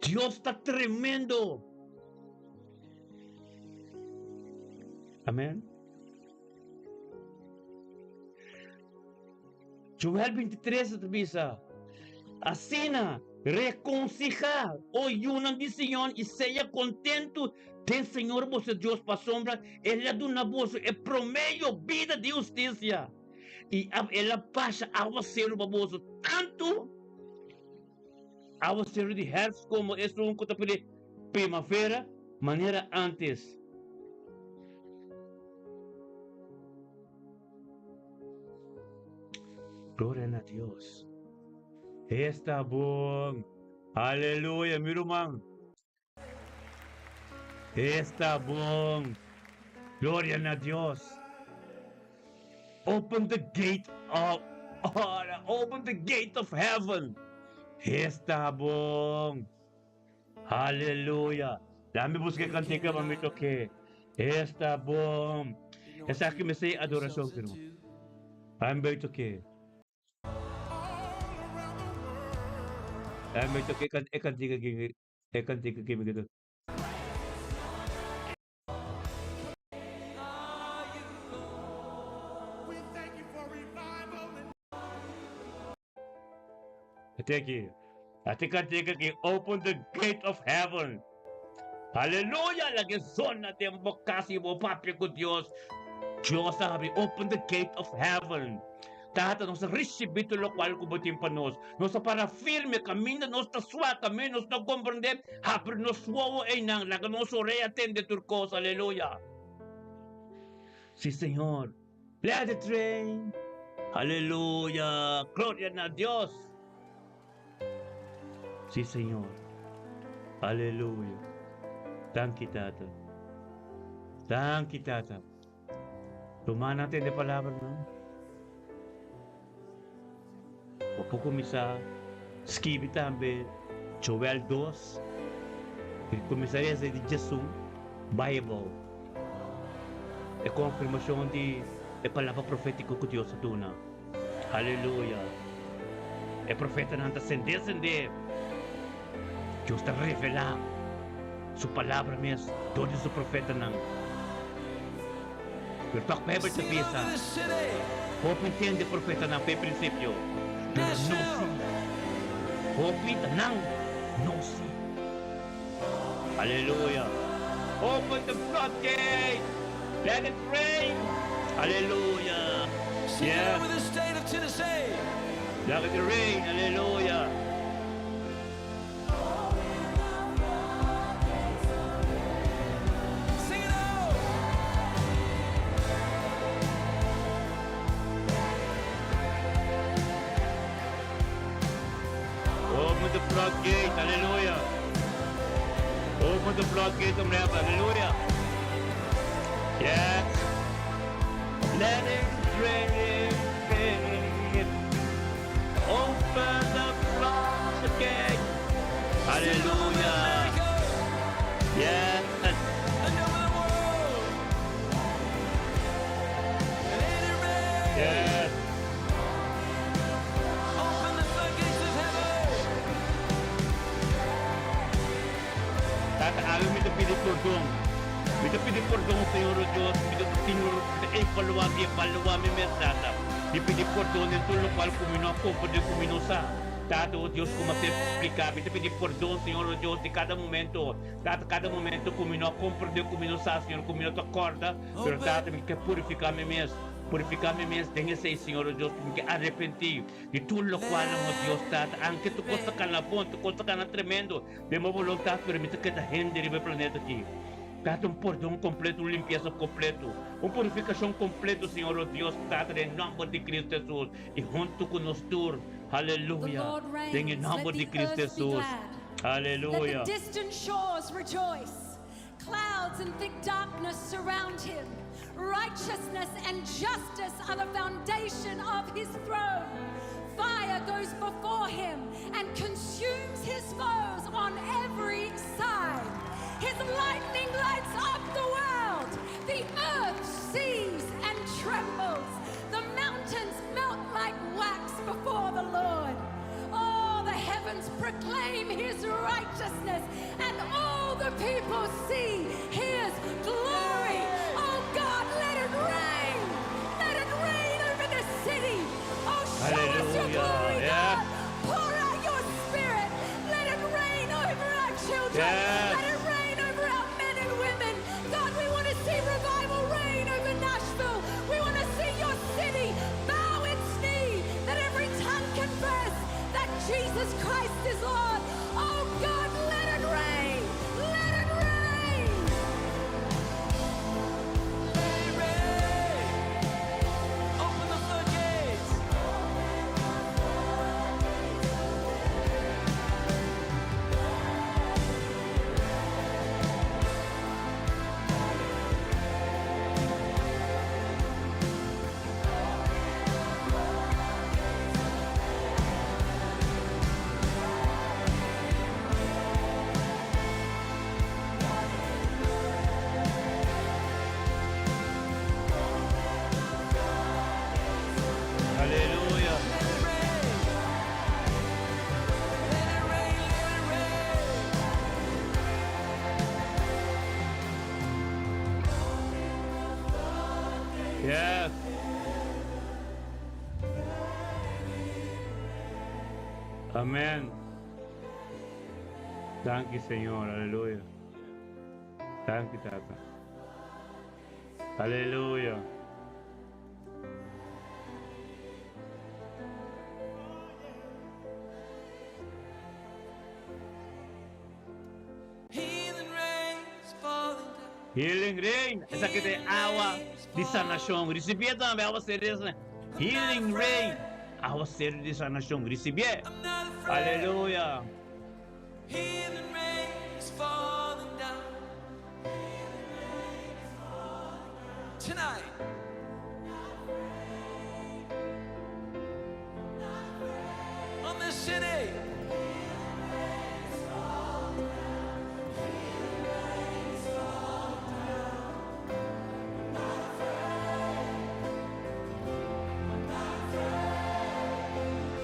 Deus está tremendo. Amém? Joel 23 bisa. Assina, reconciliar o yunang de Senhor e seja contento tem Senhor vosso Deus para sombra. Ele é do naboso, é promeio vida de justiça. E ela passa ao ser baboso tanto Agua ser de herbst como es un cotapile primavera, manera antes. Gloria a Dios. Está bom. Aleluia, meu irmão. Está bom. Gloria a Dios. Open the gate of open the gate of heaven. Está bom. Aleluia. Dá-me buscar cantiga para me tocar. Está bom. Essa aqui me sei adoração, irmão. I'm going to tocar. I'm going to tocar cantiga que me gitu. Thank you. Ati cantiga que open the gate of heaven. Aleluia, lagi zona tempo kasi mo papi ko Dios. Dios sabi, open the gate of heaven. Tata, nos recibito lo cual kubutin pa nos. Nos para firme camino, nos ta swa camino, nos ta comprende, hapre nos suawo ay nang, laga nos ore atende turcos, aleluya. Sí, Señor. Let it rain. Aleluya. Gloria a Dios. Sí, Señor. Aleluya. Thank you, Tata. Thank you, Tata. Tumahan natin yung palabra, no? Opo kumisa, skibi tambe, Joel 2, komisaria sa di Jesus, Bible. E confirmasyon di e palabra profético ko Diyos sa tuna. Hallelujah. E profeta nanta sende. Diyos ta revela su palabra mes, todo su profeta nang. Pero tak pebel sa pisa. Hope intende profeta nang pe prinsipyo. No si. Hope nang no si. Hallelujah. Open the floodgate. Let it rain. Hallelujah. Yeah. Over the state of Tennessee. Let it rain. Hallelujah. Open the floodgate, hallelujah. Open the floodgate of heaven, hallelujah. Yes. Let it rain. Open the floodgate, hallelujah. Yes. Yes. Tataawin mo ito pinipurdong. Ito pinipurdong sa iyo, Diyos. Ito tinuro, evaluami mes tata. Pinipurdong nito lokal kumino ako, pwede kumino sa. Tata, o Diyos, kung mag-explica. Ito pinipurdong, Señor, Diyos, di kada momento. Tata, cada momento kumino ako, pwede kumino sa, Señor, kumino to acorda. Pero tata, que purificame mes. Purificame mes, dengue say, Señor Dios, que arrepentí de todo lo cual, Dios, tata, aunque tu costa canapón, tu costa cana tremendo, de mi voluntad, permite que la gente vive el planeta aquí. Tata, un perdón completo, una limpieza completo, una purificación completo, Señor Dios, tata, en nombre de Cristo Jesús, y junto con nosotros, aleluya, en el nombre de Cristo Jesús, aleluya. Let the distant shores rejoice, clouds and thick darkness surround him. Righteousness and justice are the foundation of his throne. Fire goes before him and consumes his foes on every side. His lightning lights up the world. The earth sees and trembles. The mountains melt like wax before the Lord. All the heavens proclaim his righteousness, and all the people see his glory. God, let it rain! Let it rain over this city! Oh, show us your glory, God! Pour out your spirit! Let it rain over our children! Let it rain over our men and women! God, we want to see revival rain over Nashville! We want to see your city bow its knee! That every tongue confess that Jesus Christ is Lord! Oh God, let it rain! Let it rain! Let it rain. Open the floodgates. Aleluya. Let it rain. Let it rain. Let it rain. Yes. Amén. Thank you, Señor. Aleluya. Thank you, Tata. Aleluya. Healing rains falling down. Healing rain. Esa que te agua de sanación. Recibí también agua serena. Healing rain. Agua serena de sanación. Recibí. I'm not afraid. Aleluya. Healing rains falling down. Tonight. On this city.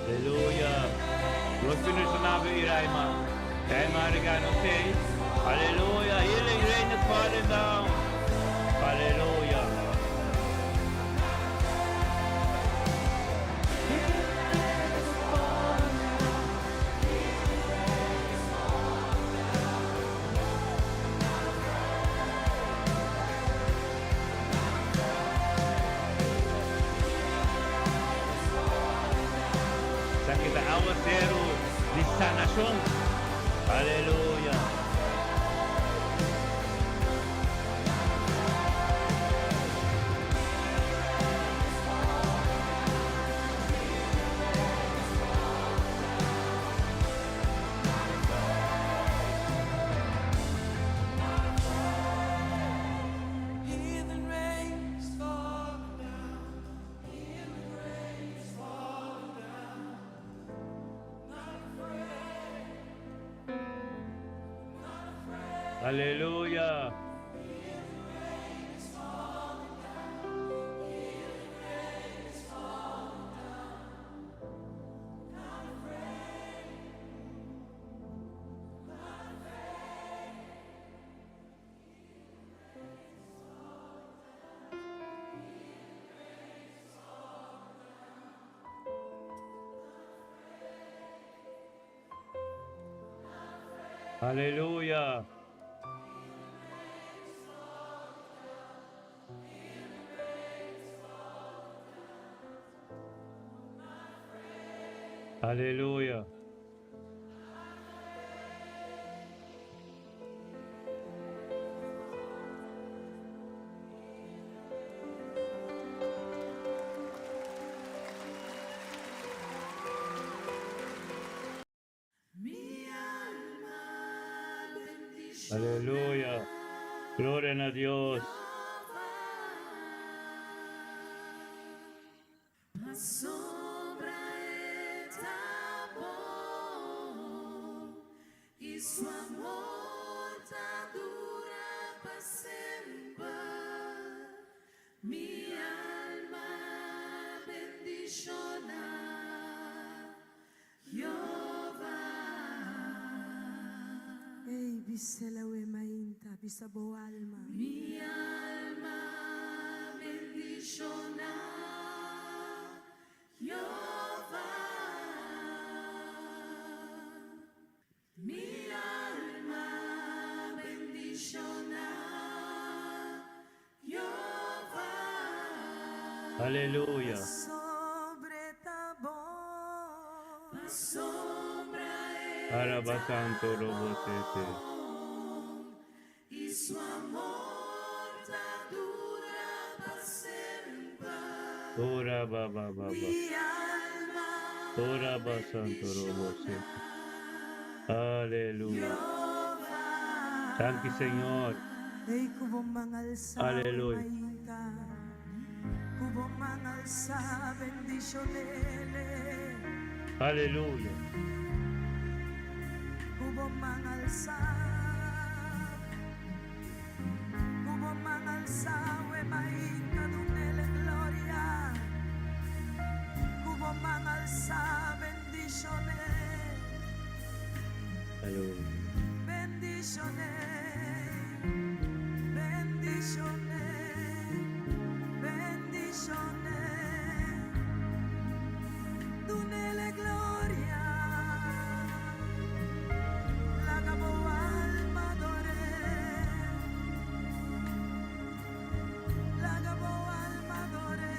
Aleluya. Los fines de nave iraima. Marigano say. Aleluya. Healing rain is falling down. Aleluya. Sakit aguacero de sanación. Aleluya. Healing rains falling down. Healing rains falling down. Not afraid. Not afraid. Aleluya. Healing rains falling down. Healing rains falling down. Not afraid. Not afraid. Aleluya. Aleluya. Aleluya. Gloria a Dios. A sombra está bom e su amor tá dura para sempre. Mi alma bendiciona Jehová. Ei, bisela we mainta, bisa bo alma. Mi alma bendiciona Jehová. Mi alma bendiciona Jehová. Aleluya. Sobre tá bom. A sombra Arabasanto Robosete. y su amor dura para siempre. Ora Baba Baba. Mi alma Ora Basanto Robosete. Aleluya. Thank you, Señor. Ay kubong mangalsa Hallelujah. mainta. Kubong mangalsa bendisyonele. Aleluya. Kubong mangalsa. Kubong mangalsa we mainta dunele gloria. Kubong mangalsa bendisyonele. Aleluya. Bendiciones, bendiciones, bendiciones, dunele gloria, la cabo alma adoré, la cabo alma adoré.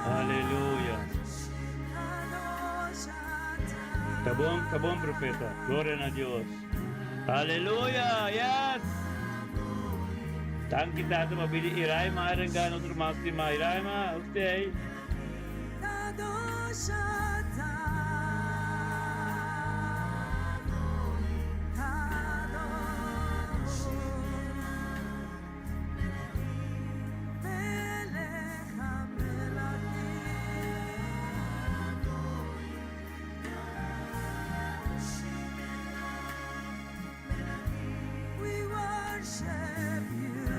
Aleluya. Tabón, profeta. Gloria a Dios. Aleluya. Yes. Thank you, Tata. Mabili Iraima. Aranggan otro máxima. Iraima. Usted. We worship you.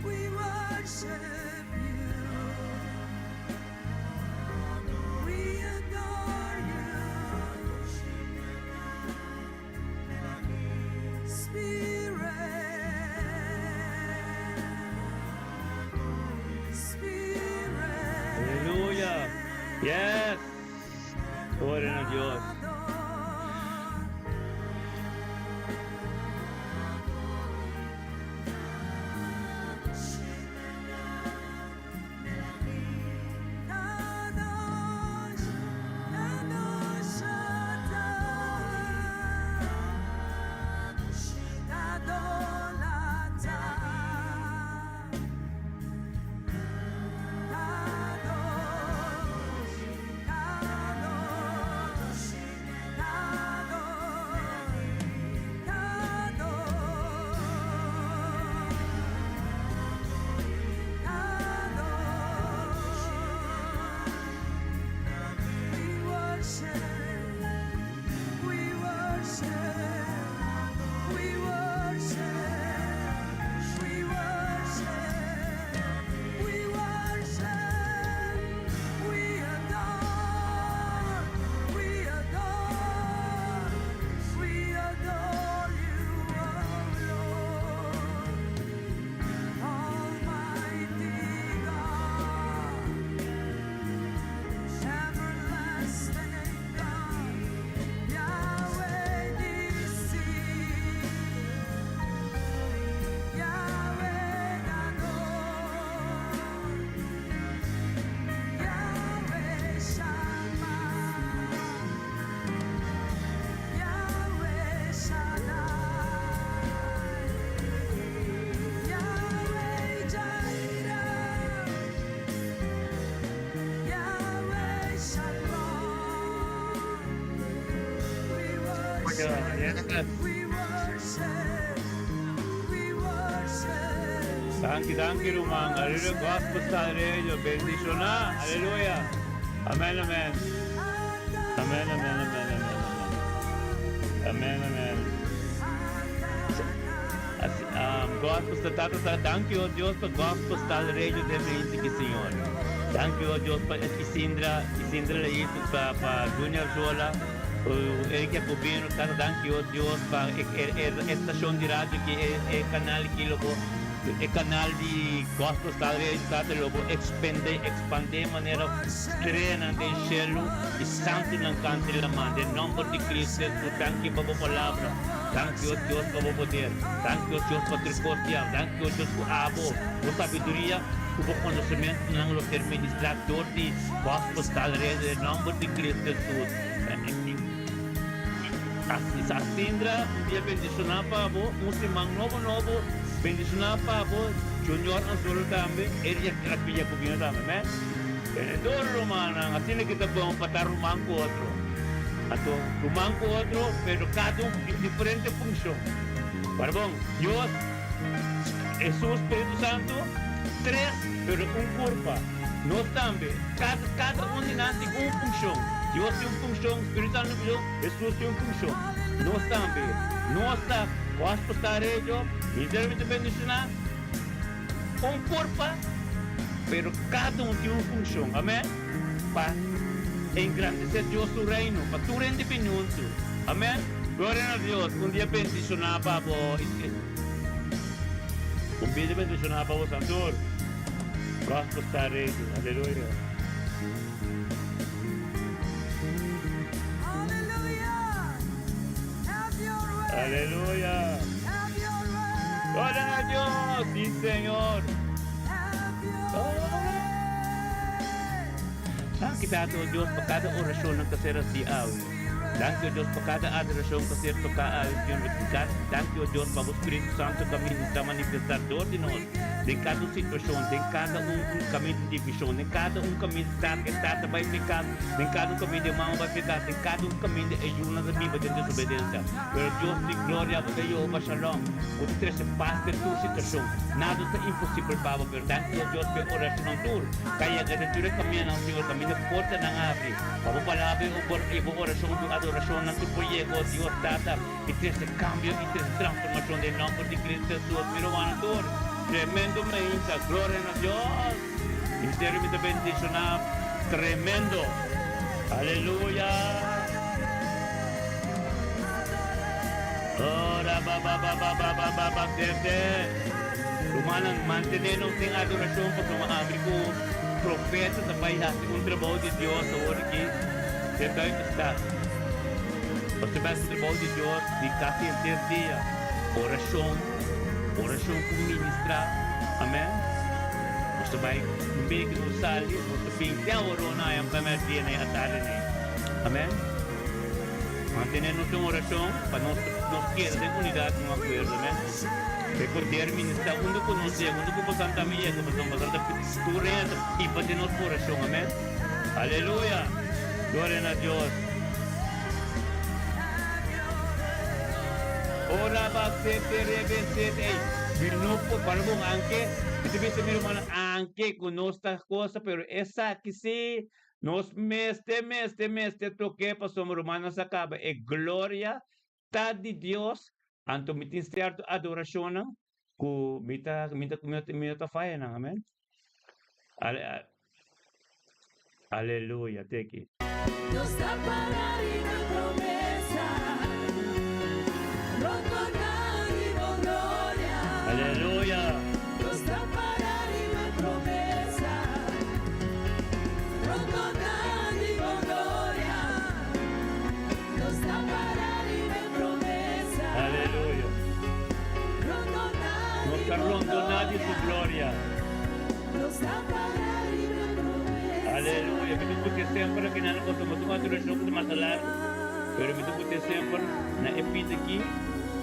We worship you. We adore you. Spirit. Aleluya. Yes. Gloria a Dios. Dios. Thank you, Rumang. Hallelujah. Gospel style radio. Bendición. Hallelujah. Amen, amen. Amen, amen, amen, amen. Amen, amen. Gospel style. Thank you, Dios, por Gospel style radio de mente, Señor. Thank you, Dios, por Isindra le hizo para Junior Jola. Erika Cubino, thank you, Dios, para estación de radio que el canal que lo el canal de Gospel Style Radio lo expande de maneira plena del cielo e santo não cante la mano. Em nome de Cristo, thank you por a palavra. Thank you, Deus, por o poder. Thank you, Deus, por tricostiar. Thank you, Deus, por amor, por sabedoria, por conhecimento, não o administrador de Gospel Style Radio. Em nome de Cristo Jesus. A Sindra, dia bendicionar para você, um semana novo, bendicionar para você, Junior Anzolo também, ele já pilha comigo também, né? Benedor Romana, assim que está bom para Romano com outro. Então, Romano com outro, pero cada em diferente função. Para bom, Deus, Jesus, Espírito Santo, três, pero corpo. Nós também, cada de nós tem função. Deus tem função, Espírito Santo tem função, Jesus tem função. Nós também, nós está, Gospel Style Radio, literalmente bendicionar, corpo, pero cada tem uma função, amém? Para engrandecer Deus o reino, para tu independência, amém? Glória a Deus, dia bendicionar para você, dia bendicionar para você, Santor, Gospel Style Radio, aleluia. Aleluya. Gloria a Dios, sí, Señor. Gracias a Dios por cada oración que será así hoy. Gracias a Dios por cada adoración que será tocada hoy. Gracias a Dios por el Espíritu Santo que está manifestando de nós. De cada situação, de cada caminho de divisão, de cada caminho que está vai ficar, de cada caminho de mão vai ficar, de cada caminho de ajuda da Bíblia de desobediência. Pero Deus de glória, porque Jehová Shalom, o que traz paz de tua situação. Nada é impossível para você, graças a Deus pela oração tua. Kaya que tu caminho ao Senhor, caminho porta não abre. Para palavra o oração, a adoração não tu projeto, Deus trata e traz cambio e traz transformação de nome de Cristo Jesus, pero vanador. Tremendo mensa, gloria a Dios. Y termino de bendicionar, tremendo. Aleluya. Ora, ba, Rumanan, mantenernos en adoración porque me abre con profetas también hace un trabajo de Dios ahora aquí. Se va a estar. Você vai ser trabalho de Deus de casi el día. Oração com ministrar, amém? Você vai bem que nos sali, você bem até a orona é para mais bem a tarde, amém? Mantenemos uma oração para nós querer ter unidade com a coisa, amém? De poder ministrar onde conhecemos, onde com Santa Maria, com Santa Turenda e para ter nossa oração, amém? Aleluia! Glória a Deus! Ora basete rebesete, minuto para bom anche, se vê meu irmão anche com nossas coisas, pero essa aqui se nos meste toque para somos romanos acaba é glória tá de Deus, anto mitin certo adoração, com mita faia, amém? Aleluia, te aqui. Deus dá para ir na promessa. Aleluia. Deus dá para ir na promessa. Rondonando com glória. Deus dá para ir na promessa. Aleluia. Rondonando com glória. Deus dá para ir na promessa. Aleluia. Me tuque sempre que não conto adoração de masalar. Pero me tuque sempre na epita aqui.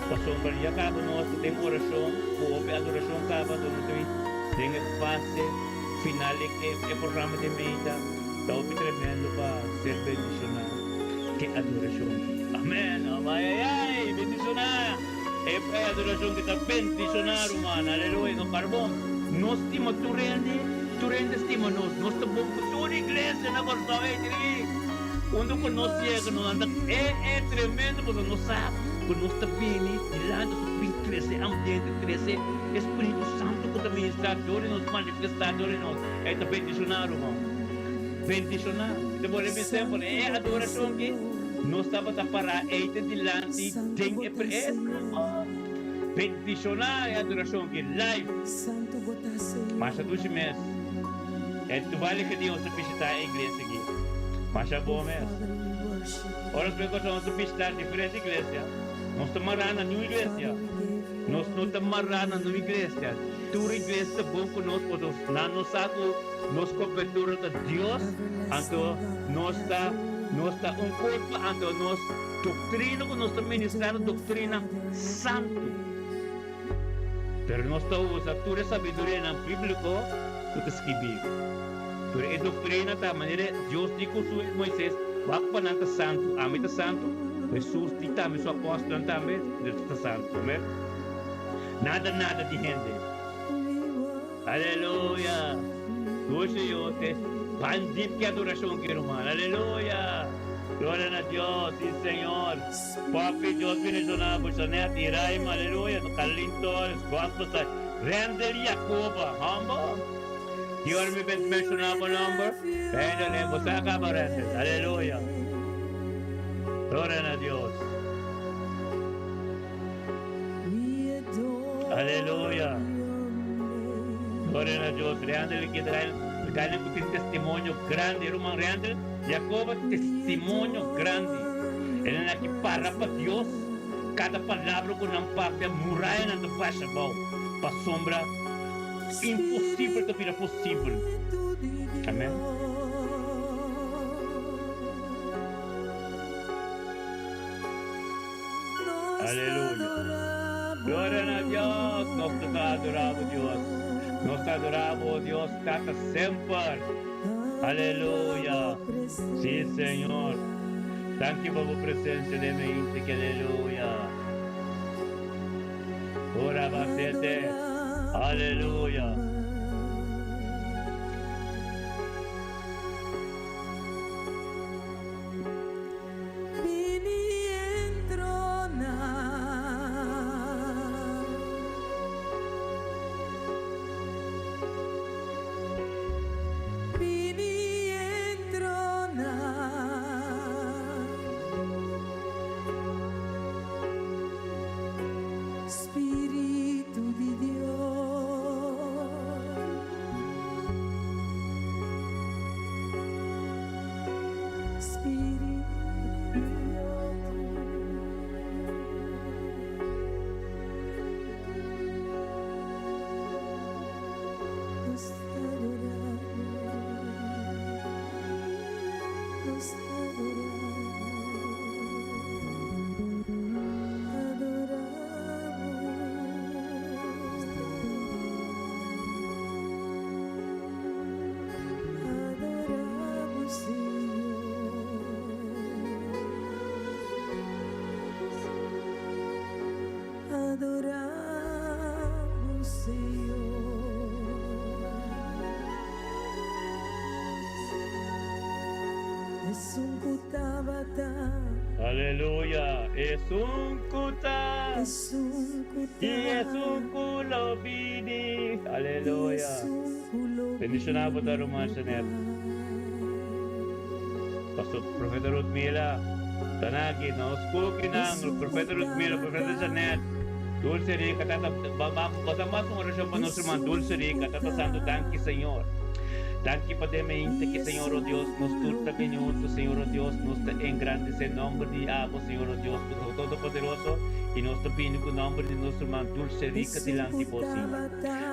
Pasong ya acaba nós tem oração, ou a adoração acaba do nosso tem fase final é programa de meta, tá tremendo para ser bendicionado. que adoración. Amén. Ay, bendicionar. Adoración kita bendicionar, humana. Aleluya. No carbón. Nos estima tu rende estima nos te bom tu iglesia na corta Quando conosce não anda é tremendo, porque não sabe, quando não está bem, de lá nós vem crescer, ambiente crescer, Espírito Santo que também está dentro nos manifestadores nós, é também bendicionar, irmão, bendicionar. Depois ele sempre é adoração que nós estava a parar, é de lá tem bendicionar é adoração que live, mas a 12 meses, é tu vale que Deus se visitar a igreja aqui. Mas é bom mesmo. Ora, as pessoas vão visitar diferentes igrejas. Nós estamos marando na igreja. Nós não estamos marando na igreja. Tua igreja é bom conosco, porque nós sabemos nossa cobertura de Deus. Então, nós está corpo, então, nós doutrina, nós estamos ministrando doutrina santo. Mas nós estamos usando toda a sabedoria na Bíblia, para escrever. Pero a doutrina da maneira Deus diz com Moisés, vai para o santo, a mim santo, Jesus diz também, seu apóstolo também, está santo, amém? Nada de gente. Aleluia. Hoje eu te bandido que adoração que irmão, aleluia. Glória a Deus, sim Senhor. Papi Deus bendicionar por sua neta, Iraima, aleluia. No calintores, gospel, Rendel Jacoba, humble. You want me to mention our number? Perdale, Bosaka Barantes. Aleluya. Gloria a Dios. Aleluya. Gloria a Dios. Reandel que trae un testimonio grande. Hermano Reandel, Jacob, testimonio grande. Ele é que para para Deus. Cada palavra com não papel muralha na baixa bom. Para sombra. Impossível que vira possível. Amém. Aleluia. Glória a Deus. Nós te adoramos, Deus. Nós te adoramos, Deus. Está sempre. Aleluia. Sim, Senhor. Thank you for a presença de mente. Aleluia. Ora bastante. Aleluia. Aleluya, es un kuta, y es un kulo bini. Aleluya. Bendicionado por dar rumah senet. Pastor Profeta Rutmila, tanagi, nos kukinang, Profeta Rutmila, Profeta Senet. Dulce rica, tata, basta mais uma oração para nosso irmão Dulce rica, tata santo, danke Senhor. Danke pademente que Senhor oh Deus nos turta minuto, Senhor oh Deus, nos engrandece em nome de Abo, Senhor oh Deus, Todo-Poderoso, in nostro binico nome di nostro man dulce rica di lanti bosima.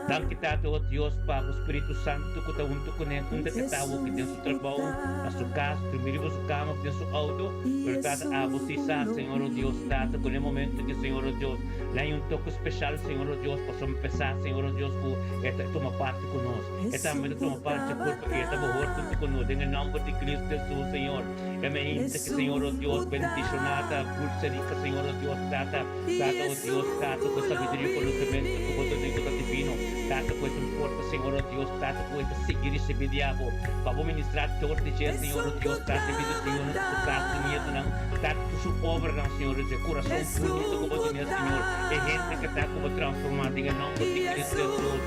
Danke Tate, oh Dios, Pago Espírito Santo, que tá junto com ele, onde que tá o que tem seu trabalho, na sua casa, primeiro sua cama, tem seu auto, pero Tate, a você sabe, Senhor, oh Deus, Tate, com o momento que, Senhor, oh Deus, lá em toque especial, Senhor, oh Deus, possamos pensar, Senhor, oh Deus, que esta toma parte conosco, esta também toma parte corpo, e esta vai junto conosco, em nome de Cristo Jesus, Senhor, é me que, Senhor, oh Deus, bendicionada, dulce rica, Senhor, oh Deus, Tate, Tate, oh Deus, Tate, com sabedoria, conhecimento, com poder divino, Tate, com esta porta, Senhor, oh Deus, Tate, com esta seguir esse diabo, para ministrar todo o dia, Senhor, oh Deus, Tate, vida, Senhor, não se trata de medo, não, Tate, sua obra, não, Senhor, esse coração bonito, como o meu Senhor, é gente que está como transformada em nome de Cristo Jesus,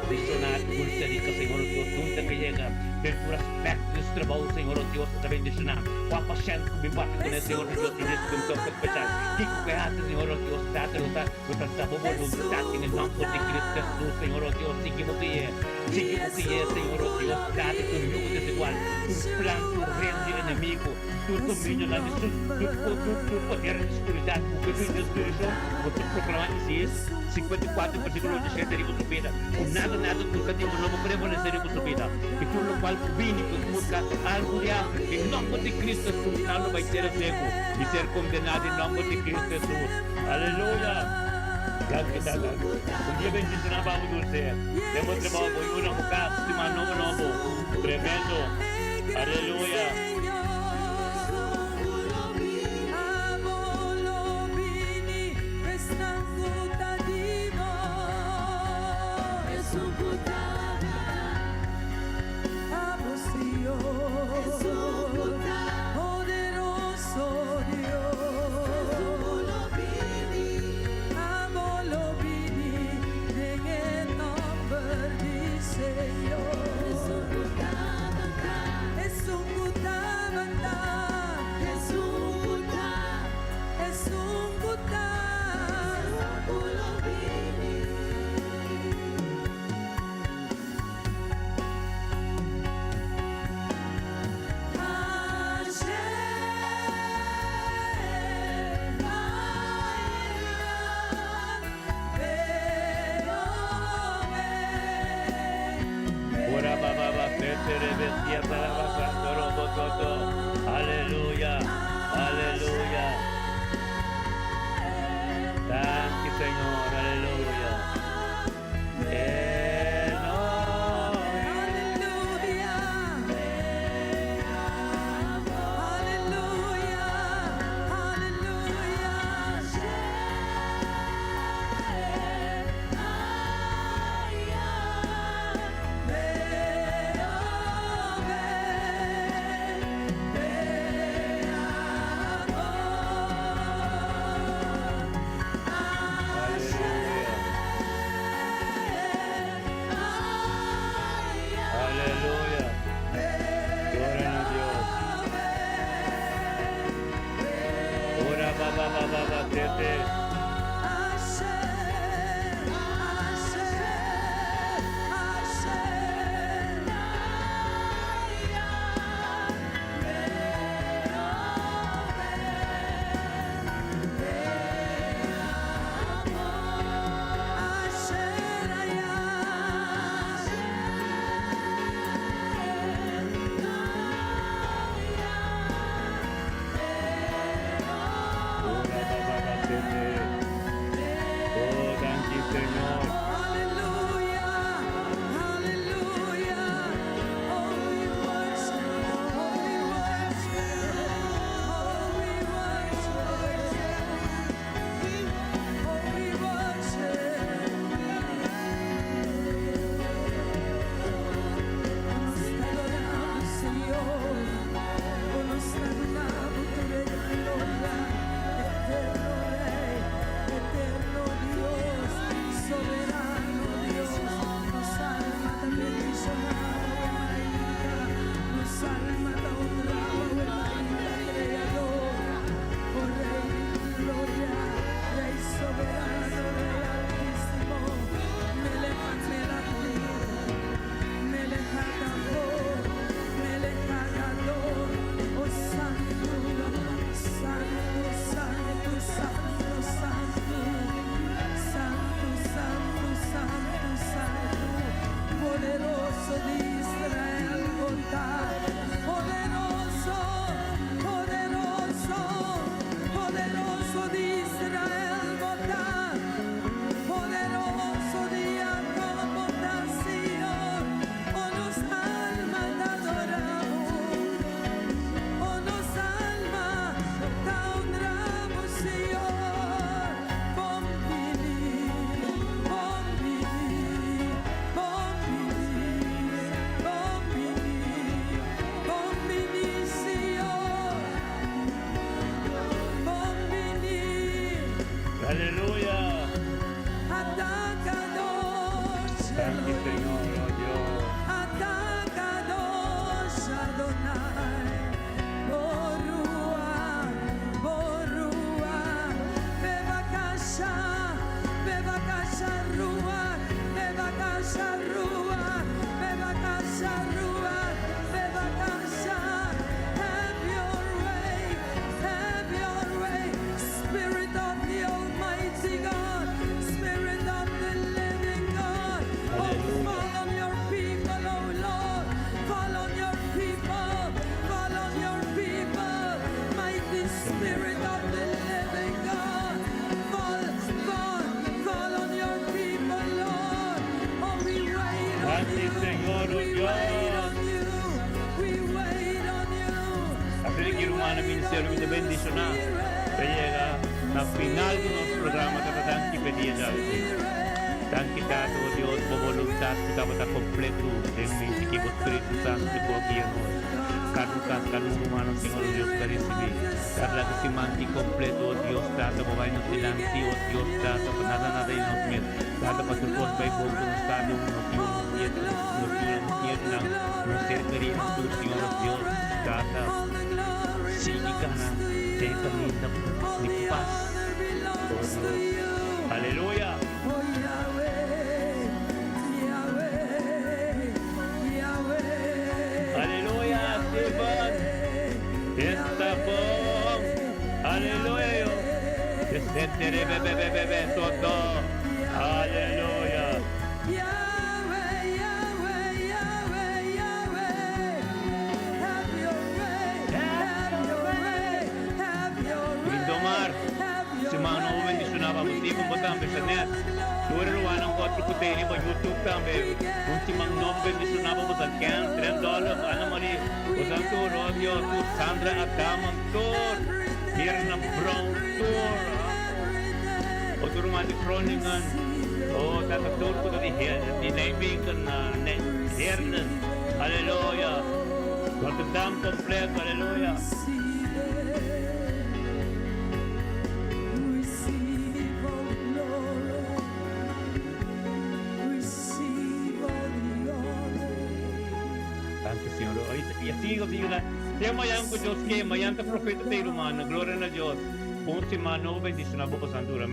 condicionado, dulce rica, Senhor, oh Deus, onde que chega, dentro do aspecto desse trabalho, Senhor, oh Deus, está bendicionado, com a paciente que me bate com esse, Senhor, oh Deus, e nesse que me toca especial, que cuidado, Senhor, oh Deus, Tate, lutar por voluntade, em nome de Cristo Jesus, Senhor, oh Deus, seguimos que é, Senhor, oh Deus, Tate, com o jugo desigual, o plano, o reino do inimigo, tudo domínio na missão, tudo poder da escuridade, o que vem da escuridão, vou te proclamar isso, 54 versículo 17 de sua vida, com nada, nunca digo, não vou prevalecer em sua vida, e tudo o qual vini, que busca algo de algo, em nome de Cristo Jesus, não vai ser cego, e ser condenado em nome de Cristo Jesus, aleluia. Grazie Tata. Un Dio benedizione a dulce. Demo trabajo con una mujer, stima novo. Tremendo. Aleluya. Aleluya, aleluya. Gracias Señor, aleluya. Aleluya. Gloria a Dios. Ora baba tete. Ora baba tete. Señor, me bendicionar. Llega la final de nuestro programa, tanto pedía ya. Tanto Tato, Dios, por voluntad, que estaba completo, de mente que el Espíritu Santo te cogía en nosotros. Cada humano, Señor Dios, que recibir. Cada que se mantiene completo, Dios, Tato, por vaina delante, Dios, Tato, por nada y nos mete. Tato, para que todos vean con nos cada uno, Dios, nos cercaría, tu Señor Dios, Tato, sigue ganando, te camina de paz. Aleluya. Aleluya, Stephen. Estapón. Aleluya. Descenderé, bebé, todo. Aleluya. Indomar. Si mano bendicionava você, como botar net. Door ruangan ko at kuteni ba YouTube tambe. Unti mang nom bendicionava você can $3 Ana Maria. Usan to Romeo to Sandra Adaman tour. Here na Brown tour. O to rumah di Groningen. O tata tour ko di naming kan Hernen. Haleluya. Rotterdam komplet. Haleluya. Señor, y así Dios, te mayan con Dios que mayan te profeta te humano, gloria a Dios. Ponte mano bendición a vos, Sandura.